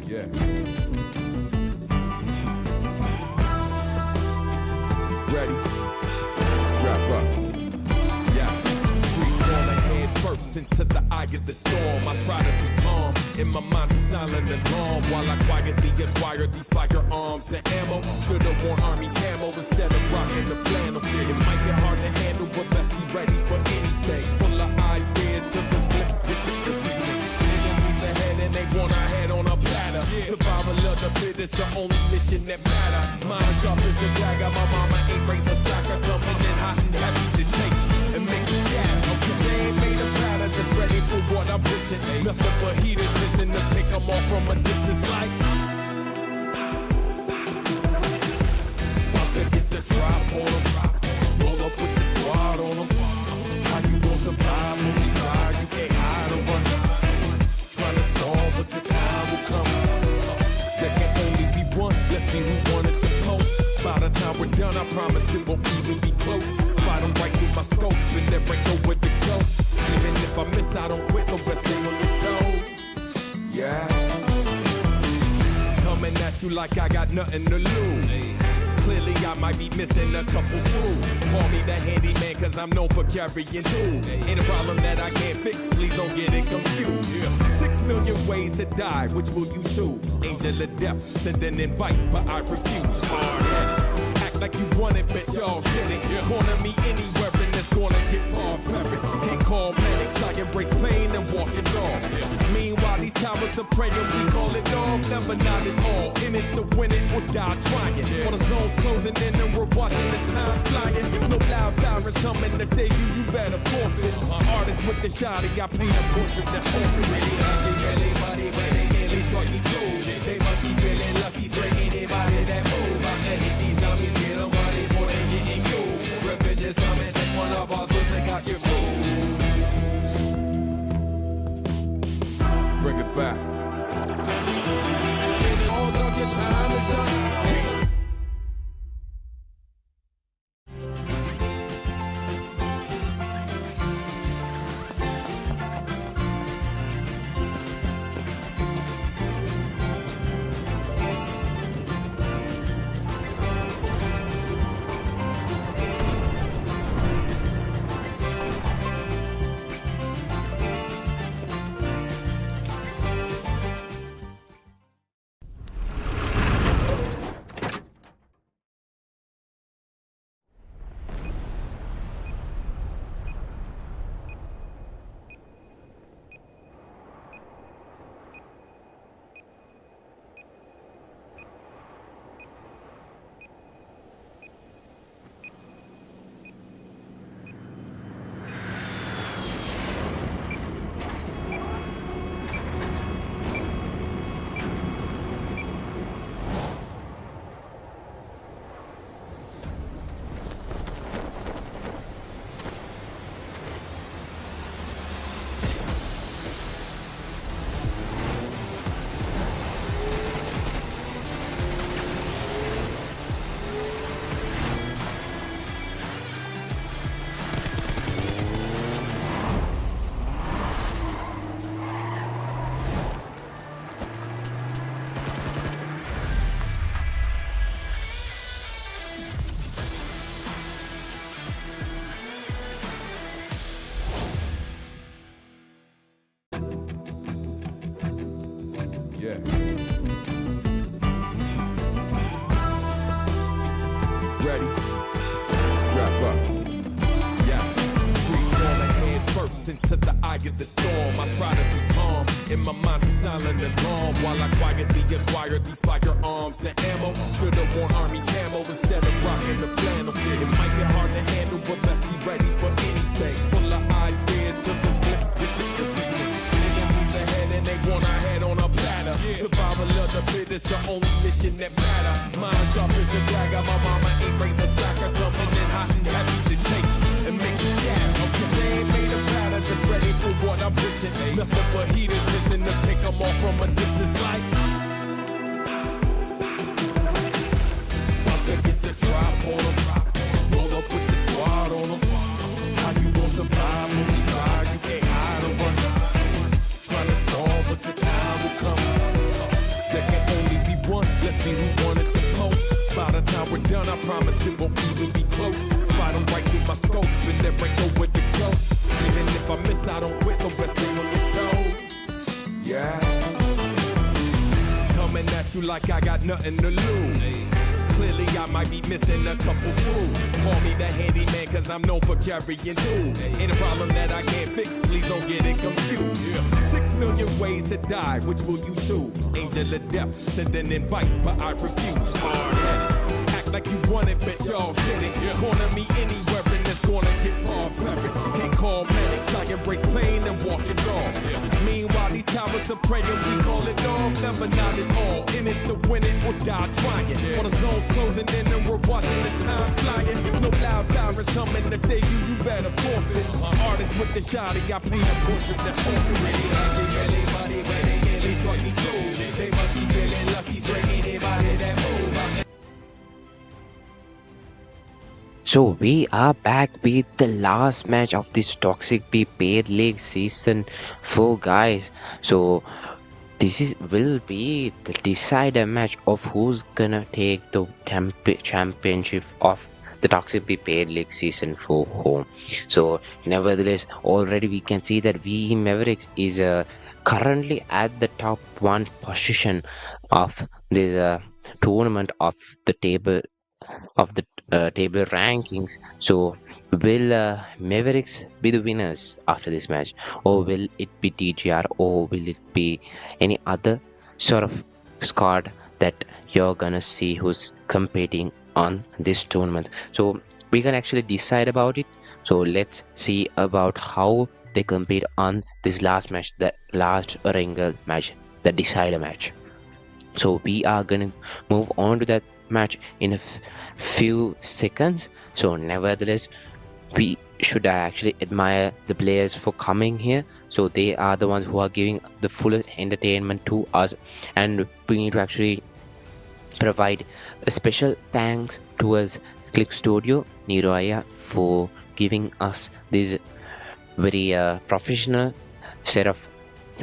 Yeah. Ready? Strap up. Yeah. Free falling head first into the eye of the storm. I try to be calm. In my mind's a silent alarm while I quietly acquire these firearms and ammo. Should've worn army camo instead of rocking the flannel. It might get hard to handle, but best be ready for anything. Full of ideas, so the blitz get the everything. Enemies ahead and they want our head on a platter. Survival of the fittest, the only mission that matters. Mine sharp as a dagger, my mama ain't raised a slacker. Coming in hot and heavy to take and make them scatter. Cause they ain't made a platter that's ready for what I'm pitching. Nothing but heaters, listen to pick them off from a distance like on them. Roll up with the squad on them. How you gon' survive when we ride? You can't hide or run. Trying to stall, but your time will come. There can only be one. Let's see who won it the most. By the time we're done, I promise it won't even be close. Spot them right through my scope, and there ain't nowhere to go. Even if I miss, I don't quit, so best stay on your toe. Yeah. Coming at you like I got nothing to lose. Clearly I might be missing a couple screws. Call me the handyman cause I'm known for carrying tools. Ain't a problem that I can't fix, please don't get it confused. 6 million ways to die, which will you choose? Angel of death, send an invite, but I refuse. Hard-headed, act like you want it, bitch, y'all get it. Corner me anywhere and it's gonna get barbaric. Can't call medics, I embrace pain and walk it off. Meanwhile, these cowards are praying, we call it off. Never not at all, in it to win it or die trying. All the zones closing in and we're watching the signs flying. No loud sirens coming to save you, you better forfeit. Artists with the shot, I paint a portrait that's open. Really happy, really money, but they nearly struck me too. They must be feeling lucky, straight anybody that move. I'm gonna hit these dummies, get them money before they getting you. Revenge is coming, take one of our swords, take out your food. Bring it back. Although your time is done. Yeah. Ready? Strap up. Yeah. Breathe on ahead first into the eye of the storm. I try to be calm. In my mind's a silent alarm while I quietly acquire these firearms and ammo. Should've worn army camo instead of rocking the flannel. It might get hard to handle, but best be ready for anything. Full of ideas, so the blitz get the everything. Enemies ahead and they want our head on a platter. Survival of the fittest, the only mission that matters. Mind sharp as a dagger, my mama ain't raised a slacker. Coming in hot and heavy to take and make them scatter. Cause they ain't made a platter that's ready for what I'm pitching. Nothing but heaters, listen to pick them off from a distance like. About to get the drop on them. Roll up with the squad on them. How you gon' survive when we ride? You can't hide or run. Trying to stall, but your time will come. There can only be one. Let's see who won it the most. By the time we're done, I promise it won't even be close. Spot them right through my scope, and there ain't nowhere to go. Even if I miss, I don't quit, so best stay on your toe. Yeah. Coming at you like I got nothing to lose. Clearly I might be missing a couple screws. Call me the handyman cause I'm known for carrying tools. Ain't a problem that I can't fix, please don't get it confused. 6 million ways to die, which will you choose? Angel of death, send an invite, but I refuse. Hard-headed, act like you want it, bitch, y'all get it. Corner me anywhere and it's gonna get barbaric. Can't call medics, I embrace pain and walk it off. Meanwhile, these cowards are praying, we call it off. Never not at all, in it to win it or die trying. All the zones closing in and we're watching the signs flying. is coming to save you, you better forfeit. My artist with the shotty, I paint a portrait that's awkward. Really money when they nearly struck me too. They must be feeling lucky, straight anybody that move. So we are back with the last match of this Toxic B Paid League Season 4, guys. So this will be the decider match of who's gonna take the championship of the Toxic B Paid League Season 4 home. So nevertheless, already we can see that VE Mavericks is currently at the top 1 position of this tournament of the table table rankings. So will Mavericks be the winners after this match, or will it be TGR, or will it be any other sort of squad that you're gonna see who's competing on this tournament? So we can actually decide about it. So let's see about how they compete on this last match, the last wrangle match, the decider match. So we are gonna move on to that match in a few seconds. So nevertheless, we should actually admire the players for coming here. So they are the ones who are giving the fullest entertainment to us, and we need to actually provide a special thanks towards Click Studio Niroya for giving us this very professional set of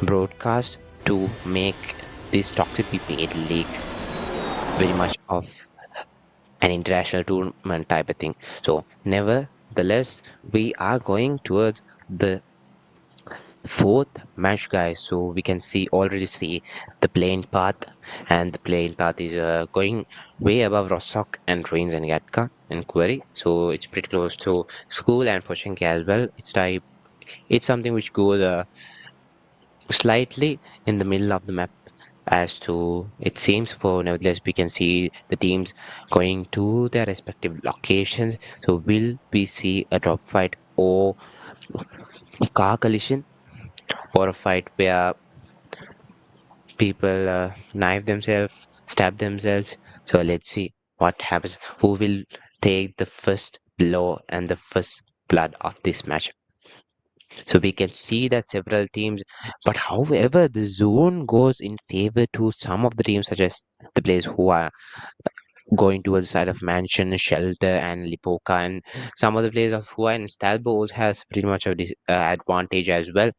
broadcasts to make this Toxic Be Paid League very much of an international tournament type of thing. So nevertheless, we are going towards the fourth match, guys. So we can already see the playing path, and the playing path is going way above Rostock and Reigns and Gatka and Query. So it's pretty close to school and Pochinki as well. It's something which goes slightly in the middle of the map as to it seems. For nevertheless, we can see the teams going to their respective locations. So will we see a drop fight or a car collision, or a fight where people knife themselves, stab themselves? So let's see what happens, who will take the first blow and the first blood of this match. So we can see that several teams, but however, the zone goes in favor to some of the teams, such as the players who are going towards the side of Mansion, Shelter, and Lipoka, and some of the players of who are in Stalbo also has pretty much of this advantage as well.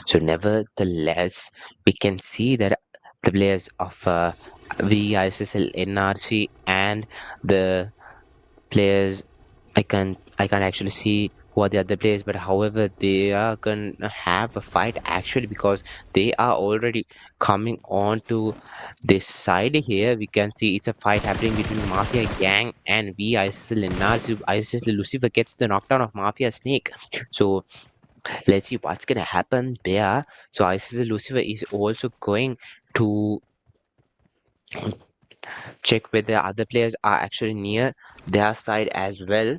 So nevertheless, we can see that the players of ISSLNRC and the players, I can't actually see who are the other players, but however they are gonna have a fight actually, because they are already coming on to this side here. We can see it's a fight happening between Mafia Gang and ISSL NRC. ISSL Lucifer gets the knockdown of Mafia Snake. So let's see what's gonna happen there. So ISSL Lucifer is also going to check whether other players are actually near their side as well.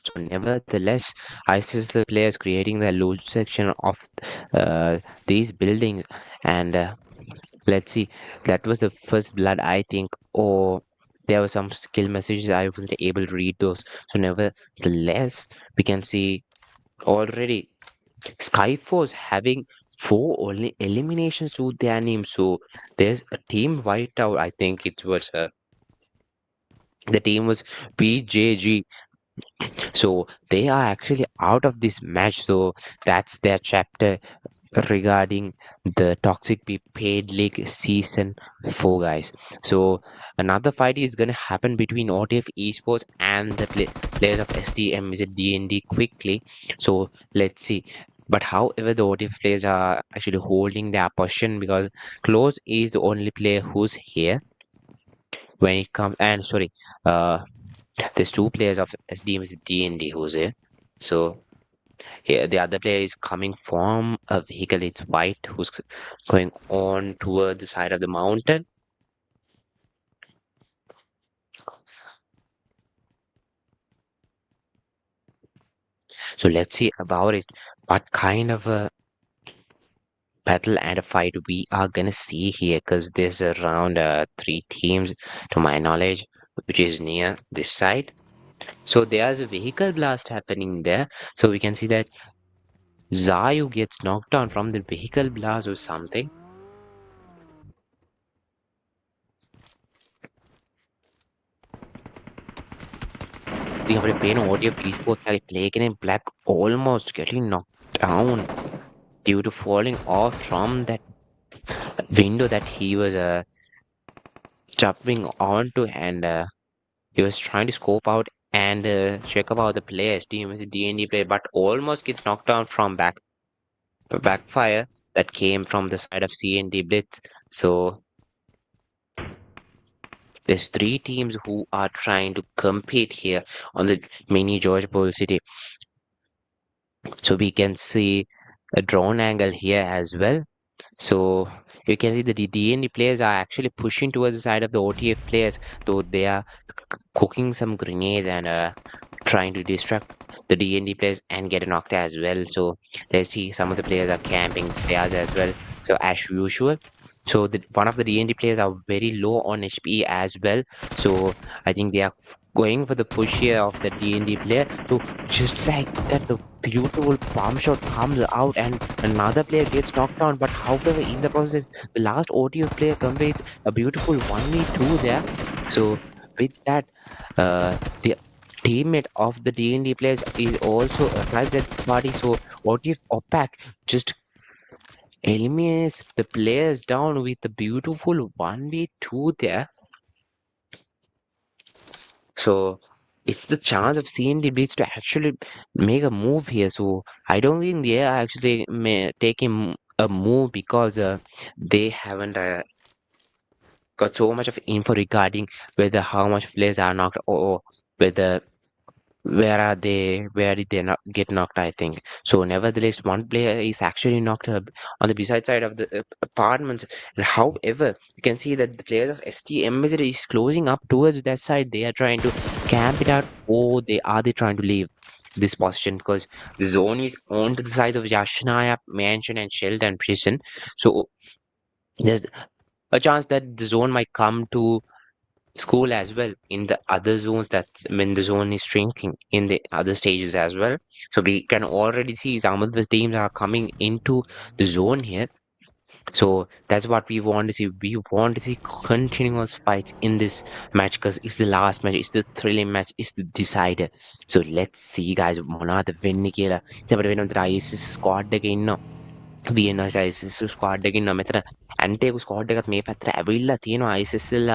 So nevertheless, ISIS players creating the loot section of these buildings, and let's see, that was the first blood, I think, or there were some skill messages I wasn't able to read those. So nevertheless, we can see already SKYFORCE having 4 only eliminations to their name. So there's a team whiteout. I think it was the team was BJG. So they are actually out of this match. So that's their chapter regarding the Toxic Be Paid League Season 4, guys. So another fight is going to happen between OTF Esports and the players of SDMZ DND quickly. So let's see. But however, the OTF players are actually holding their position, because Close is the only player who's here when it comes. And sorry, there's 2 players of SDMZ DND who's here. So here, the other player is coming from a vehicle. It's white, who's going on toward the side of the mountain. So let's see about it. What kind of a battle and a fight we are gonna see here, because there's around 3 teams to my knowledge, which is near this side. So there's a vehicle blast happening there. So we can see that Zayu gets knocked down from the vehicle blast or something. We have a pain audio esports are playing in black, almost getting knocked down due to falling off from that window that he was jumping onto, and he was trying to scope out and check about the players, SDMZ D&D player, but almost gets knocked down from backfire that came from the side of CND Blitz. So there's 3 teams who are trying to compete here on the mini George Bull City. So we can see a drone angle here as well. So you can see the D&D players are actually pushing towards the side of the OTF players, though they are cooking some grenades and trying to distract the D&D players and get knocked as well. So let's see, some of the players are camping stairs as well. So as usual. So one of the D&D players are very low on HP as well. So I think they are going for the push here of the D&D player. So just like that, the beautiful bomb shot comes out and another player gets knocked down. But however, in the process, the last OTF player completes a beautiful 1v2 there. So with that, the teammate of the D&D players is also arrived at the party. So OTF OPAC just eliminates the players down with a beautiful 1v2 there. So it's the chance of CND Blitz to actually make a move here. So I don't think they are actually taking a move because they haven't got so much of info regarding whether how much players are knocked, or whether where did they not get knocked, I think. So nevertheless, one player is actually knocked on the beside side of the apartments. And however, you can see that the players of SDMZ is closing up towards that side. They are trying to camp it out, or they trying to leave this position, because the zone is on to the sides of Yashnaya mansion and Sheldon prison. So there's a chance that the zone might come to school as well in the other zones, that's when the zone is shrinking in the other stages as well. So we can already see some of the teams are coming into the zone here. So that's what we want to see. We want to see continuous fights in this match, because it's the last match, it's the thrilling match, it's the decider. So let's see guys, මොනවද වෙන්නේ කියලා. ඉතින් අපිට වෙන විතර ISS squad එකේ ඉන්නවා. VNR ISS squad එකේ ඉන්නවා. මෙතන ANTEIKU squad එකත් මේ පැත්තට ඇවිල්ලා තියෙනවා ISSL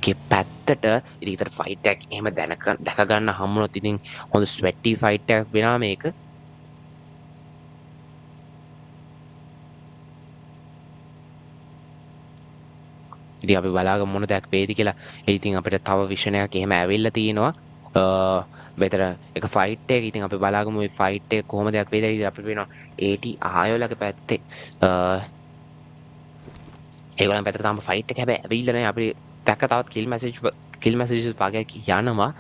ගේ පැත්තට. ඉතින් ඊතර ෆයිට් එකක් එහෙම දැක ගන්න හම්බුනොත් ඉතින් හොඳ ස්වෙටි ෆයිට් එකක් වෙනවා මේක. ඉතින් අපි බලාගමු මොන දෙයක් වේද කියලා. ඉතින් අපිට තව විෂන් එකක් එහෙම ඇවිල්ලා තියෙනවා. මෙතන එක ෆයිට් එක. ඉතින් අපි බලාගමු මේ ෆයිට් එක කොහොම දෙයක් වේද. ඉතින් අපිට වෙනවා AT ආයෝලගේ පැත්තේ ඒගොල්ලන් පැත්තට තාම ෆයිට් එක හැබැයි ඇවිල්ලා නැහැ. අපි දැක්ක තවත් කිල් මැසේජස් භාගයක් යනවා.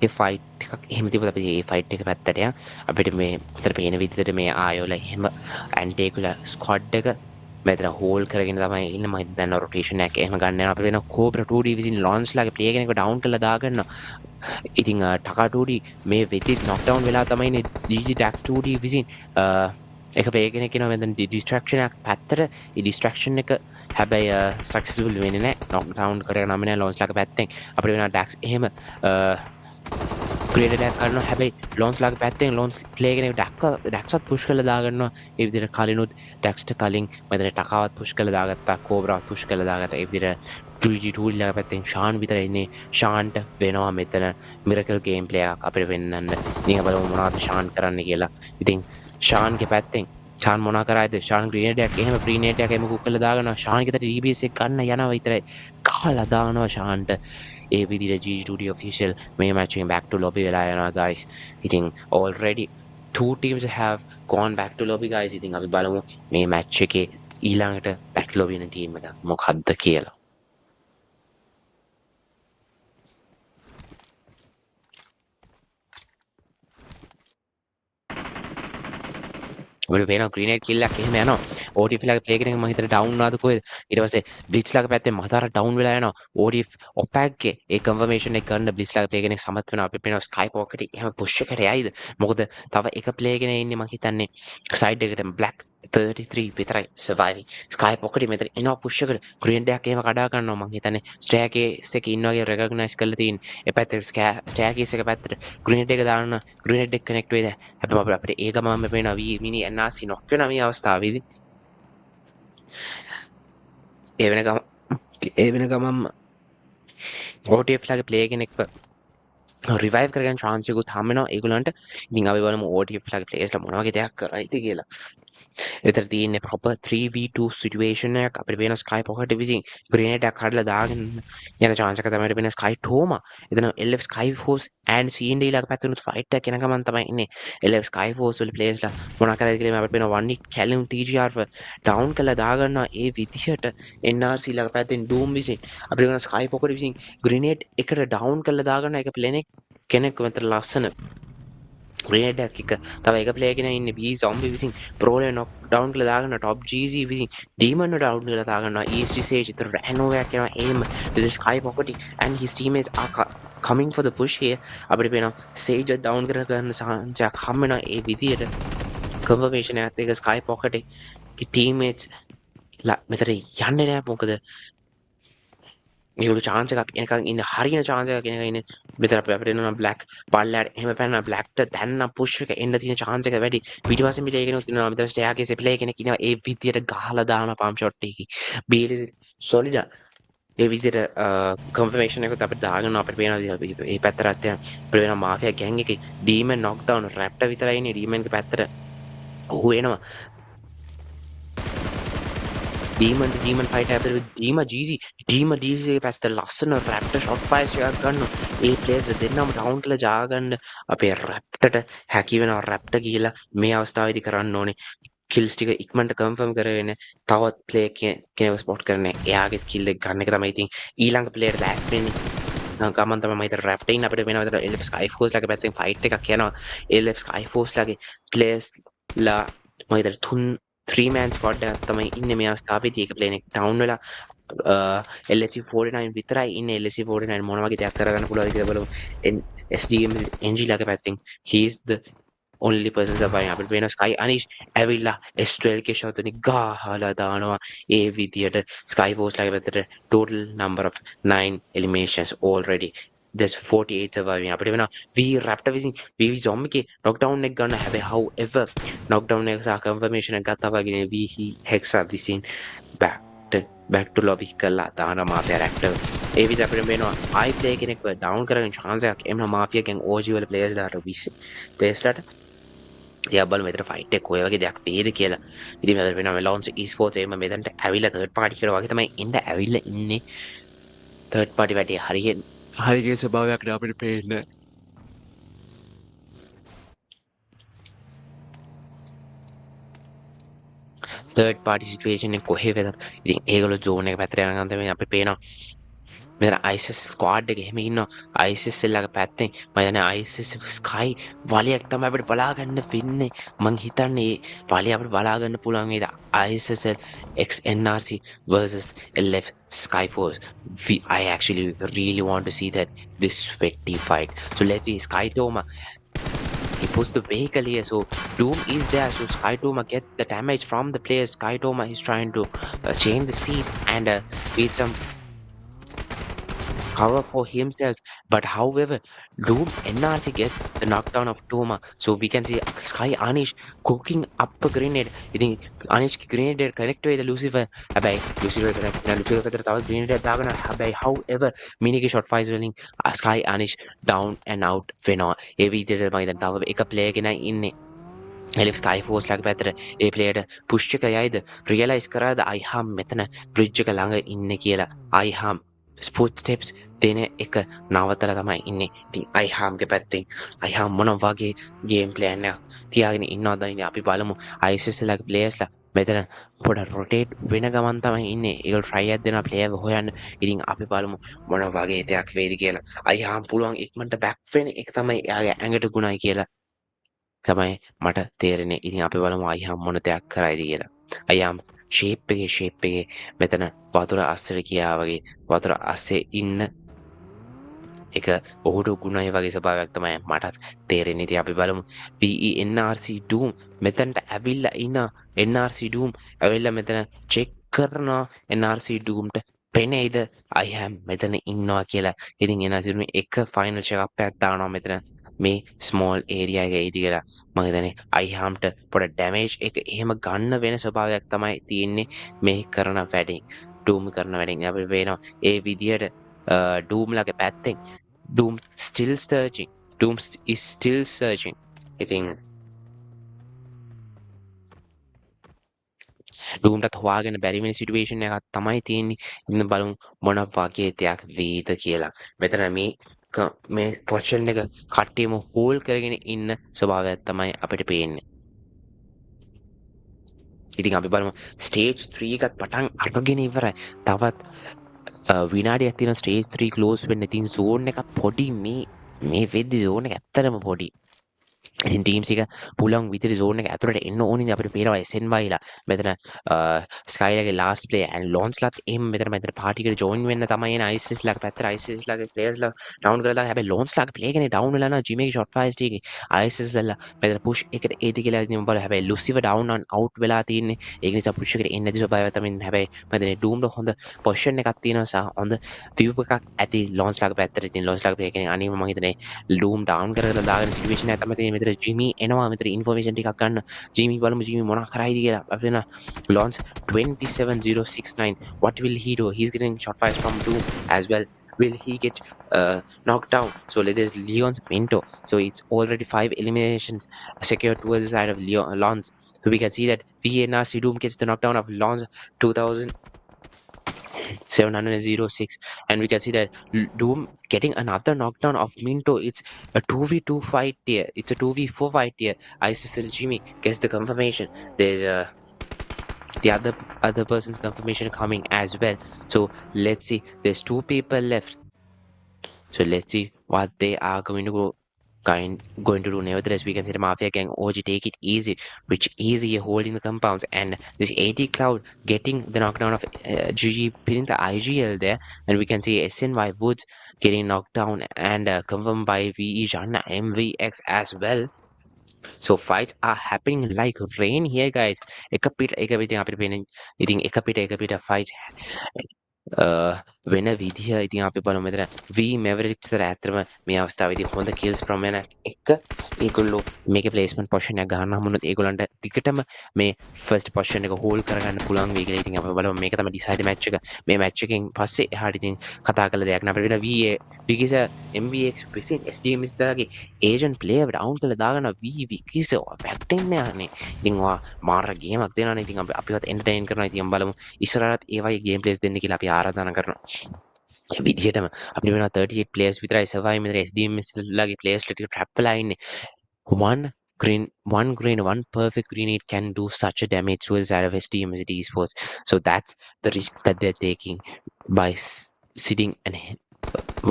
ඒ ෆයිට් එකක් එහෙම තිබුණා. අපි ඒ ෆයිට් එක පැත්තට යන් අපිට මේ උතර පේන විදිහට මේ ආයෝලා එහෙම ඇන්ටේකුලා ස්ක්වොඩ් එක මෙතන හෝල් කරගෙන තමයි ඉන්නේ. මම දැන් රොටේෂන් එකක් එහෙම ගන්න යනවා. අපි වෙන කෝබ්‍රා 2D විසින් ලොන්ච් ලාගේ ප්ලේ කෙනෙක්ව ඩවුන් කරලා දාගන්නවා. ඉතින් ටකා 2D මේ වෙතිත් නොක් ඩවුන් වෙලා තමයි නේ GG ඩැක්ස් 2D විසින් එක ප්ලේ කෙනෙක් කෙනා මෙතන ඩිස්ට්‍රැක්ෂන් එකක් පැත්තට. ඒ ඩිස්ට්‍රැක්ෂන් එක හැබැයි සක්සස්ෆුල් වෙන්නේ නැහැ. නොක් ඩවුන් කරගෙන නම් නැහැ ලොන්ච් ලාගේ පැත්තෙන්. අපිට වෙනවා ඩැක්ස් එහෙම ක්‍රියේටර් එකක් කරනවා. හැබැයි ලොන්ච් ලාගේ පැත්තෙන් ලොන්ච් ප්ලේ කෙනෙක් ඩැක්ස්වත් පුෂ් කරලා දාගන්නවා. ඒ විදිහට කලිනුත් ඩැක්ස්ට කලින් මෙතන ටකාවත් පුෂ් කරලා දාගත්තා. කෝබ්‍රාවත් පුෂ් කරලා දාගත්තා. ඒ විදිහට 2G ලාගේ පැත්තෙන් ෂාන් විතර ඉන්නේ. ෂාන්ට වෙනවා මෙතන මිරකල් ගේම් ප්ලේ එකක් අපිට වෙන්නන්න. ඉතින් බලමු මොනවද ෂාන් කරන්න කියලා. ඉතින් ෂාන්ගේ පැත්තෙන් ෂාන් මොනා කරාද? ෂාන් ග්‍රීනේඩ් එකක් එහෙම ග්‍රීනේඩ් එකක් එහෙම කුක් කරලා දාගන්නවා. ෂාන්ගේ තට DBS එක ගන්න යනවා විතරයි. කහලා දානවා ෂාන්ට. ඒ විදිහට GG2D official මේ match එකෙන් back to lobby වෙලා යනවා guys. ඉතින් already 2 teams have gone back to lobby guys. ඉතින් අපි බලමු මේ match එකේ ඊළඟට back to lobby වෙන team එක මොකක්ද කියලා. අපිට පේනවා ග්‍රීනේඩ් කිල් එකක් එහෙම යනවා. OTF ලාගේ ප්ලේ කෙනෙක් මම හිතලා ඩවුන් වුණාද කොහෙද? ඊට පස්සේ බ්ලිට්ස් ලාගේ පැත්තේ මතාර ඩවුන් වෙලා යනවා. OTF ඔපැක්ගේ ඒ කන්ෆර්මේෂන් එක ගන්න බ්ලිට්ස් ලාගේ ප්ලේ කෙනෙක් සමත් වෙනවා. අපි පේනවා ස්කයි පොකට් එහෙම පුෂ් එකට යයිද? මොකද තව එක ප්ලේ කෙනෙක් ඉන්නේ මම හිතන්නේ සයිඩ් එකට black 33 විතරයි surviving. ස්කයි පොකට් මෙතන එනවා පුෂ් එකට ග්‍රීනේඩ් එකක් එහෙම කඩා ගන්නවා මම හිතන්නේ ස්ටෑකේස් එකේ ඉන්නවා වගේ රෙකග්නයිස් කරලා තියෙන්නේ. ඒ පැත්තේ ස්ටෑකේස් එක පැත්තට ග්‍රීනේඩ් එක දාන්න ග්‍රීනේඩ් එක කනෙක්ට් වෙයිද? හැබැයි අපිට ඒක මම පේනවා මිනි NRC නොක් වෙන මේ අවස්ථාවේදී ඒ වෙන ගමම් OTF ලාගේ ප්ලේ කෙනෙක්ව රිවයිව් කරගන්න chance එකකුත් හම් වෙනවා ඒගොල්ලන්ට. ඉතින් අපි බලමු OTF ලාගේ ප්ලේයර්ස්ලා මොනවා වගේ දෙයක් කරයිද කියලා. එතන තියෙන්නේ proper 3v2 situation එකක්. අපිට වෙන ස්කයි පොකට් විසින් ග්‍රේනේඩ් එකක් හදලා දාගෙන යන chance එක තමයි වෙන ස්කයි ටෝමා. එතන LF SKYFORCE and CND ලාගේ පැත්තෙනුත් ෆයිට් එකක් යන ගමන් තමයි ඉන්නේ. LF SKYFORCE වල ප්ලේයර්ස්ලා මොනවා කරයිද කියලා අපිට වෙන 1 nick කැලුම් TGR ඩවුන් කරලා දාගන්නවා. ඒ විදිහට NRC ලාගේ පැත්තෙන් Doom විසින් අපිට වෙන ස්කයි පොකට් විසින් ග්‍රේනේඩ් එකට ඩවුන් කරලා දාගන්නවා. ඒක ප්ලේනෙක් කෙනෙක් මෙතන ලස්සන ග්‍රේනේඩ් එකක් එක තව එක ප්ලේයර් කෙනෙක් ඉන්නේ B zombie විසින් ප්‍රෝලේ නොක් ඩවුන් කරලා දාගන්න top GZ විසින් demon ඩවුන් කරලා දාගන්නවා ESG sage ඉතර රැනෝ එකක් යනවා aim with the sky pocket and his teammates are coming for the push here. අපිට පේනවා sage ඩවුන් කර ගන්න සංජයක් හම් වෙනවා. ඒ විදියට confirmation එකත් එක sky pocket එකේ teammates මෙතන යන්නේ නැහැ. මොකද මේගොල්ලෝ chance එකක් එනකන් ඉන්න හරියන chance එකක් එනකන් ඉන්නේ. මෙතන අපිට එනවා black පල්ලයට එහෙම පැනන blackට දැන්න push එක එන්න තියෙන chance එක වැඩි. පිටිපස්සෙන් පිට ඒකෙනුත් ඉන්නවා. මෙතන staircase play කෙනෙක් ඉන්නවා. ඒ විදියට ගහලා දාන pump shot එකකින් BLZ solid. ඒ විදියට confirmation එකත් අපිට දාගන්න අපිට පේනවා මේ පැත්තට අපිට වෙනවා mafia gang එකේ demon knockdown raptor විතරයි ඉන්නේ. demon ගේ පැත්තට ඔහු එනවා. demon fight හැබැයි demon GZ එකේ පැත්ත ලස්සන raptor shot fires එකක් ගන්නවා. ඒ players දෙන්නම down කරලා ජා ගන්න අපේ raptorට හැකි වෙනවා. raptor කියලා මේ අවස්ථාවේදී කරන්න ඕනේ kills ටික ඉක්මනට confirm කරගෙන තවත් player කෙනෙක්ව spot කරන එයාගේ kill එක ගන්න එක තමයි ඉතින් ඊළඟ player last වෙන්නේ. ගමන් තමයි මම හිතන raptor ඉන්න අපිට වෙනවා. LF SKYFORCE ලාගේ පැත්තෙන් fight එකක් යනවා. LF SKYFORCE ලාගේ players ලා මම හිතන 3-man squad එකක් තමයි ඉන්නේ මේ අවස්ථාවේදී. ඒක ප්ලේන් එක ඩවුන් වෙලා LSC49 විතරයි ඉන්නේ. LSC49 මොන වගේ දෙයක් කරගන්න පුළුවන්ද කියලා බලමු. SDMZ ලාගේ පැත්තෙන් he is the only person surviving. අපිට වෙන SKYANIDE ඇවිල්ලා S12 ගේ shot එක ගහලා දානවා. ඒ විදියට SKYFORCE ලාගේ පැත්තට total number of 9 eliminations already. There's 48 surviving. අපිට වෙනවා V raptor විසින් V zombie ගේ knockdown එක ගන්න. හැබැයි however knockdown එක සහ confirmation එක ගත්තා වගේ V hexa විසින් back to lobby කරලා දාන mafia raptor. ඒ විදිහට අපිට වෙනවා I play කෙනෙක්ව down කරගෙන chance එකක් එන්න mafia gang OG වල players ලාට players ලාට යා බලමු මෙතන ෆයිට් එක කොයි වගේ දෙයක් වේද කියලා. ඉතින් මෙතන වෙනවා Launch eSports එහෙම මෙතනට ඇවිල්ලා third party කියලා වගේ තමයි ඉන්න ඇවිල්ලා ඉන්නේ. third party වැඩි හරිය ස්වභාවයක් අපිට පේන්නේ. third party situation එක කොහේ වෙතත් ඉතින් ඒගොල්ලෝ zone එක පැත්තට යන ගමන් තමයි අපි පේනවා මෙතන ISS squad එක එහෙම ඉන්නවා. ISSL ලාගේ පැත්තෙන් මම දන්නේ ISS sky වලියක් තමයි අපිට බලා ගන්න වෙන්නේ. මං හිතන්නේ වලිය අපිට බලා ගන්න පුළුවන් වේද ISSLxNRC versus LF SKYFORCE. I actually really want to see that this sweaty fight. So let's see SkyToma. He puts the vehicle here, so Doom is there, so SkyToma gets the damage from the players. SkyToma is trying to change the seats and beat some cover for himself, but however Doom NRC gets the knockdown of Toma, so we can see Sky Anish cooking up a grenade. I think Anish grenade connect with the Lucifer. Habai Lucifer connect na Lucifer ka tawag grenade dagana. Habai however mini ki shot fires rolling Sky Anish down and out වෙනවා. ඒ විදිහට තමයි දැන් තව එක player කෙනා ඉන්නේ. LF SKYFORCE ලාගේ පැත්තට ඒ player push එක යයිද realize කරාද අයිහාම් මෙතන bridge එක ළඟ ඉන්නේ කියලා. අයිහාම් footsteps දෙන එක නවත්තලා තමයි ඉන්නේ. ඉතින් අයිහාම්ගේ පැත්තෙන් අයිහාම් මොන වගේ ගේම් ප්ලෑන් එකක් තියාගෙන ඉන්නවද ඉතින් අපි බලමු. ISS ලාගේ ප්ලේයර්ස්ලා මෙතන පොඩ රොටේට් වෙන ගමන් තමයි ඉන්නේ. ඒගොල්ලෝ try එකක් දෙනවා ප්ලේයර් හොයන්න. ඉතින් අපි බලමු මොන වගේ දෙයක් වෙයිද කියලා. අයිහාම් පුළුවන් ඉක්මනට බෑක් වෙන එක තමයි එයාගේ ඇඟට ගුණයි කියලා තමයි මට තේරෙන්නේ. ඉතින් අපි බලමු අයිහම් මොන දෙයක් කරයිද කියලා. අයිහම් ෂේප් එකේ මෙතන වතුර අස්සට ගියා වගේ වතුර අස්සේ ඉන්න එක ඔහුට ගුණයි වගේ ස්වභාවයක් තමයි මටත් තේරෙන්නේ. ඉතින් අපි බලමු VENRC Doom මෙතනට ඇවිල්ලා ඉන්න NRC Doom ඇවිල්ලා මෙතන චෙක් කරනවා NRC Doomට පෙනෙයිද අයිහම් මෙතන ඉන්නවා කියලා. ඉතින් NRC Doom එක ෆයිනල් චෙක්අප් එකක් දානවා මෙතන මේ ස්මෝල් ඒරියා එකේ ඉදි කියලා. මම හිතන්නේ අයිහම්ට පොඩ ඩැමේජ් එක එහෙම ගන්න වෙන ස්වභාවයක් තමයි තියෙන්නේ මේ කරන වැඩෙන්. Doom කරන වැඩෙන් අපිට පේනවා ඒ විදියට Doom ලගේ පැත්තෙන් Doom still searching. Doom is still searching. ඉතින් Doomටත් හොයාගෙන බැරි වෙන සිටුේෂන් එකක් තමයි තියෙන්නේ. ඉන්න බලමු මොන වගේ දෙයක් වේද කියලා. මෙතන මේ පොසිෂන් එක කට්ටියම හෝල් කරගෙන ඉන්න ස්වභාවයක් තමයි අපිට පේන්නේ. ඉතින් අපි බලමු ස්ටේජ් 3 එකත් පටන් අරගෙන ඉවරයි. තවත් විනාඩියක් තියෙන ස්ටේජ් 3 ක්ලෝස් වෙන්න. ඉතින් zone එක පොඩි මේ වෙද්දි zone එක ඇත්තටම පොඩි. ඉතින් ටීම්ස් එක පුළුවන් විදිහට zone එක ඇතුළට එන්න ඕනේ. අපිට පේනවා SNY ලා මෙතන ස්කයිලාගේ ලාස්ට් ප්ලේ and launchලත් එම් මෙතන පාටි එකට ජොයින් වෙන්න තමයි එන ISS ලාගේ පැත්තට ISS ලාගේ ප්ලේයර්ස් ලා ඩවුන් කරලා දාලා හැබැයි launch ලාගේ ප්ලේ එකනේ ඩවුන් වෙලා නා ජිමේගේ ෂොට් ෆයර් ස්ටික් එකේ ISS ලා මෙතන පුෂ් එකට ඒදි කියලා ඉතින් බලන්න හැබැයි ලුසිව ඩවුන් and out වෙලා තියෙන්නේ. ඒක නිසා පුෂ් එකට එන්නේ නැති ස්වභාවයක් තමයි. හැබැයි මෙතන ඩූම්ට හොඳ පොසිෂන් එකක් තියෙනවා සහ හොඳ view එකක් ඇති launch ලාගේ පැත්තට. ඉතින් launch ලාගේ ප්ලේ එකනේ අනිවාර්යයෙන්ම මම හිතන්නේ ඩූම් ඩවුන් කරලා දාගෙන සිටුේෂන් එක තමයි තියෙන්නේ. මෙතන ජිමි එනවා මෙතන ඉන්ෆෝමේෂන් ටිකක් ගන්න. ජිමි බලමු ජිමි මොනවා කරයිද කියලා. අපි වෙන launch 27069. What will he do? He's getting shot fires from Doom as well. Will he get knocked down? So there's Leon's Minto. So it's already 5 eliminations secured towards the side of Lons. So we can see that VNRC Doom gets the knockdown of Lons 2706, and we can see that Doom getting another knockdown of Minto. It's a 2v2 fight here. It's a 2v4 fight here. ISSL Jimmy gets the confirmation. There's the other person's confirmation coming as well. So let's see. There's 2 people left. So let's see what they are going to do. Nevertheless, we can see the Mafia gang OG take it easy, which easy holding the compounds, and this 80 Cloud getting the knockdown of GG pinning the IGL there, and we can see SNY Woods getting knocked down and confirmed by VE Janna MVX as well. So fights are happening like rain here, guys. එක පිට අපිට පේන ඉතින් එක පිට fights වෙන විදිහ. ඉතින් අපි බලමු මෙතන V Mavericks තර ඇත්තම මේ අවස්ථාවේදී හොඳ kills ප්‍රමාණයක් එක ඒගොල්ලෝ මේකේ placement position එක ගන්න හමුනොත් ඒගොල්ලන්ට ටිකටම මේ first position එක hold කරගන්න පුළුවන් වෙයි කියලා. ඉතින් අපි බලමු මේක තමයි decide match එක. මේ match එකෙන් පස්සේ එහාට ඉතින් කතා කරලා දෙයක් නෑ. අපිට වෙන VKS MVX විසින් SDMZ දාගේ Asian player down කරලා දාගන්න VKS වැටෙන්නේ නැහැ. ඉතින් ඔයා මාර ගේමක් දෙනවනේ. ඉතින් අපිවත් entertain කරනවා. ඉතින් බලමු ඉස්සරහට ඒ වගේ game plays දෙන්න කියලා අපි ආරාධනා කරනවා. ඒ විදිහටම අපිට වෙනවා 38 players විතරයි survive මෙතන SDMS ලාගේ players ටික trap වෙලා ඉන්නේ. One perfect grenade can do such a damage to the side of SDMZ esports. So that's the risk that they're taking by sitting and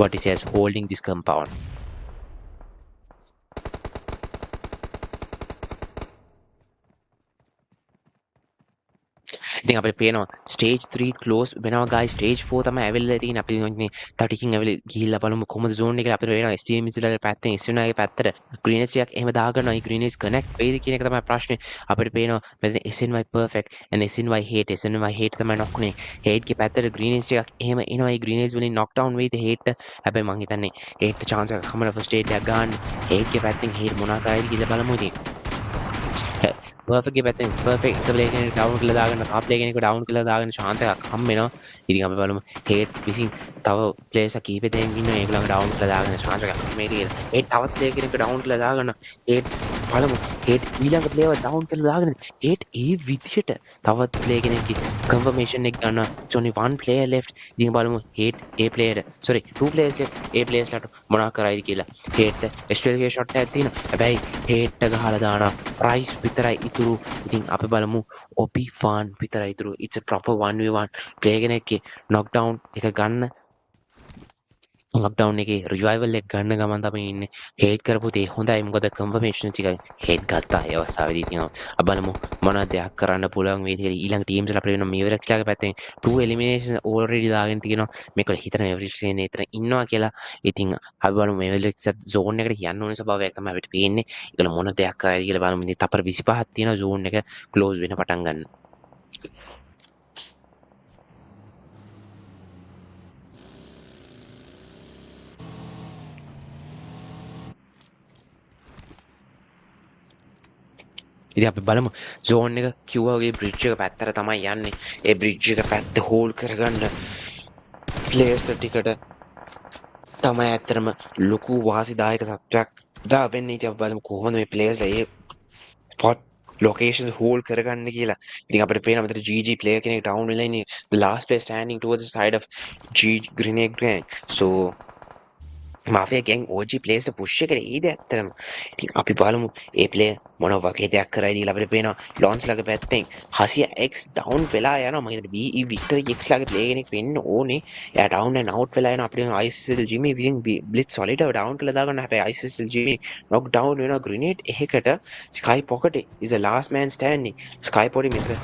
what he says holding this compound. ඉතින් අපිට පේනවා stage 3 close වෙනවා guys. Stage 4 තමයි ඇවිල්ලා තියෙන්නේ. අපි මේ තටිකින් ඇවිල්ලා ගිහිල්ලා බලමු කොහොමද zone එක. අපිට වෙනවා SDMZ ලාගේ පැත්තෙන් SNY ගේ පැත්තට grenades එකක් එහෙම දාගන්නවා. ඒ grenades connect වෙයිද කියන එක තමයි ප්‍රශ්නේ. අපිට පේනවා මෙතන SNY perfect and SNY hate තමයි knock උනේ. hate ගේ පැත්තට grenades එකක් එහෙම එනවා. ඒ grenades වලින් knock down වෙයිද hate. හැබැයි මං හිතන්නේ hate chance එකක් හමන first aid එකක් ගන්න. hate ගේ පැත්තෙන් hate මොනවා කරයිද කියලා බලමු ඉතින්. perfect ගේ පැත්තෙන් perfect එක ප්ලේ කෙනෙක් ඩවුන් කරලා දාගන්න තා ප්ලේ කෙනෙක් ඩවුන් කරලා දාගන්න chance එකක් හම් වෙනවා. ඉතින් අපි බලමු හේට් විසින් තව ප්ලේයර්ස් කීප දෙනෙක් ඉන්නවා ඒගොල්ලන් ඩවුන් කරලා දාගන්න chance එකක් හම් මේ කියලා. හේට් තවත් ප්ලේ කෙනෙක් ඩවුන් කරලා දාගන්න. හේට් බලමු හේට් ඊළඟ ප්ලේයර් ඩවුන් කරලා දාගන්න. හේට් ඒ විදිහට තවත් ප්ලේ කෙනෙක්ගේ confirmation එක ගන්නවා. It's only one player left. ඉතින් බලමු හේට් ඒ ප්ලේයර් sorry 2 players left. ඒ players ලට මොනවා කරයිද කියලා. හේට් ස්ට්‍රේල්ගේ shot එකක් තියෙනවා. හැබැයි හේට් ගහලා දානවා. price විතරයි ඉතුරු. ඉතින් අපි බලමු OP fan විතරයි ඉතුරු. It's a proper 1v1 player කෙනෙක්ගේ knockdown එක ගන්න ලොක්ඩවුන් එකේ රිවයිවල් එක ගන්න ගමන් තමයි ඉන්නේ හේට් කරපු දේ හොඳයි මොකද කන්ෆර්මේෂන් ටික හේට් ගත්තා ඒ අවස්ථාවේදී තියෙනවා අපි බලමු මොනවද දෙයක් කරන්න පුළුවන් වේද කියලා ඊළඟ ටීම්ස් වල අපිට වෙන මේවරක්ස් ලාගේ පැත්තෙන් 2 එලිමිනේෂන් ඔල්රෙඩි දාගෙන තියෙනවා මේක හිතන මේවරක්ස් ඉන්නේ එතන ඉන්නවා කියලා ඉතින් අපි බලමු මේවරක්ස් zone එකට යන්න ඕනේ ස්වභාවයක් තමයි අපිට පේන්නේ ඒකල මොන දෙයක් කරයිද කියලා බලමු ඉතින් තපර 25ක් තියෙනවා zone එක ක්ලෝස් වෙන පටන් ගන්න ඉතින් අපි බලමු zone එක කිව්වා වගේ bridge එක පැත්තට තමයි යන්නේ. ඒ bridge එක පැත්ත hold කරගන්න players ටිකට තමයි ඇත්තටම ලොකු වාසිදායක තත්ත්වයක් දා වෙන්නේ. ඉතින් අපි බලමු කොහොමද මේ players ලා ඒ spot locations hold කරගන්න කියලා. ඉතින් අපිට පේනවා මෙතන GG player කෙනෙක් down වෙලා ඉන්නේ. The last player standing towards the side of G Grenade Gang. So mafia gang OG place එක පුෂ් එකට එයිද ඇත්තටම. ඉතින් අපි බලමු ඒ ප්ලේයර් මොන වගේ දෙයක් කරයිද කියලා අපිට පේනවා ලොන්ස් ලාගේ පැත්තෙන් හසිය X ඩවුන් වෙලා යනවා. මම හිතන්නේ BE වික්ටර් X ලාගේ ප්ලේයර් කෙනෙක් වෙන්න ඕනේ. එයා ඩවුන් ඇන් අවුට් වෙලා යනවා. අපිට ISSL ජිමි විසින් බ්ලිට් සොලිඩ් එක ඩවුන් කරලා දාගන්න. හැබැයි ISSL ජිමි නොක් ඩවුන් වෙනවා ග්‍රෙනේඩ් එකකට. ස්කයි පොකටේ is a last man standing. Sky පොඩි මෙතන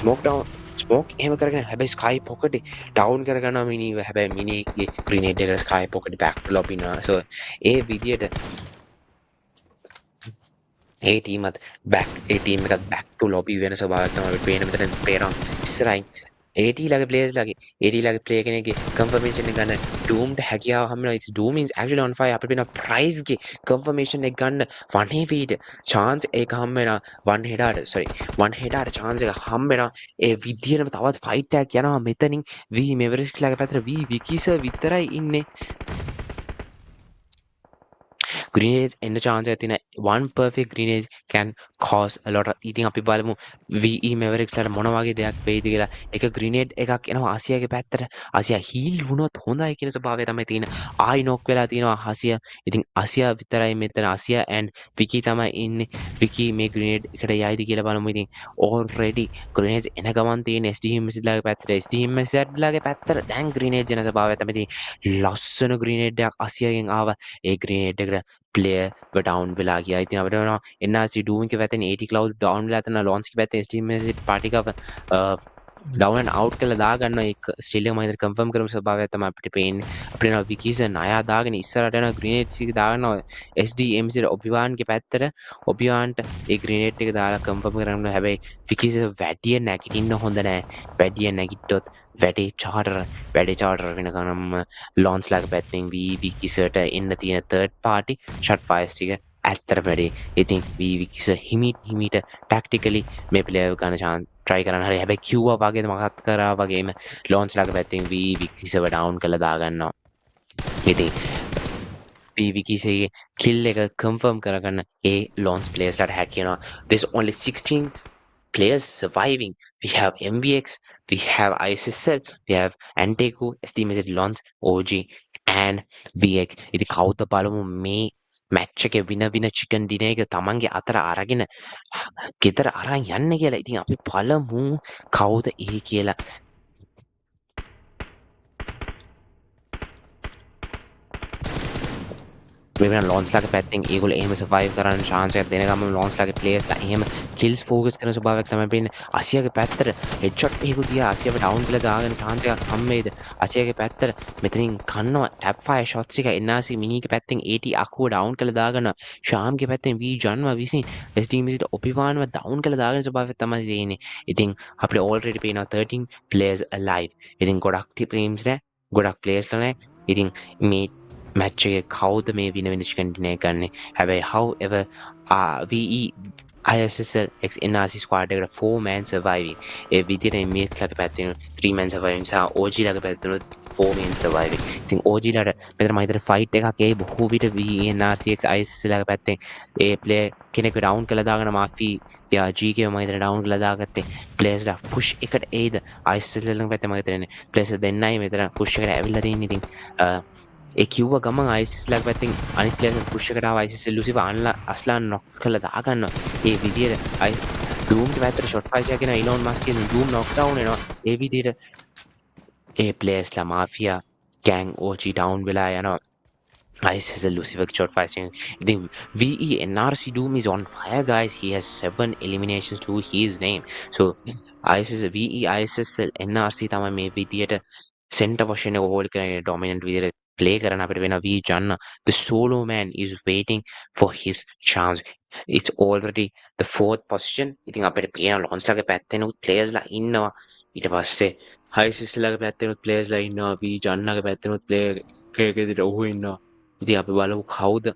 ස්මෝක් ඩවුන් ස්මෝක් එහෙම කරගෙන හැබැයි ස්කයි පොකටේ ඩවුන් කරගන්නවා මිනිව හැබැයි මිනිගේ ග්‍රීනේඩ් එකට ස්කයි පොකටේ බෑක් ටු ලොබ් ඉනවා සෝ ඒ විදියට ඒ ටීමත් බෑක් ඒ ටීම් එකත් බෑක් ටු ලොබි වෙන ස්වභාවයක් තමයි අපිට පේන මෙතන පේනවා ඉස්සරහින් AT ලාගේ ප්ලේයර්ස් ලාගේ AT ලාගේ ප්ලේයර් කෙනෙක්ගේ කන්ෆර්මේෂන් එක ගන්න ඩූම්ඩ් හැකියාව හම්බ වෙනවා. It's doom is actually on fire. අපිට වෙන ප්‍රයිස් ගේ කන්ෆර්මේෂන් එක ගන්න 1 HP chance එක හම්බ වෙනවා. 1 header sorry 1 header chance එක හම්බ වෙනවා. ඒ විදියටම තවත් ෆයිට් එකක් යනවා මෙතනින් V Mavericks ලාගේ පැත්තට V විකිස විතරයි ඉන්නේ. Grenades එන්න chance එකක් තියෙන one perfect grenade can cause a lot of ඉතින් අපි බලමු VE Mavericks ලාට මොන වගේ දෙයක් වෙයිද කියලා. එක grenade එකක් එනවා ආසියාගේ පැත්තට. ආසියා heal වුණොත් හොඳයි කියන ස්වභාවය තමයි තියෙන. ආයි knock වෙලා තියෙනවා ආසියා. ඉතින් ආසියා විතරයි මෙතන ආසියා and විකි තමයි ඉන්නේ. විකි මේ grenade එකට යයිද කියලා බලමු. ඉතින් already grenades එන ගමන් තියෙන SDMZ ලාගේ පැත්තට SDMZ ලාගේ පැත්තට දැන් grenades එන ස්වභාවය තමයි තියෙන්නේ. ලස්සන grenade එකක් ආසියාගෙන් ආවා. ඒ grenade එකට player down වෙලා ගියා. ඉතින් අපිට වෙනවා NRC doom එක පැත්තෙන් 80 cloud down වෙලා තන launch එක පැත්තේ SDMZ party එක down and out කරලා දා ගන්න එක ස්ටිල් එක මම හිතන confirm කරමු ස්වභාවයක් තමයි අපිට පේන්නේ. අපිට වෙනවා විකීසන් අය දාගෙන ඉස්සරහට යනවා grenades එක දාගන්නවා SDMZ ඔබිවාන්ගේ පැත්තට ඔබිවාන්ට ඒ grenade එක දාලා confirm කරන්න. හැබැයි විකීස වැඩිය නැගිටින්න හොඳ නැහැ. වැඩිය නැගිට්ටොත් වැඩේ charter වෙන ගමන්ම launch ලාගේ පැත්තෙන් විකීසට එන්න තියෙන third party shot fires ටික ඇත්තට වැඩි. ඉතින් විකිස හිමීට tactically මේ player ගන්න chance try කරන්න හරි. හැබැයි කිව්වා වගේම මතක් කරා වගේම launch ලාගේ පැත්තෙන් විකිසව down කරලා දා ගන්නවා. ඉතින් විකිසගේ kill එක confirm කරගන්න ඒ launch players ලාට හැකිය වෙනවා. There's only 16 players surviving. We have MVX, we have ISSL, we have ANTEIKU, SDMZ, launch, OG and VX. ඉතින් කවුද බලමු මේ මැච් එකේ වින චිකන් ඩිනර් එක තමන්ගේ අතර අරගෙන ගෙදර අරන් යන්න කියලා. ඉතින් අපි බලමු කවුද ඒ කියලා. මෙන්න launch ලාගේ පැත්තෙන් ඒගොල්ලෝ එහෙම survive කරන්න chance එකක් දෙන ගමන් launch ලාගේ players ලා එහෙම kills focus කරන ස්වභාවයක් තමයි පේන්නේ. ආසියාගේ පැත්තට headshot එකකුත් දිහා ආසියාව down කියලා දාගෙන chance එකක් හම්බෙයිද? ආසියාගේ පැත්තට මෙතනින් කන්නවා tap fire shots එක NRC මිනිගේ පැත්තෙන් 80 අකුව down කියලා දාගන්නවා. ශාම්ගේ පැත්තෙන් V ජන්වා විසින් SDMZ ඔපිවාන්ව down කියලා දාගෙන ස්වභාවයක් තමයි තියෙන්නේ. ඉතින් අපිට already පේනවා 13 players alive. ඉතින් ගොඩක් teams නෑ. ගොඩක් players නෑ. ඉතින් මේ match එක කවුද මේ වින චිකන් ඩිනර් ගන්නේ. හැබැයි however VE ISSLxNRC squad එකට 4 man surviving. ඒ විදිහට MX ලාගේ පැත්තෙන් 3 man surviving සහ OG ලාගේ පැත්තෙන් 4 man surviving. ඉතින් OG ලාට මෙතන මම හිතන්නේ fight එකක් ඒ බොහෝ විට VNRCX ISSL ලාගේ පැත්තෙන් ඒ player කෙනෙක් down කළා දාගෙන MAFIA GK මම හිතන්නේ down කළා දාගත්තේ players ලා push එකට එයිද ISSL ලාගේ පැත්තේ මම හිතන්නේ players දෙන්නයි මෙතන push එකට ඇවිල්ලා තියෙන්නේ. ඉතින් ඒ කිව්ව ගමන් ISS ලාගේ පැත්තෙන් අනිත් ප්ලේයර්ස් පුෂ් එකට ආව ISS ලුසිව අස්ලාන් නොක් කරලා දා ගන්නවා. ඒ විදිහට ඩූම් ගේ පැත්තට ෂොට් ෆයිස් එකක් එනවා. ඉලෝන් මස්ක් කියන ඩූම් නොක් ඩවුන් වෙනවා. ඒ විදිහට ඒ ප්ලේයර්ස් ලා මාෆියා gang OG down වෙලා යනවා. ISSL Lucifer shot fighting. I think VENRC Doom is on fire, guys. He has 7 eliminations to his name. So ISSL NRC තමයි මේ විදියට center position එක hold කරගෙන dominant විදියට play කරන අපිට වෙන V Janna. The solo man is waiting for his chance. It's already the 4th position. ඉතින් අපිට පේන launch ලගේ පැත්තෙන් උත් players ලා ඉන්නවා. ඊට පස්සේ ISSL ලගේ පැත්තෙන් උත් players ලා ඉන්නවා. V Janna ගේ පැත්තෙන් උත් player එකෙදිට ඔහු ඉන්නවා. ඉතින් අපි බලමු කවුද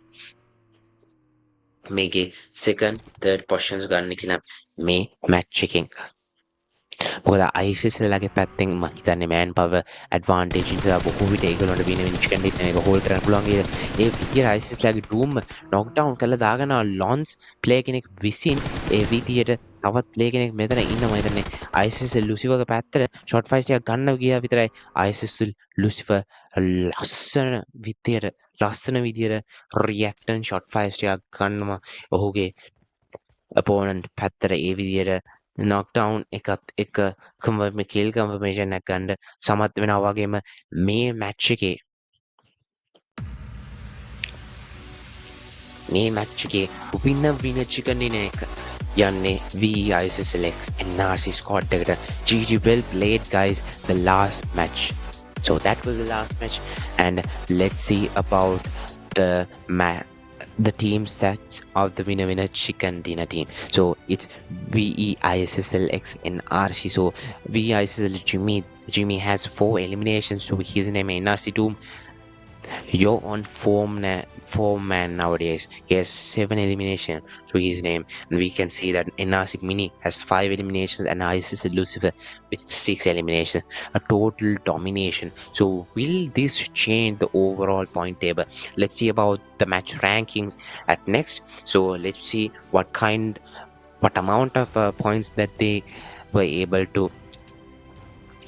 මේකේ second third positions ගන්න කියලා මේ match එකෙන්. මොකද ISSL ලගේ පැත්තෙන් මම හිතන්නේ man power advantage නිසා බොහෝ විට ඒගොල්ලන්ට වෙන වෙන chicken hit එක hold කරන්න පුළුවන්. ඒ විදියට ISSL ලගේ doom knock down කරලා දාගෙන launch play කෙනෙක් විසින් ඒ විදියට තවත් play කෙනෙක් මෙතන ඉන්නවා. මම හිතන්නේ ISSL Lucifer ගේ පැත්තට shot fight එකක් ගන්න ගියා විතරයි. ISSL Lucifer ලස්සන විදියට reaction shot fight එකක් ගන්නවා. ඔහුගේ opponent පැත්තට ඒ විදියට knockdown එකත් එක kill confirmation එකක් ගන්න සමත් වෙනවා. වගේම මේ match winner chicken dinner එක යන්නේ ISSLxNRC squad එකට. GG well played, guys, the last match. So that was the last match, and let's see about the team stats of the winner chicken dinner team. So it's ISSLxNRC. So ISSL Jimmy has 4 eliminations to his name. NRC Doom, you're on form man nowadays. He has 7 eliminations to his name, and we can see that NRC Mini has 5 eliminations and ISSL Lucifer with 6 eliminations, a total domination. So will this change the overall point table? Let's see about the match rankings at next. So let's see what amount of points that they were able to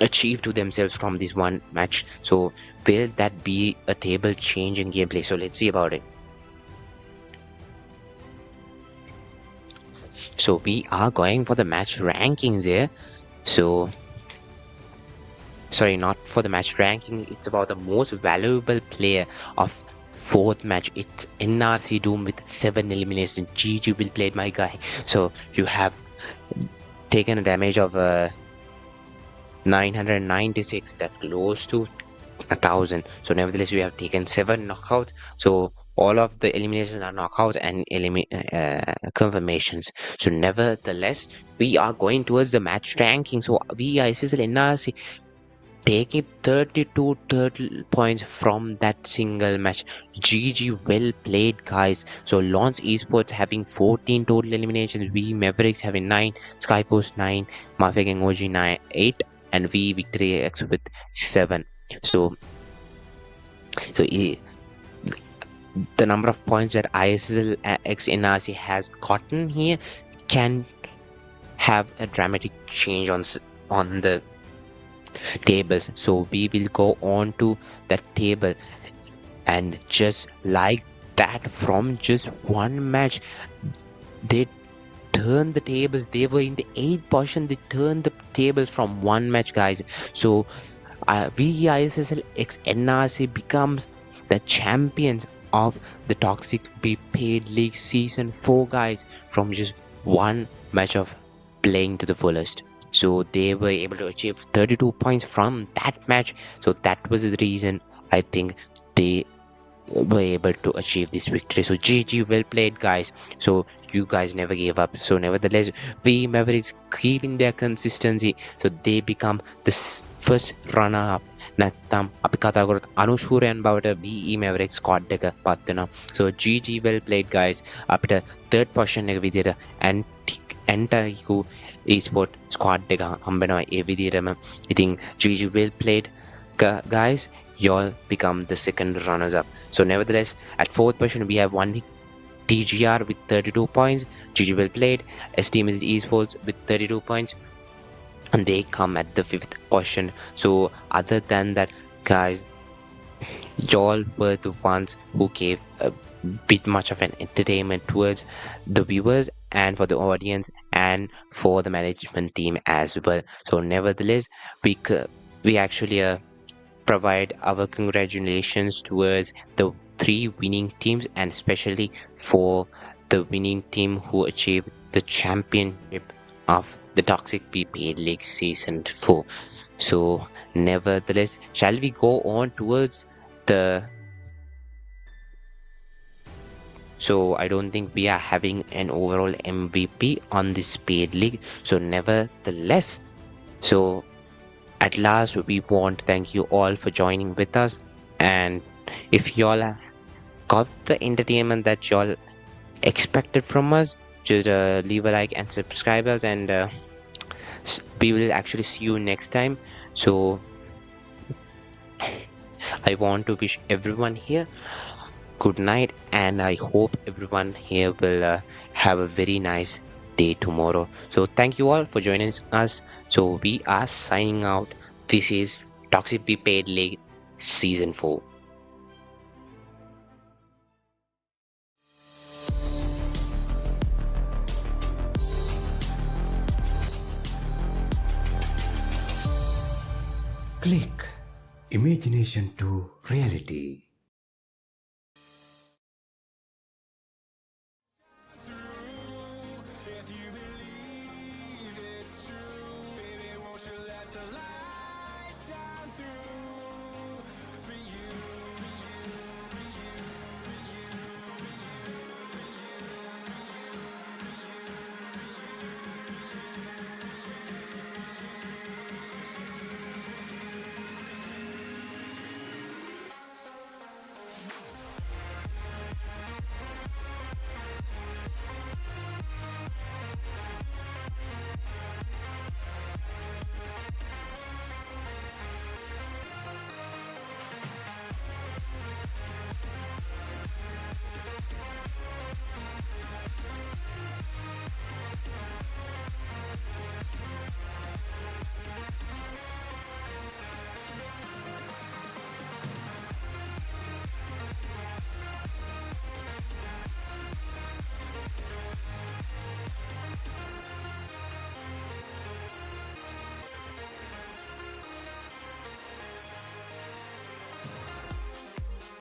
achieve to themselves from this one match. So will that be a table change in gameplay? So let's see about it. So we are going for the match rankings here. So sorry, not for the match rankings, it's about the most valuable player of 4th match. It's NRC Doom with 7 eliminations. GG will played, my guy. So you have taken a damage of 996, that close to 1000. So nevertheless, we have taken 7 knockouts. So all of the eliminations are knockouts and confirmations. So nevertheless, we are going towards the match ranking. So ISSLNRC taking 32 total points from that single match. GG well played, guys. So Launch Esports having 14 total eliminations, MAVERICKS having 9, SKYFORCE 9, MAFIA Gang OG 8, and Victory X with 7. So the number of points that ISSLxNRC has gotten here can have a dramatic change on the tables. So we will go on to the table, and just like that, from just one match, they turned the tables. They were in the 8th position. They turned the tables from one match, guys. So ISSLxNRC becomes the champions of the Toxic Be Paid League Season 4, guys, from just one match of playing to the fullest. So they were able to achieve 32 points from that match. So that was the reason I think they were able to achieve this victory. So GG well played, guys. So you guys never gave up. So nevertheless, MAVERICKS keeping their consistency, so they become the first runner up. නැත්තම් අපි කතා කරොත් අනුශූරයන් බවට MAVERICKS squad එක පත් වෙනවා. So GG well played, guys. අපිට third position එක විදියට ANTEIKU eSport squad එක හම්බෙනවා ඒ විදියටම. ඉතින් GG well played, guys. Y'all become the second runners up. So nevertheless, at 4th position we have one TGR with 32 points. GG well played. SDMZ eSports with 32 points, and they come at the 5th position. So other than that, guys, y'all were the ones who gave a bit much of an entertainment towards the viewers and for the audience and for the management team as well. So nevertheless, we actually provide our congratulations towards the 3 winning teams, and especially for the winning team who achieved the championship of the Toxic P Paid League Season 4. So, nevertheless, shall we go on towards the... So, I don't think we are having an overall MVP on this paid league. So, nevertheless, so at last, we want to thank you all for joining with us. And if y'all got the entertainment that y'all expected from us, just leave a like and subscribe us, and we will actually see you next time. So I want to wish everyone here good night, and I hope everyone here will have a very nice day tomorrow. So thank you all for joining us. So we are signing out. This is Toxic P Paid League Season 4. Click imagination to reality.